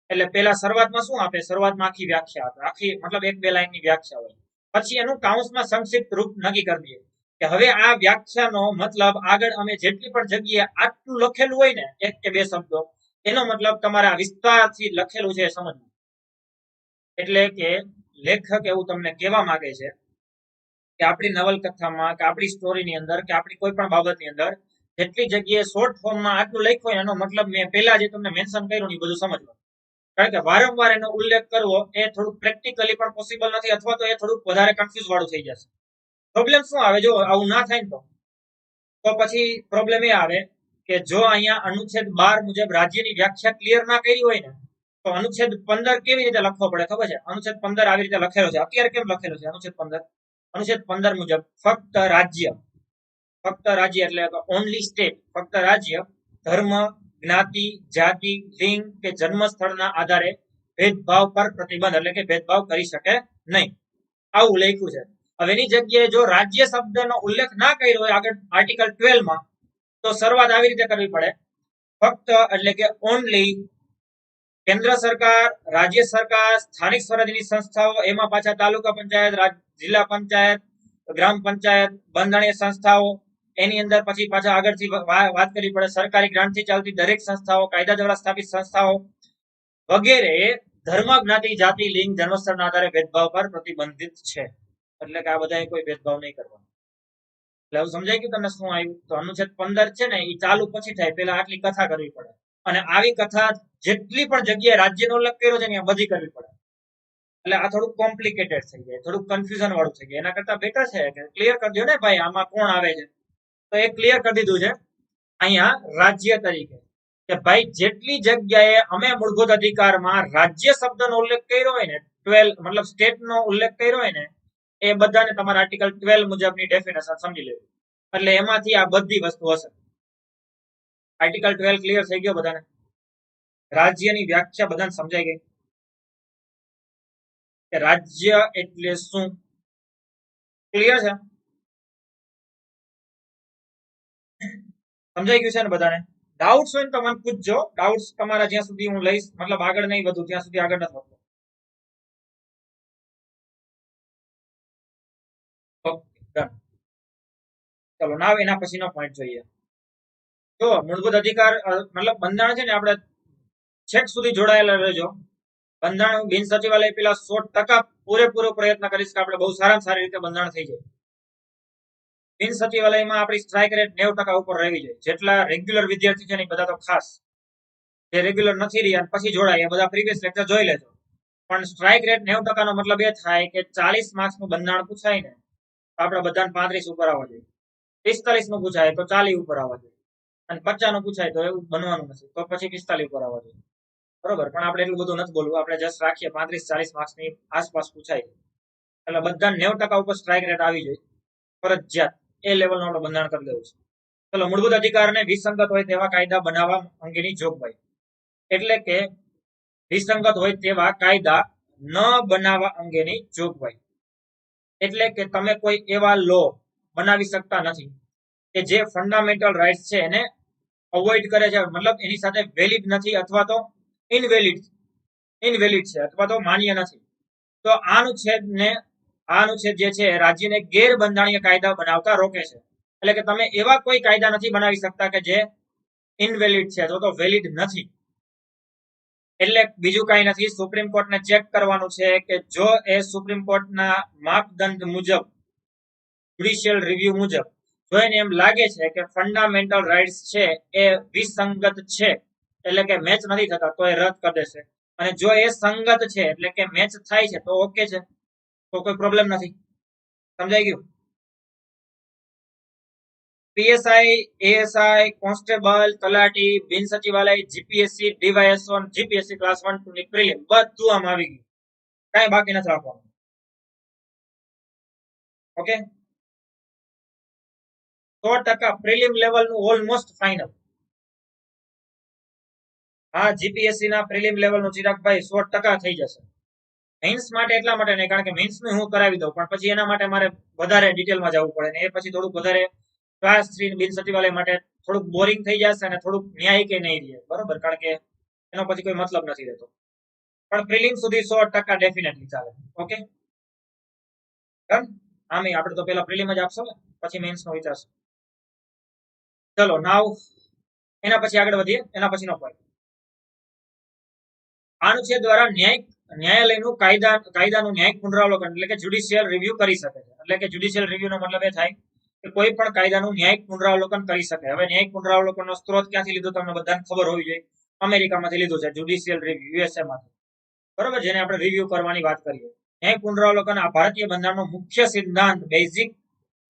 Speaker 1: એટલે પેલા શરૂઆતમાં શું આપે? શરૂઆતમાં આખી વ્યાખ્યા આપે, આખી મતલબ 1-2 લાઈનની વ્યાખ્યા હોય. પછી એનું કાઉન્સમાં સંક્ષિપ્ત રૂપ નક્કી કરી દઈએ કે હવે આ વ્યાખ્યાનો મતલબ આગળ અમે જેટલી પણ જગ્યાએ આટલું લખેલું હોય ને, 1 કે 2 શબ્દો, એનો મતલબ તમારા વિસ્તારથી લખેલું છે સમજવું. એટલે કે લેખક એવું તમને કહેવા માંગે છે કે આપણી નવલકથામાં કે આપણી સ્ટોરીની અંદર કે આપણી કોઈ પણ બાબતની અંદર જેટલી જગ્યાએ શોર્ટ ફોર્મમાં આટલું લખ્યું હોય એનો મતલબ મેં પહેલા જે તમને મેન્શન કર્યું ને બધું સમજવું. કારણ કે વારંવાર એનો ઉલ્લેખ કરવો એ થોડુંક પ્રેક્ટિકલી પણ પોસિબલ નથી, અથવા તો એ થોડુંક વધારે કન્ફ્યુઝ વાળું થઈ જશે. પ્રોબ્લેમ શું આવે? જો આવું ના થાય ને તો પછી પ્રોબ્લેમ એ આવે કે જો અહીંયા અનુચ્છેદ 12 મુજબ રાજ્યની વ્યાખ્યા ક્લિયર ના કરી હોય ને, તો અનુચ્છેદ 15 કેવી રીતે લખવો પડે ખબર છે? અનુચ્છેદ 15 આવી રીતે લખેલો છે. અત્યારે કેમ લખેલો છે અનુચ્છેદ 15? અનુચ્છેદ 15 મુજબ ફક્ત રાજ્ય એટલે ઓનલી સ્ટેટ, ફક્ત રાજ્ય ધર્મ, જ્ઞાતિ, જાતિ, લિંગ કે જન્મ સ્થળના આધારે ભેદભાવ પર પ્રતિબંધ, એટલે કે ભેદભાવ કરી શકે નહીં, આવું લખ્યું છે. હવે એની જગ્યાએ જો રાજ્ય શબ્દનો ઉલ્લેખ ના કર્યો હોય આગળ આર્ટિકલ 12 માં, તો શરૂઆત આવી રીતે કરવી પડે, ફક્ત એટલે કે ઓનલી કેન્દ્ર સરકાર, રાજ્ય સરકાર, સ્થાનિક સ્વરાજ્યની સંસ્થાઓ, એમાં પાછા તાલુકા પંચાયત, જિલ્લા પંચાયત, ગ્રામ પંચાયત, બંધારણીય સંસ્થાઓ, એની અંદર પછી પાછા આગળથી વાત કરવી પડે સરકારી ગ્રાન્ટથી ચાલતી દરેક સંસ્થાઓ, કાયદા દ્વારા સ્થાપિત સંસ્થાઓ, વગેરે ધર્મ, જ્ઞાતિ, જાતિ, લિંગ, જન્મસ્થળના આધારે ભેદભાવ પર પ્રતિબંધિત છે. એટલે કે આ બધા કોઈ ભેદભાવ નહીં કરવાનો. એટલે હવે સમજાઈ ગયું તમને શું આવ્યું? તો અનુચ્છેદ 15 છે ને એ ચાલુ પછી થાય, પેલા આટલી કથા કરવી પડે, અને આવી કથા જેટલી પણ જગ્યાએ રાજ્યનો ઉલ્લેખ કર્યો છે ને બધી કરવી પડે. એટલે આ થોડુંક કોમ્પ્લિકેટેડ થઈ જાય, થોડુંક કન્ફ્યુઝન વાળું થઈ જાય. એના કરતા બેટર છે કે ક્લિયર કરી દો ને ભાઈ આમાં કોણ આવે છે. તો એ ક્લિયર કરી દીધું છે અહીંયા રાજ્ય તરીકે, કે ભાઈ જેટલી જગ્યાએ અમે મૂળભૂત અધિકારમાં રાજ્ય શબ્દનો ઉલ્લેખ કર્યો હોય ને, 12 મતલબ સ્ટેટનો ઉલ્લેખ કર્યો હોય ને, એ બધાને તમારા આર્ટિકલ 12 મુજબની ડેફિનેશન સમજી લેવી. એટલે એમાંથી આ બધી વસ્તુ હશે. આર્ટિકલ 12 ક્લિયર થઈ ગયો બધાને? રાજ્યની વ્યાખ્યા બધાને સમજાઈ ગઈ કે રાજ્ય એટલે શું? ક્લિયર છે? સમજાઈ ગયું છે ને બધાને? ડાઉટ્સ હોય તો મને પૂછજો. ડાઉટ્સ તમારા જ્યાં સુધી હું લઈશ, મતલબ આગળ નહીં વધુ ત્યાં સુધી આગળ નથી વધતો. Okay done. ચલો નાવ એના પછીનો પોઈન્ટ જોઈએ. જો મૂળભૂત અધિકાર મતલબ બંધારણ છે ને, આપણે છેક સુધી જોડાયેલા રહેજો. બંધારણ બિન સચિવાલય પેલા 100% પૂરેપૂરો પ્રયત્ન કરીશ કે આપણે બહુ સારામાં સારી રીતે બંધારણ થઈ જાય. બિન સચિવાલયમાં આપણી સ્ટ્રાઇક રેટ 90% ઉપર રહેવી જોઈએ. જેટલા રેગ્યુલર વિદ્યાર્થી છે ને બધા તો ખાસ, જે રેગ્યુલર નથી રહ્યા પછી જોડાય એ બધા પ્રીવિયસ લેક્ચર જોઈ લેજો. પણ સ્ટ્રાઇક રેટ 90% નો મતલબ એ થાય કે 40 માર્ક્સનું બંધારણ પૂછાય ને આપણે બધાને 35 ઉપર આવવા જોઈએ. 45 નું પૂછાય તો 40 ઉપર આવવા જોઈએ, અને 50 નું પૂછાય તો એવું બનવાનું નથી, તો પછી 45 ઉપર આવવા જોઈએ. બરોબર? પણ આપણે એટલું બધું નથી બોલવું, આપણે જસ્ટ રાખીએ 35-40 માર્ક્સની આસપાસ પૂછાય, એટલે બધા 90% ઉપર સ્ટ્રાઇક રેટ આવી જોઈએ ફરજિયાત. એ લેવલનું આપણે બંધારણ કરી દેવું છે. ચલો, મૂળભૂત અધિકારને વિસંગત હોય તેવા કાયદા બનાવવા અંગેની જોગવાઈ. એટલે કે વિસંગત હોય તેવા કાયદા ન બનાવવા અંગેની જોગવાઈ. એટલે કે તમે કોઈ એવા લો બનાવી શકતા નથી કે જે ફંડામેન્ટલ રાઇટ્સ છે એને અવોઇડ કરે છે, મતલબ એની સાથે વેલિડ નથી અથવા તો ઇનવેલિડ છે અથવા તો માન્ય નથી. તો આ અનુચ્છેદ જે છે રાજ્યને ગેરબંધારણીય કાયદા બનાવતા રોકે છે. એટલે કે તમે એવા કોઈ કાયદા નથી બનાવી શકતા કે જે ઇનવેલિડ છે અથવા તો વેલિડ નથી. એટલે બીજું કઈ નથી, સુપ્રીમ કોર્ટને ચેક કરવાનું છે કે જો એ સુપ્રીમ કોર્ટના માપદંડ મુજબ, જ્યુડિશિયલ રિવ્યુ મુજબ જો એને એમ લાગે છે કે ફંડામેન્ટલ રાઇટ્સ છે એ વિસંગત છે, એટલે કે મેચ નથી થતા, તો એ રદ કરી દેશે. અને જો એ સંગત છે એટલે કે મેચ થાય છે તો ઓકે છે, તો કોઈ પ્રોબ્લેમ નથી. સમજાઈ ગયું? પીએસઆઈ, એએસઆઈ, કોન્સ્ટેબલ, તલાટી, બિન સચિવાલય, જીપીએસસી, ડીવાયએસઓ, જીપીએસસી ક્લાસ 1 2 ની પ્રિલિમ બધું આમ આવી ગયું, કઈ બાકી નથી રાખવાનું. ઓકે, 100% પ્રિલિમ લેવલનું ઓલમોસ્ટ ફાઇનલ. હા, જીપીએસસી ના પ્રિલિમ લેવલનું ચિરાગભાઈ 100% થઈ જશે. મેન્સ માટે એટલા માટે નહીં, કારણ કે મેન્સ નું હું કરાવી દઉં, પણ પછી એના માટે મારે વધારે ડિટેલમાં જવું પડે ને એ પછી થોડુંક વધારે ક્લાસ 3 બિન સચિવાલય માટે થોડુંક બોરિંગ થઈ જશે અને થોડુંક ન્યાય કે નહીં રહે. બરોબર? કારણ કે એનો પછી કોઈ મતલબ નથી રહેતો. પણ પ્રિલિમ સુધી 100% ડેફિનેટલી ચાલે. Okay done. આમે આપણે તો પેલા પ્રિલિમ જ આપશો ને, પછી મેન્સ નો વિચારશું. ચલો નાવ એના પછી આગળ વધીએ. એના પછીનો પોઈન્ટ, અનુચ્છેદ દ્વારા ન્યાયાલયનું કાયદાનું ન્યાયિક પુનરાવલોકન એટલે કે જ્યુડિશિયલ રિવ્યુ કરી શકે છે. એટલે કે જ્યુડિશિયલ રિવ્યુ નો મતલબ એ થાય કે કોઈ પણ કાયદાનું ન્યાયિક પુનરાવલોકન કરી શકે. હવે ન્યાયિક પુનરાવલોકનનો સ્ત્રોત ક્યાંથી લીધો તમને બધાને ખબર હોવી જોઈએ. અમેરિકામાંથી લીધું છે, જ્યુડિશિયલ રિવ્યુ, યુએસએ માંથી. બરોબર? જેને આપણે રિવ્યુ કરવાની વાત કરીએ. ન્યાયિક પુનરાવલોકન આ ભારતીય બંધારણનો મુખ્ય સિદ્ધાંત, બેઝિક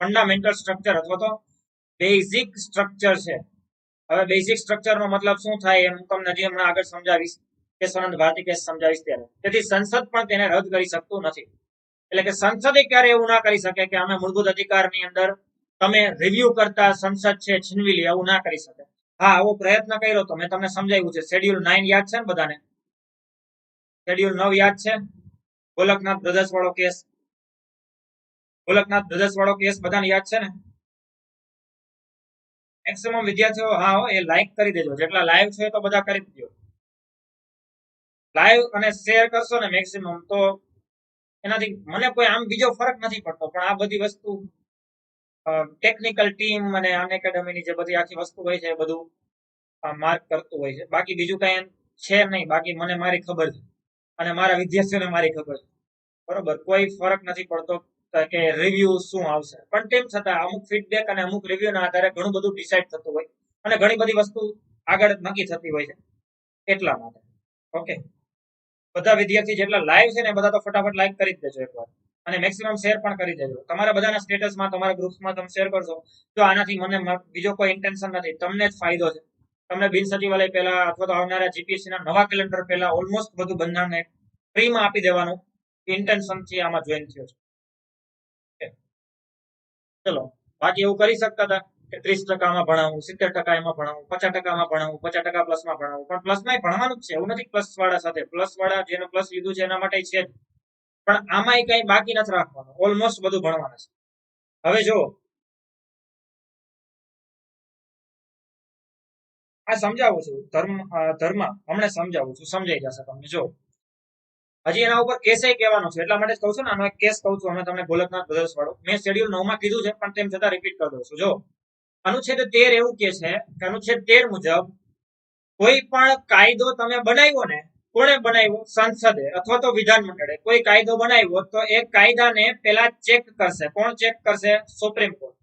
Speaker 1: ફંડામેન્ટલ સ્ટ્રક્ચર અથવા તો બેઝિક સ્ટ્રક્ચર છે. હવે બેઝિક સ્ટ્રક્ચર નો મતલબ શું થાય એમ તમને હજી હમણાં આગળ સમજાવીશ, કે સનદ ભારતી કેસ સમજાવીશ ત્યારે. તેથી સંસદ પણ તેને રદ કરી શકતું નથી. એટલે કે સંસદે ક્યારે એવું ના કરી શકે કે અમે મૂળભૂત અધિકારની અંદર તમે રિવ્યુ કરતા સંસદ છે છીનવી લે, એવું ના કરી શકે. હા, આવો પ્રયત્ન કર્યો તો મેં તમને સમજાવ્યું છે. શેડ્યુલ 9 યાદ છે ને બધાને? શેડ્યુલ 9 યાદ છે? ગોલકનાથ બ્રધર્સ વાળો કેસ, ગોલકનાથ બ્રધર્સ વાળો કેસ બધાને યાદ છે ને? મેક્સિમમ વિદ્યાર્થીઓ હા એ લાઈક કરી દેજો. જેટલા લાઈવ છે તો બધા કરી દેજો. લાઈવ અને શેર કરશો ને મેક્સિમમ, તો એનાથી મને કોઈ આમ બીજો ફરક નથી પડતો, પણ આ બધી વસ્તુ ટેકનિકલ ટીમ અને અન એકેડમીની જે બધી આખી વસ્તુ હોય છે એ બધું માર્ક કરતું હોય છે. બાકી બીજું કઈ છે નહીં, બાકી મને મારી ખબર છે અને મારા વિદ્યાર્થીઓને મારી ખબર છે, બરોબર, કોઈ ફરક નથી પડતો કે રિવ્યુ શું આવશે, પણ તેમ છતાં અમુક ફીડબેક અને અમુક રિવ્યુ ના આધારે ઘણું બધું ડિસાઈડ થતું હોય અને ઘણી બધી વસ્તુ આગળ નક્કી થતી હોય છે, એટલા માટે. ઓકે, બધા વિદ્યાર્થી જેટલા લાઈવ છે ને બધા તો ફટાફટ લાઈક કરી જ દેજો એકવાર, અને મેક્સિમમ શેર પણ કરી દેજો. તમારા બધાના સ્ટેટસમાં, તમારા ગ્રુપ્સમાં તમે શેર કરશો તો આનાથી મને બીજો કોઈ ઇન્ટેન્શન નથી, તમને જ ફાયદો છે. તમને બિન સચિવાલય પહેલા અથવા તો આવનારા જીપીએસસી ના નવા કેલેન્ડર પહેલા ઓલમોસ્ટ બધું બંધારણને ફ્રીમાં આપી દેવાનું ઇન્ટેન્શન થી આમાં જોઈન થયો છે. ચલો, બાકી એવું કરી શકતા હતા કે 30% ભણાવું, 70% એમાં ભણાવું, 50% ભણાવું, 50% પ્લસમાં ભણાવું, પણ પ્લસમાં ભણવાનું જ છે, એવું નથી. પ્લસ વાળા સાથે, પ્લસ વાળા જેને પ્લસ લીધું છે એના માટે છે જ, પણ આમાં કઈ બાકી નથી રાખવાનું, ઓલમોસ્ટ બધું ભણવાનું છે. હવે જો આ સમજાવું છું, ધર્મ હમણાં સમજાવું છું, સમજાઈ જશે તમને. જો હજી એના ઉપર કેસ કહેવાનો છે, એટલા માટે જ કહું છું ને, આનો એક કેસ કહું છું અમે તમને, ગોલકનાથ બ્રધર્સ વાળો. મેં શેડ્યુલ 9 માં કીધું છે, પણ તેમ છતાં રિપીટ કરી દઉં છું. જો અનુચ્છેદ 13 એવું કે છે કે અનુચ્છેદ 13 મુજબ કોઈ પણ કાયદો તમે બનાવ્યો ને, કોણે બનાવ્યો? સંસદે અથવા તો વિધાનમંડળે કોઈ કાયદો બનાવ્યો તો એ કાયદાને પેલા ચેક કરશે. કોણ ચેક કરશે? Supreme court.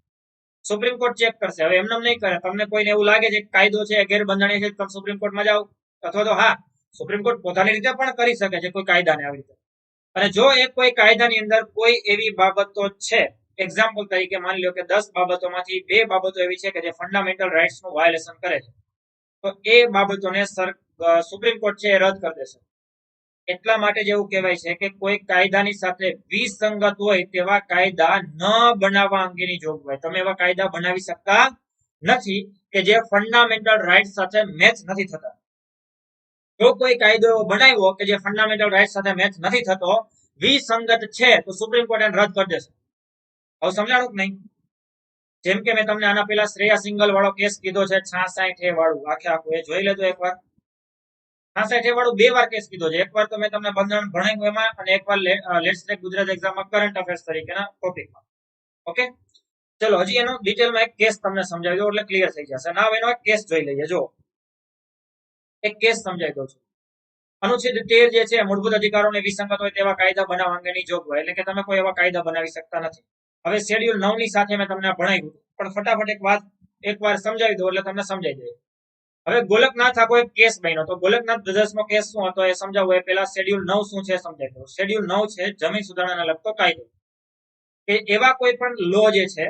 Speaker 1: Supreme court check કરશે. હવે એમને નહીં કરે. તમને કોઈને એવું લાગે છે કાયદો છે ગેરબંધારણીય છે, તમે સુપ્રીમ કોર્ટમાં જાઓ, અથવા તો હા, સુપ્રીમ કોર્ટ પોતાની રીતે પણ કરી શકે છે કોઈ કાયદાને આવી રીતે. અને જો એ કોઈ કાયદાની અંદર કોઈ એવી બાબતો છે, એક્ઝામ્પલ તરીકે માની લો કે 10 બાબતોમાંથી 2 બાબતો એવી છે કે જે ફંડામેન્ટલ રાઇટ્સનું વાયોલેશન કરે છે, તો એ બાબતોને સુપ્રીમ કોર્ટ છે એ રદ કરી દેશે. એટલા માટે જ એવું કહેવાય છે કે કોઈ કાયદાની સાથે વિસંગત હોય તેવા કાયદા ન બનાવવા અંગેની જોગવાઈ. તમે એવા કાયદા બનાવી શકતા નથી કે જે ફંડામેન્ટલ રાઇટ્સ સાથે મેચ નથી થતા. જો કોઈ કાયદો એવો બનાવ્યો કે જે ફંડામેન્ટલ રાઇટ્સ સાથે મેચ નથી થતો, વિસંગત છે, તો સુપ્રીમ કોર્ટ એને રદ કરી દેશે. હવે સમજાણું કે નહીં? જેમ કે મેં તમને આના પેલા શ્રેયા સિંગલ વાળો કેસ કીધો છે, 66A વાળું, આખું એ જોઈ લેજો એકવાર. 66A વાળું 2 વાર કેસ કીધો છે. એકવાર તો મેં તમને બંધારણ ભણાવ્યું એમાં, અને એકવાર લેટ્સ ટેક ગુજરાત એક્ઝામમાં કરંટ અફેર્સ તરીકેના ટોપિકમાં. ઓકે, ચલો હજી એનો ડિટેલમાં એક કેસ તમને સમજાવી દો એટલે ક્લિયર થઈ જશે. ના, એનો એક કેસ જોઈ લઈએ. જો એક કેસ સમજાવી દઉં છું. અનુચ્છેદ 13 જે છે, મૂળભૂત અધિકારોને વિસંગત હોય તેવા કાયદા બનાવવા અંગેની જોગવાઈ, એટલે કે તમે કોઈ એવા કાયદા બનાવી શકતા નથી. હવે શેડ્યુલ 9 ની સાથે મેં તમને ભણાવ્યું, પણ ફટાફટ એક વાત એકવાર સમજાવી દો એટલે તમને સમજાઈ જાય. હવે ગોલકનાથ આખો એક કેસ બન્યો, તો ગોલકનાથ બ્રધર્સનો કેસ શું હતો એ સમજાવવું એ પહેલા શેડ્યુલ 9 શું છે સમજાવી દો. શેડ્યુલ 9 છે જમીન સુધારણાને લગતો કાયદો, કે એવા કોઈ પણ લો જે છે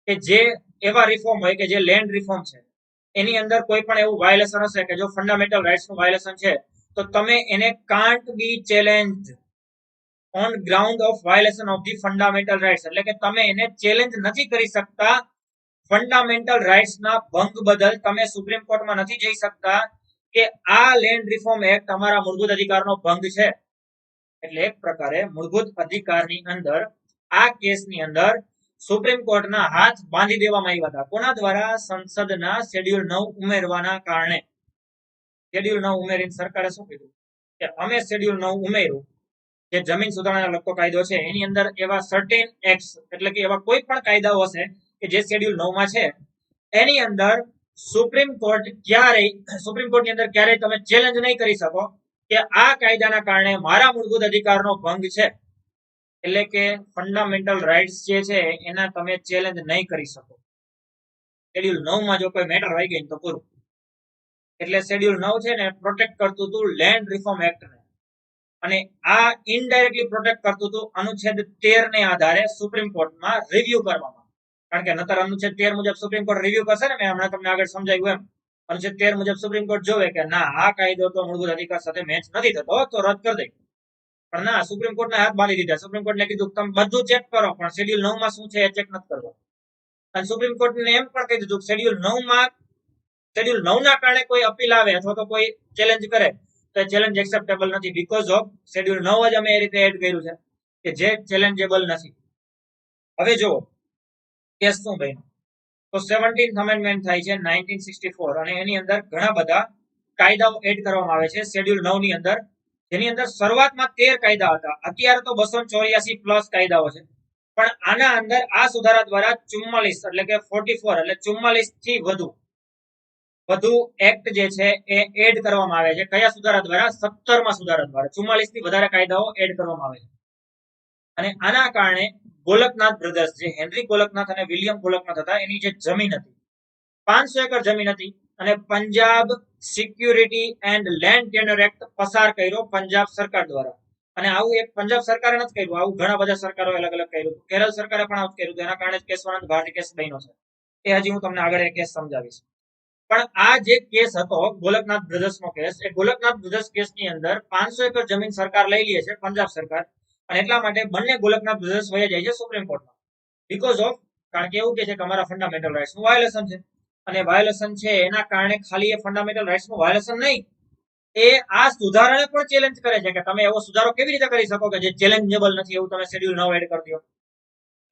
Speaker 1: કે જે એવા રિફોર્મ હોય કે જે લેન્ડ રિફોર્મ છે, એની અંદર કોઈ પણ એવું વાયોલેશન હશે કે જો ફંડામેન્ટલ રાઇટ્સનું વાયોલેશન છે, તો તમે એને can't be challenge on ground of violation of the fundamental rights, એટલે કે તમે એને ચેલેન્જ નથી કરી શકતા. ફંડામેન્ટલ રાઇટ્સના ભંગ બદલ તમે સુપ્રીમ કોર્ટમાં નથી જઈ શકતા કે આ લેન્ડ રિફોર્મ એક્ટ તમારા મૂળભૂત અધિકારનો ભંગ છે. એટલે એક પ્રકારે મૂળભૂત અધિકારની અંદર આ કેસની અંદર સુપ્રીમ કોર્ટના હાથ બાંધી દેવામાં આવ્યા હતા. કોના દ્વારા? સંસદના શેડ્યુલ 9 ઉમેરવાના કારણે. શેડ્યુલ 9 ઉમેરીને સરકારે શું કીધું કે અમે શેડ્યુલ 9 ઉમેર્યું, જે જમીન સુધારણાને લગતો કાયદો છે, એની અંદર એવા સર્ટેન એક્ટ્સ, એટલે કે એવા કોઈ પણ કાયદાઓ હશે કે જે શેડ્યુલ 9 માં છે, એની અંદર સુપ્રીમ કોર્ટની અંદર ક્યારેય તમે ચેલેન્જ નહીં કરી શકો કે આ કાયદાના કારણે મારા મૂળભૂત અધિકારનો ભંગ છે. એટલે કે ફંડામેન્ટલ રાઇટ્સ જે છે એના તમે ચેલેન્જ નહીં કરી શકો. શેડ્યુલ 9 માં જો કોઈ મેટર આવી ગઈ તો પૂરું. એટલે શેડ્યુલ 9 છે ને પ્રોટેક્ટ કરતું હતું લેન્ડ રિફોર્મ એક્ટને, અને આ ઇનડાયરેક્ટલી પ્રોટેક્ટ કરતું હતું અનુચ્છેદ 13 ને આધારે સુપ્રીમ કોર્ટમાં રિવ્યુ કરવામાં. કારણ કે નતર અનુચ્છેદ 13 મુજબ સુપ્રીમ કોર્ટ રિવ્યુ કરશે ને, મેં હમણાં તમને આગળ સમજાવ્યું એમ, અનુચ્છેદ 13 મુજબ સુપ્રીમ કોર્ટ જોવે કે ના આ કાયદો તો મૂળભૂત અધિકાર સાથે મેચ નથી થતો, તો રદ કરી દે. પણ ના, સુપ્રીમ કોર્ટના હાથ બાંધી દીધા. સુપ્રીમ કોર્ટને કીધું તમે બધું ચેક કરો, પણ શેડ્યુલ 9 માં શું છે એ ચેક નથી કરવો. અને સુપ્રીમ કોર્ટને એમ પણ કહી દીધું શેડ્યુલ 9 ના કારણે કોઈ અપીલ આવે અથવા તો કોઈ ચેલેન્જ કરે તો ચેલેન્જ એક્સેપ્ટેબલ નથી, બીકોઝ ઓફ શેડ્યુલ 9 જ અમે એ રીતે એડ કર્યું છે કે જે ચેલેન્જેબલ નથી. હવે જો કેસ શું બન્યું, તો 17th અમેન્ડમેન્ટ થાય છે 1964, અને એની અંદર ઘણા બધા કાયદાઓ એડ કરવામાં આવે છે શેડ્યુલ 9 ની અંદર, જેની અંદર શરૂઆતમાં 13 કાયદા હતા. અત્યારે તો 284 પ્લસ કાયદાઓ છે, પણ આના અંદર આ સુધારા દ્વારા 44 એટલે કે 44 એટલે 44 થી વધુ વધુ એક્ટ જે છે એ એડ કરવામાં આવે છે. કયા સુધારા દ્વારા? 17મા સુધારા દ્વારા. 44 થી વધારે કાયદાઓ એડ કરવામાં આવે છે. અને આના કારણે ગોલકનાથ બ્રધર્સ, જે હેનરી ગોલકનાથ અને વિલિયમ ગોલકનાથ હતા, એની જે જમીન હતી 500 એકર જમીન હતી, અને Punjab security and land tender act પસાર કર્યો પંજાબ સરકાર દ્વારા. અને આવું એક પંજાબ સરકારે નથી કર્યું, આવું ઘણા બધા સરકારો અલગ અલગ કર્યું. કેરળ સરકારે પણ આવું કર્યું. એના કારણે કેશવાનંદ ભારતી કેસ બન્યો છે. એ હજી હું તમને આગળ એ કેસ સમજાવીશ. પણ આ જે કેસ હતો ગોલકનાથ બ્રધર્સ નો કેસ, એ ગોલકનાથ બ્રધર્સ કેસ ની અંદર 500 એકર જમીન સરકાર લઈ લે છે, પંજાબ સરકાર, અને એટલા માટે બંને ગોલકનાથ બ્રધર્સ વયા જાય છે સુપ્રીમ કોર્ટમાં. બીકોઝ ઓફ, કારણ કે એવું કે છે કે અમારા ફંડામેન્ટલ રાઇટ્સ નું વાયોલેશન છે. અને વાયોલેશન છે એના કારણે ખાલી એ ફંડામેન્ટલ રાઇટ્સ નું વાયોલેશન નહીં, એ આ સુધારાને પણ ચેલેન્જ કરે છે કે તમે એવો સુધારો કેવી રીતે કરી શકો કે જે ચેલેન્જેબલ નથી, એવું તમે શેડ્યુલ 9 એડ કરી દો.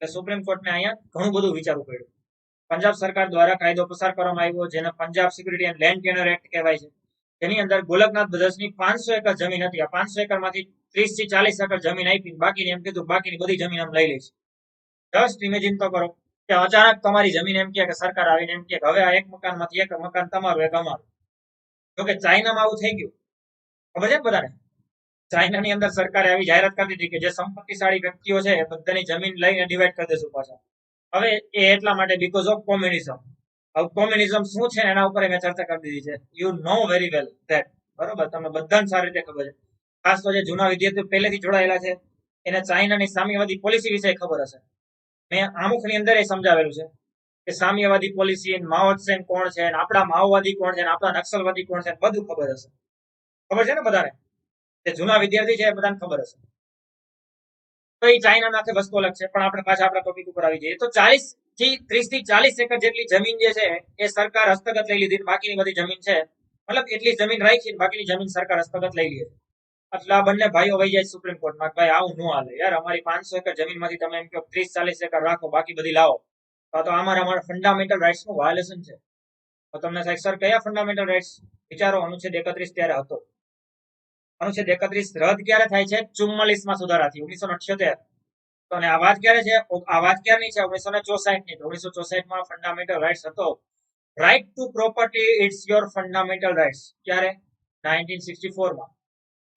Speaker 1: એટલે સુપ્રીમ કોર્ટને અહીંયા ઘણું બધું વિચારવું પડ્યું. પંજાબ સરકાર દ્વારા કાયદો પસાર કરવામાં આવ્યો, જેને Punjab security and land tender act કહેવાય છે. જેની અંદર ગોલકનાથ બ્રધર્સની 500 એકર જમીન હતી. આ 500 એકરમાંથી 30 થી 40 એકર જમીન આપી, બાકીની એમ કીધું બાકીની બધી જમીન આમ લઈ લઈશ. જસ્ટ ઇમેજિન તો કરો કે અચાનક તમારી જમીન એમ કે સરકાર આવીને એમ કે હવે આ એક મકાનમાંથી એક મકાન તમારું, એક અમારું. જોકે ચાઇનામાં આવું થઈ ગયું, ખબર છે બધાને? ચાઇનાની અંદર સરકારે આવી જાહેરાત કરી દીધી કે જે સંપત્તિશાળી વ્યક્તિઓ છે એ બધાની જમીન લઈને ડિવાઈડ કરી દેશું પાછા. હવે એ એટલા માટે બીકોઝ ઓફ કોમ્યુનિઝમ. હવે કોમ્યુનિઝમ શું છે એના ઉપર મેં ચર્ચા કરી દીધી છે. You know very well that, બરોબર? તમને બધાને સારી રીતે ખબર છે. ખાસ તો જે જૂના વિદ્યાર્થીઓ પહેલેથી જોડાયેલા છે એને ચાઇનાની સામ્યવાદી પોલિસી વિશે ખબર હશે. મેં આમુખની અંદર એ સમજાવેલું છે કે સામ્યવાદી પોલિસી, માઓ ત્સે કોણ છે, આપણા માઓવાદી કોણ છે, આપણા નક્સલવાદી કોણ છે, બધું ખબર હશે. ખબર છે ને બધાને? જે જૂના વિદ્યાર્થી છે એ બધાને ખબર હશે. તો એ ચાઇનાના આખી વસ્તુ અલગ છે, પણ આપણે પાછા આપણા ટોપિક ઉપર આવી જઈએ તો 30 થી 40 એકર જેટલી જમીન જે છે એ સરકાર હસ્તગત લઈ લીધી. બાકીની બધી જમીન છે, મતલબ એટલી જમીન રાખી, બાકીની જમીન સરકાર હસ્તગત લઈ લે. એટલે આ બંને ભાઈઓ વહી જાય સુપ્રીમ કોર્ટમાં, ભાઈ આવું ન હાલે યાર, અમારી 500 એકર જમીનમાંથી તમે એમ કહો 30-40 એકર રાખો, બાકી બધી લાવો, તો અમારા ફંડામેન્ટલ રાઇટ્સ નું વાયોલેશન છે. તો તમને સાહેબ સર કયા ફંડામેન્ટલ રાઇટ્સ? વિચારો, અનુચ્છેદ 31 ત્યારે હતો. અનુચ્છેદ 31 રદ ક્યારે થાય છે? 44માં સુધારાથી 1978. તો આ વાત ક્યારે છે? આ વાત ક્યારની છે? 1964 ની. 1964માં ફંડામેન્ટલ રાઇટ્સ હતો. Right to property it's your fundamental rights. ક્યારે? 1964માં.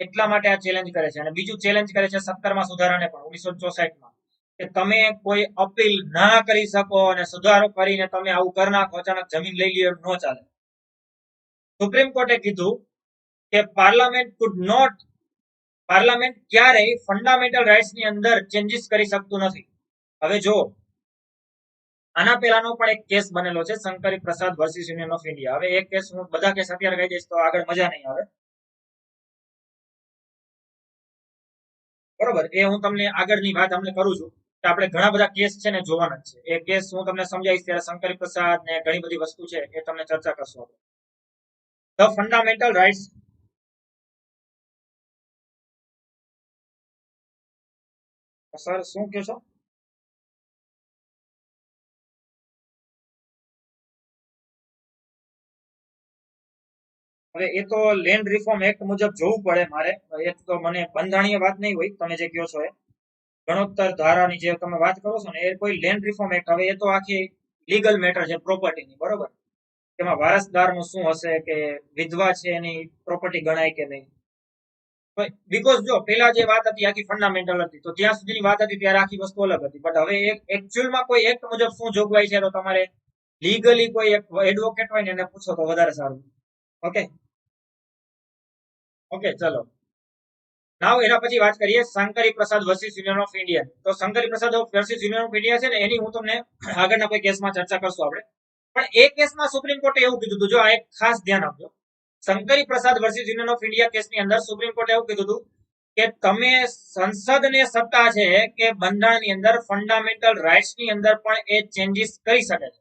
Speaker 1: એટલા માટે આ ચેલેન્જ કરે છે. અને બીજું ચેલેન્જ કરે છે 17મા સુધારાને પણ 1964માં, કે તમે કોઈ અપીલ ના કરી શકો અને સુધારો કરીને તમે આવું કરી નાખો, અચાનક જમીન લઈ લ્યો, ન ચાલે. સુપ્રીમ કોર્ટે કીધું કે પાર્લામેન્ટ ક્યારેય ફંડામેન્ટલ રાઇટ્સ ની અંદર ચેન્જીસ કરી શકતું નથી. હવે જો આના પહેલાનો પણ એક કેસ બનેલો છે, શંકરી પ્રસાદ વર્સિસ યુનિયન ઓફ ઇન્ડિયા. હવે એક કેસ હું બધા કેસ અત્યારે કહી દઈશ તો આગળ મજા નહીં આવે, બરોબર? એ હું તમને આગળની વાત અમને કરું છું કે આપણે ઘણા બધા કેસ છે ને જોવાના છે. એ કેસ હું તમને સમજાવીશ ત્યારે શંકરી પ્રસાદ ને ઘણી બધી વસ્તુ છે એ તમને ચર્ચા કરશું આપણે. The fundamental rights. સર શું કહો છો? હવે એ તો લેન્ડ રિફોર્મ એક્ટ મુજબ જોવું પડે મારે. એ તો મને બંધારણીય વાત નહીં હોય તમે જે કહો છો એ. ગણોત્તર ધારાની જે તમે વાત કરો છો ને એ કોઈ લેન્ડ રિફોર્મ એક્ટ. હવે એ તો આખી લીગલ મેટર છે પ્રોપર્ટીની, બરોબર? એમાં વારસદારનું શું હશે, કે વિધવા છે એની પ્રોપર્ટી ગણાય કે નહીં. બીકોઝ જો પેલા જે વાત હતી આખી ફંડામેન્ટલ હતી, તો ત્યાં સુધીની વાત હતી ત્યારે આખી વસ્તુ અલગ હતી. બટ હવે એકચ્યુઅલમાં કોઈ એક્ટ મુજબ શું જોગવાઈ છે તો તમારે લીગલી કોઈ એક એડવોકેટ હોય ને એને પૂછો તો વધારે સારું. ઓકે ઓકે, ચલો. નાવ એના પછી વાત કરીએ શંકરી પ્રસાદ વર્સિસ યુનિયન ઓફ ઇન્ડિયા. તો શંકરી પ્રસાદ વર્સિસ યુનિયન ઓફ ઇન્ડિયા છે ને, એની હું તમને આગળના કોઈ કેસમાં ચર્ચા કરશું આપણે. પણ એ કેસમાં સુપ્રીમ કોર્ટે એવું કીધું હતું, જો આ એક ખાસ ધ્યાન આપજો. શંકરી પ્રસાદ વર્સિસ યુનિયન ઓફ ઇન્ડિયા કેસની અંદર સુપ્રીમ કોર્ટે એવું કીધું હતું કે તમે સંસદને સત્તા છે કે બંધારણની અંદર ફંડામેન્ટલ રાઇટ્સની અંદર પણ એ ચેન્જીસ કરી શકે છે.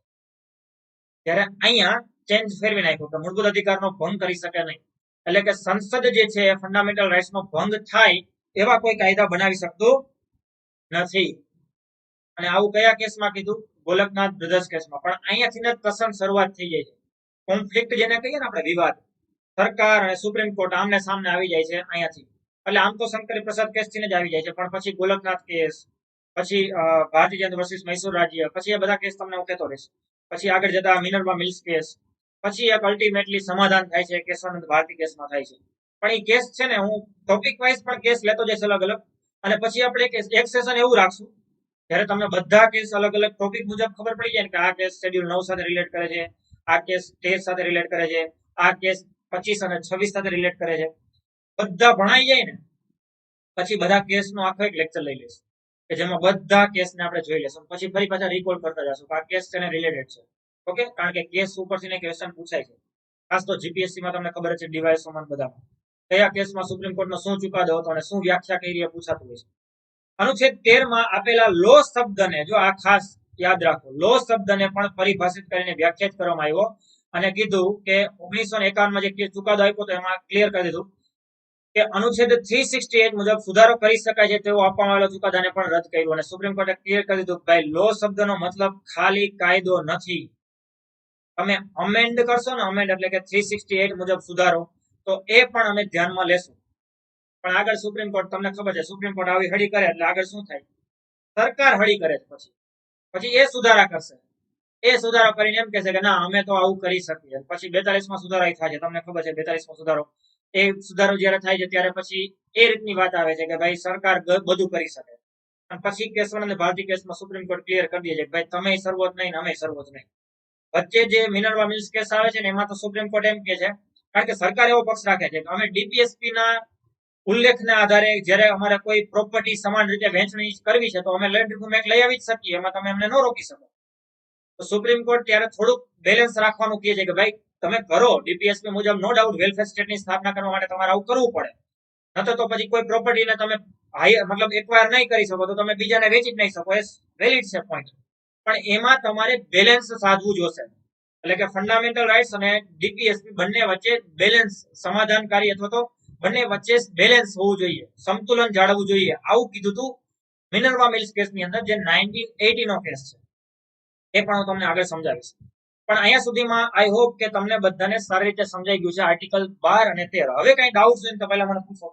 Speaker 1: ત્યારે અહીંયા ચેન્જ ફેરવી નાખ્યો કે મૂળભૂત અધિકારનો ભંગ કરી શકે નહીં. એટલે કે સંસદ જે છે ફંડામેન્ટલ રાઇટ્સનો ભંગ થાય એવા કોઈ કાયદા બનાવી શકતું નથી. અને આવું કયા કેસમાં કીધું? ગોલકનાથ બ્રધર્સ કેસમાં. પણ અહીંયાથી જ પ્રસંગ શરૂઆત થઈ જાય છે. કોન્ફ્લિક્ટ જેને કહીએ ને આપણે, વિવાદ. સરકાર અને સુપ્રીમ કોર્ટ આમને સામને આવી જાય છે અહીંયાથી. એટલે આમ તો શંકરી પ્રસાદ કેસ થી જ આવી જાય છે, પણ પછી ગોલકનાથ કેસ, પછી ભારતીય જનતા વર્સિસ મૈસૂર રાજ્ય, પછી એ બધા કેસ તમને હું કહેતો રહીશ. પછી આગળ જતા મિનર્વા મિલ્સ કેસ, પછી એક અલ્ટિમેટલી સમાધાન થાય છે કેશવાનંદ ભારતી કેસમાં થાય છે. પણ એ કેસ છે ને હું ટોપિક વાઇઝ પણ કેસ લેતો જઈશ અલગ અલગ, અને પછી આપણે એક સેશન એવું રાખશું જ્યારે તમને બધા કેસ અલગ અલગ ટોપિક મુજબ ખબર પડી જાય ને કે આ કેસ શેડ્યુલ 9 સાથે રિલેટ કરે છે, આ કેસ 13 સાથે રિલેટ કરે છે, આ કેસ 25 અને 26 સાથે રિલેટ કરે છે, બધા ભણાઈ જાય ને પછી બધા કેસનો આખો એક લેક્ચર લઈ લઈશું કે જેમાં બધા કેસને આપણે જોઈ લેશું, પછી ફરી પાછા રિકોલ કરતા જશું કે આ કેસ તેને રિલેટેડ છે. ઓકે, કારણ કે કેસ ઉપરથી ક્વેશ્ચન પૂછાય છે, ખાસ તો જીપીએસસી માં તમને ખબર છે ડીવાયએસઓમાં બધામાં કયા કેસમાં સુપ્રીમ કોર્ટનો શું ચુકાદો હતો અને શું વ્યાખ્યા કરી એ પૂછાતું હોય છે. અનુચ્છેદ 13 માં આપેલા લો શબ્દને, જો આ ખાસ યાદ રાખો, લો શબ્દને પણ પરિભાષિત કરીને વ્યાખ્યાયિત કરવામાં આવ્યો અને કીધું કે 1951 માં જે ચુકાદો આપ્યો તો એમાં ક્લિયર કરી દીધું કે અનુચ્છેદ 368 મુજબ સુધારો કરી શકાય છે તેવો આપવામાં આવેલો ચુકાદાને પણ રદ કર્યું અને સુપ્રીમ કોર્ટે ક્લિયર કરી દીધું કે ભાઈ લો શબ્દનો મતલબ ખાલી કાયદો નથી. તમે અમેન્ડ કરશો ને, અમેન્ડ એટલે કે 368 મુજબ સુધારો, તો એ પણ અમે ધ્યાનમાં લેશું. પણ આગળ સુપ્રીમ કોર્ટ, તમને ખબર છે સુપ્રીમ કોર્ટ આવી હળી કરે એટલે આગળ શું થાય, સરકાર હળી કરે પછી એ સુધારા કરશે, એ સુધારો કરીને એમ કહેશે કે ના અમે તો આવું કરી શકીએ. પછી 42 માં સુધારો થાય છે, તમને ખબર છે 42 માં સુધારો, એ સુધારો જ્યારે થાય છે ત્યારે પછી એ રીતની વાત આવે છે કે ભાઈ સરકાર બધું કરી શકે. અને પછી કેશવાનંદ ભારતી કેસમાં સુપ્રીમ કોર્ટ ક્લિયર કરી દે છે કે ભાઈ તમે સર્વોચ્ચ નહીં ને અમે સર્વોચ્ચ નહીં. વચ્ચે જે મિનર્વા મિલ્સ કેસ આવે છે ને એમાં તો સુપ્રીમ કોર્ટ એમ કે છે, કારણ કે સરકાર એવો પક્ષ રાખે છે કે અમે ડીપીએસપી ના ઉલ્લેખના આધારે જ્યારે અમારે કોઈ પ્રોપર્ટી સમાન રીતે વહેંચણી કરવી છે તો અમે લેન્ડ રિફોર્મ એક્ટ લઈ આવી જ શકીએ, એમાં તમે અમને ન રોકી શકો. તો સુપ્રીમ કોર્ટ ત્યારે થોડુંક બેલેન્સ રાખવાનું કહે છે કે ભાઈ તમે કરો ડીપીએસપી મુજબ, નો ડાઉટ વેલફેર સ્ટેટની સ્થાપના કરવા માટે તમારે આવું કરવું પડે, નતો તો પછી કોઈ પ્રોપર્ટીને તમે મતલબ એક્વાયર નહીં કરી શકો તો તમે બીજાને વેચી જ નહીં શકો, એ વેલિડ છે પોઈન્ટ. પણ એમાં તમારે બેલેન્સ સાધવું જોશે, એટલે કે ફંડામેન્ટલ રાઇટ્સ અને ડીપીએસપી બંને વચ્ચે બેલેન્સ, સમાધાનકારી અથવા તો બંને વચ્ચે બેલેન્સ હોવું જોઈએ, સંતુલન જાળવવું જોઈએ, આવું કીધું હતું મિનર્વા મિલ્સ કેસની અંદર, જે 1980 નો કેસ છે. એ પણ હું તમને આગળ સમજાવીશ. પણ અહીંયા સુધીમાં આઈ હોપ કે તમને બધાને સારી રીતે સમજાઈ ગયું છે આર્ટિકલ 12 અને 13. હવે કઈ ડાઉટ હોય તો પહેલા મને પૂછો.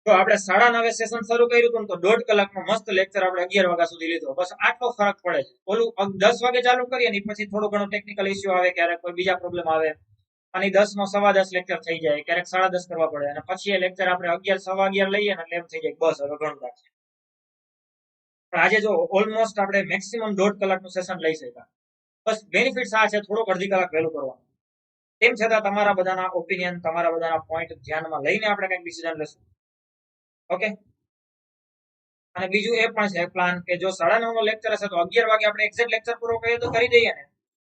Speaker 1: તો આપણે 9:30 સેશન શરૂ કર્યું હતું તો 1.5 કલાકનો મસ્ત લેક્ચર આપણે 11 વાગ્યા સુધી લીધો, બસ આટલો ફરક પડે છે. ઓલું 10 વાગે ચાલુ કરીએ ને પછી થોડો ઘણો ટેકનિકલ ઇસ્યુ આવે, ક્યારેક કોઈ બીજા પ્રોબ્લેમ આવે અને 10 નો 10:15 લેક્ચર થઈ જાય, ક્યારેક 10:30 કરવા પડે અને પછી એ લેક્ચર આપણે 11 સવા 11 લઈએ ને એટલે એમ થઈ જાય બસ હવે ઘણું રાખીએ. પણ આજે જો ઓલમોસ્ટ આપણે મેક્સિમમ 1.5 કલાકનું સેશન લઈ શક્યા. બસ બેનિફિટ્સ આ છે થોડોક અડધી કલાક વહેલું કરવાનું. તેમ છતાં તમારા બધાના ઓપિનિયન, તમારા બધાના પોઈન્ટ ધ્યાનમાં લઈને આપણે કંઈક ડિસિઝન લેશું. ઓકે, અને બીજું એ પણ છે પ્લાન કે જો 9:30 નો લેક્ચર હશે તો 11 વાગે આપણે એક્ઝેક્ટ લેક્ચર પૂરો કરીએ તો કરી દઈએ ને,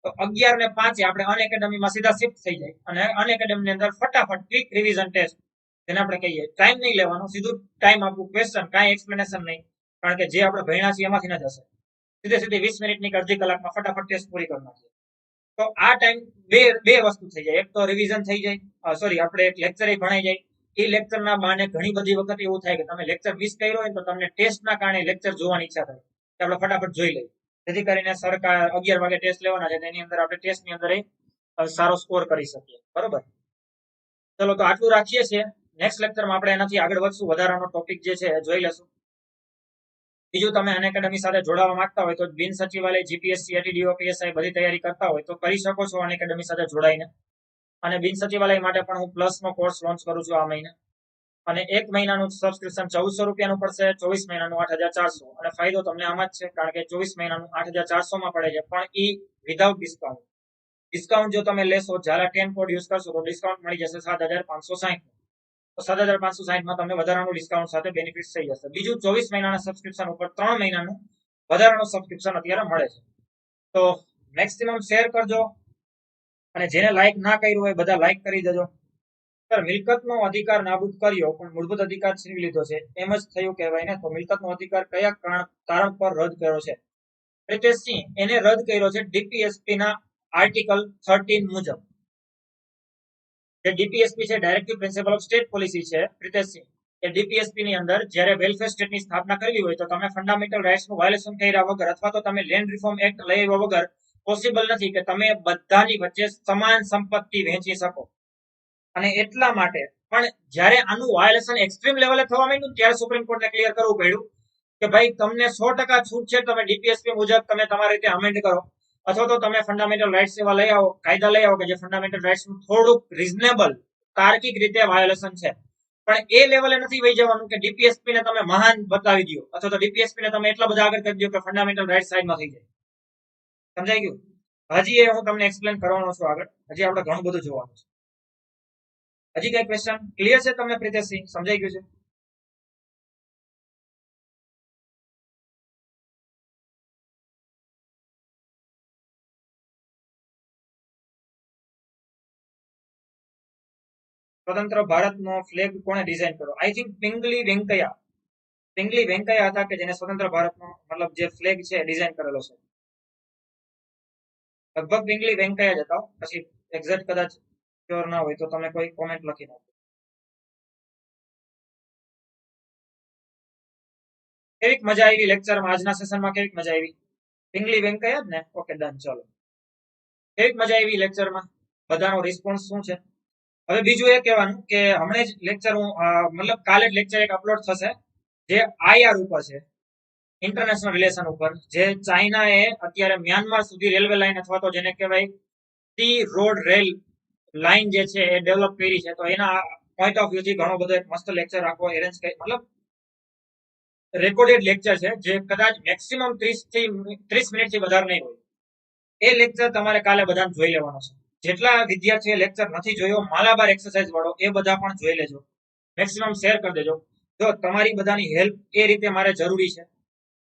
Speaker 1: તો 11 ને 5 આપણે અનએકેડમીમાં સીધા શિફ્ટ થઈ જાય અને અનએકેડમીની અંદર ફટાફટ ક્વિક રિવિઝન ટેસ્ટ, જેને આપણે કહીએ ટાઈમ નહીં લેવાનો, સીધું ટાઈમ આપવું, ક્વેશ્ચન કાંઈ એક્સપ્લેનેશન નહીં, કારણ કે જે આપણે ભણ્યા છીએ એમાંથી ન જશે, સીધે 20 મિનિટની અડધી કલાકમાં ફટાફટ ટેસ્ટ પૂરી કરી નાખીએ. તો આ ટાઈમ બે વસ્તુ થઈ જાય, એક તો રિવિઝન થઈ જાય, સોરી આપણે એક લેક્ચર ભણાઈ જાય. એ લેક્ચરના બહાને ઘણી બધી વખત એવું થાય કે તમે લેક્ચર મિસ કર્યો હોય તો તમને ટેસ્ટના કારણે લેક્ચર જોવાની ઈચ્છા થાય કે આપણે ફટાફટ જોઈ લઈએ, જેથી કરીને સરકાર 11 વાગે ટેસ્ટ લેવાના છે તેની અંદર આપણે ટેસ્ટની અંદર સારો સ્કોર કરી શકીએ. બરોબર, ચલો તો આટલું રાખીએ છીએ. નેક્સ્ટ લેક્ચરમાં આપણે એનાથી આગળ વધશું, વધારાનો ટોપિક જે છે જોઈ લેશું. બીજું, તમે અનએકેડમી સાથે જોડાવા માંગતા હોય તો બિન સચિવાલય જીપીએસસી, એટીડીઓ, પીએસઆઈ બધી તૈયારી કરતા હોય તો કરી શકો છો અનએકેડમી સાથે જોડાઈને. અને બિન સચિવાલય માટે પણ હું પ્લસનો કોર્સ લોન્ચ કરું છું આ મહિને, અને 1 મહિનાનું સબસ્ક્રિપ્શન 1400 રૂપિયાનું પડશે, 24 મહિનાનું 8400. અને ફાયદો તમને આમાં જ છે, કારણ કે 24 મહિનાનું 8400 માં પડે છે, પણ ઈ વિધાઉટ ડિસ્કાઉન્ટ. ડિસ્કાઉન્ટ જો તમે લેશો, ઝાલા 10 કોડ યુઝ કરશો તો ડિસ્કાઉન્ટ મળી જશે 7560. તો 7560 માં તમને વધારાનું ડિસ્કાઉન્ટ સાથે બેનિફિટ થઈ જશે. બીજું, 24 મહિનાના સબસ્ક્રિપ્શન ઉપર 3 મહિનાનું વધારાનું સબસ્ક્રિપ્શન અત્યારે મળે છે. તો મેક્સિમમ શેર કરજો, અને જેને લાઈક ના કર્યું હોય બધા લાઈક કરી દેજો. સર, મિલકતનો અધિકાર નાબૂદ કર્યો પણ મૂળભૂત અધિકાર છીનવી લીધો છે, એમ જ થયું કહેવાય ને. તો મિલકતનો અધિકાર કયા કારણ પર રદ કર્યો છે? પ્રિતેશસિંહ, એને રદ કર્યો છે ડીપીએસપી ના આર્ટિકલ 13 મુજબ. જે ડીપીએસપી છે, directive principle of state policy છે પ્રિતેશસિંહ, એ ડીપીએસપી ની અંદર જ્યારે વેલફેર સ્ટેટની સ્થાપના કરવી હોય તો તમે ફંડામેન્ટલ રાઇટ્સનું વાયોલેશન કર્યા વગર અથવા તો તમે લેન્ડ રિફોર્મ એક્ટ લઈ આવ્યા વગર પોસિબલ નથી કે તમે બધાની વચ્ચે સમાન સંપત્તિ વહેંચી શકો. અને એટલા માટે પણ જ્યારે આનું વાયોલેશન એક્સ્ટ્રીમ લેવલે થવા માંડ્યું ત્યારે સુપ્રીમ કોર્ટને ક્લિયર કરવું પડ્યું કે ભાઈ તમને 100% છૂટ છે, તમે ડીપીએસપી મુજબ તમે તમારી રીતે અમેન્ડ કરો, અથવા તો તમે ફંડામેન્ટલ રાઇટ્સ એવા લઈ આવો, કાયદા લઈ આવો કે જે ફંડામેન્ટલ રાઇટ્સ નું થોડુંક રીઝનેબલ તાર્કિક રીતે વાયોલેશન છે, પણ એ લેવલે નથી વહી જવાનું કે ડીપીએસપી ને તમે મહાન બતાવી દો અથવા તો ડીપીએસપી ને તમે એટલા બધા આગળ કરી દો કે ફંડામેન્ટલ રાઇટ્સ સાઈડમાં થઈ જાય. સમજાઈ ગયું? હજી એ હું તમને એક્સપ્લેન કરવાનો છું આગળ. હજી આપણે ઘણું બધું જોવાનું છે. હજી કઈ ક્વેશ્ચન ક્લિયર છે તમને પ્રિતેશસિંહ? સમજાઈ ગયું છે? સ્વતંત્ર ભારતનો ફ્લેગ કોણે ડિઝાઇન કર્યો? આઈ થિંક પિંગલી વેંકૈયા હતા કે જેને સ્વતંત્ર ભારતનો મતલબ જે ફ્લેગ છે ડિઝાઇન કરેલો છે. લગભગ પિંગલી વેંકૈયા જ હતા. પછી એક્ઝેક્ટ કદાચ શ્યોર ના હોય તો તમે કોઈ કોમેન્ટ લખી નાખો. કેવી મજા આવી લેક્ચરમાં? આજના સેશનમાં કેવી મજા આવી? પિંગલી વેંકૈયા જ ને? Okay done. ચલો, કેવી મજા આવી લેક્ચરમાં? બધાનો રિસ્પોન્સ શું છે? હવે બીજું એ કહેવાનું કે હમણાં જ લેક્ચર હું મતલબ કાલે જ લેક્ચર એક અપલોડ થશે જે આઈઆર ઉપર છે, ઇન્ટરનેશનલ રિલેશન ઉપર, જે ચાઇનાએ અત્યારે મ્યાનમાર સુધી રેલવે લાઈન અથવા તો જેને કહેવાય સી રોડ રેલ લાઈન જે છે એ ડેવલપ કરી છે. તો એના પોઈન્ટ ઓફ વ્યૂથી ઘણો બધો એક મસ્ત લેક્ચર રાખવો એરેન્જ કરી, મતલબ રેકોર્ડેડ લેક્ચર છે જે કદાચ મેક્સિમમ 30 મિનિટથી વધારે નહીં હોય. એ લેક્ચર તમારે કાલે બધાને જોઈ લેવાનો છે. જેટલા વિદ્યાર્થીઓ લેક્ચર નથી જોયો માલાબાર એક્સરસાઇઝ વાળો, એ બધા પણ જોઈ લેજો. મેક્સિમમ શેર કરી દેજો. જો તમારી બધાની હેલ્પ એ રીતે મારે જરૂરી છે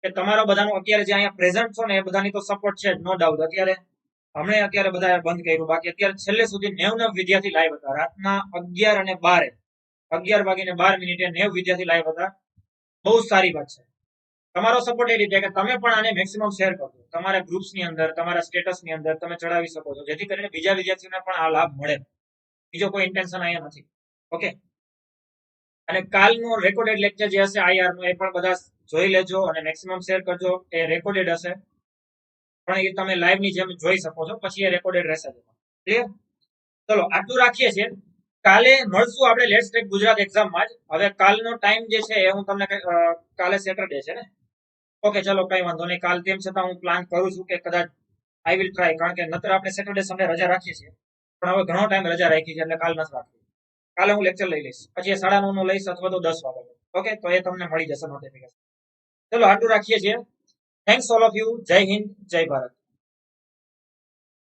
Speaker 1: કે તમારો બધાનો અત્યારે જે અહીંયા પ્રેઝન્ટ છો ને એ બધાની તો સપોર્ટ છે જ, નો ડાઉટ. અત્યારે બધા બંધ કર્યું, બાકી અત્યારે છેલ્લે સુધી 90 વિદ્યાર્થી લાઈવ હતા. રાતના 11 વાગીને 12 મિનિટે 90 વિદ્યાર્થી લાઈવ હતા. બહુ સારી વાત છે. તમારો સપોર્ટ એ રીતે કે તમે પણ આને મેક્સિમમ શેર કરજો તમારા ગ્રુપ્સની અંદર, તમારા સ્ટેટસની અંદર તમે ચડાવી શકો છો, જેથી કરીને બીજા વિદ્યાર્થીઓને પણ આ લાભ મળે. બીજો કોઈ ઇન્ટેન્શન અહીંયા નથી. ઓકે, અને કાલનો રેકોર્ડેડ લેક્ચર જે હશે આઈઆર નો, એ પણ બધા જોઈ લેજો અને મેક્સિમમ શેર કરજો. એ રેકોર્ડેડ હશે પણ એ તમે લાઈવ ની જેમ જોઈ શકો છો, પછી એ રેકોર્ડેડ રહેશે. ક્લિયર? ચલો, આટલું રાખીએ છીએ. કાલે મળશું આપણે લેટ્સ ટેક ગુજરાત એક્ઝામમાં જ. હવે કાલનો ટાઈમ જે છે એ હું તમને કાલે સેટરડે છે ને? ઓકે, ચલો કઈ વાંધો નહીં. કાલ તેમ છતાં હું પ્લાન કરું છું કે કદાચ આઈ વિલ ટ્રાય, કારણ કે નતર આપણે સેટરડે સન્ડે રજા રાખીએ છીએ, પણ હવે ઘણો ટાઈમ રજા રાખી છે એટલે કાલ નથી રાખી. કાલે હું લેક્ચર લઈ લઈશ, પછી 9:30 નો લઈશ અથવા તો 10 વાગે. ઓકે, તો એ તમને મળી જશે નોટિફિકેશન. ચલો, આટલું રાખીએ છીએ. Thanks all of you. જય હિન્દ, જય ભારત.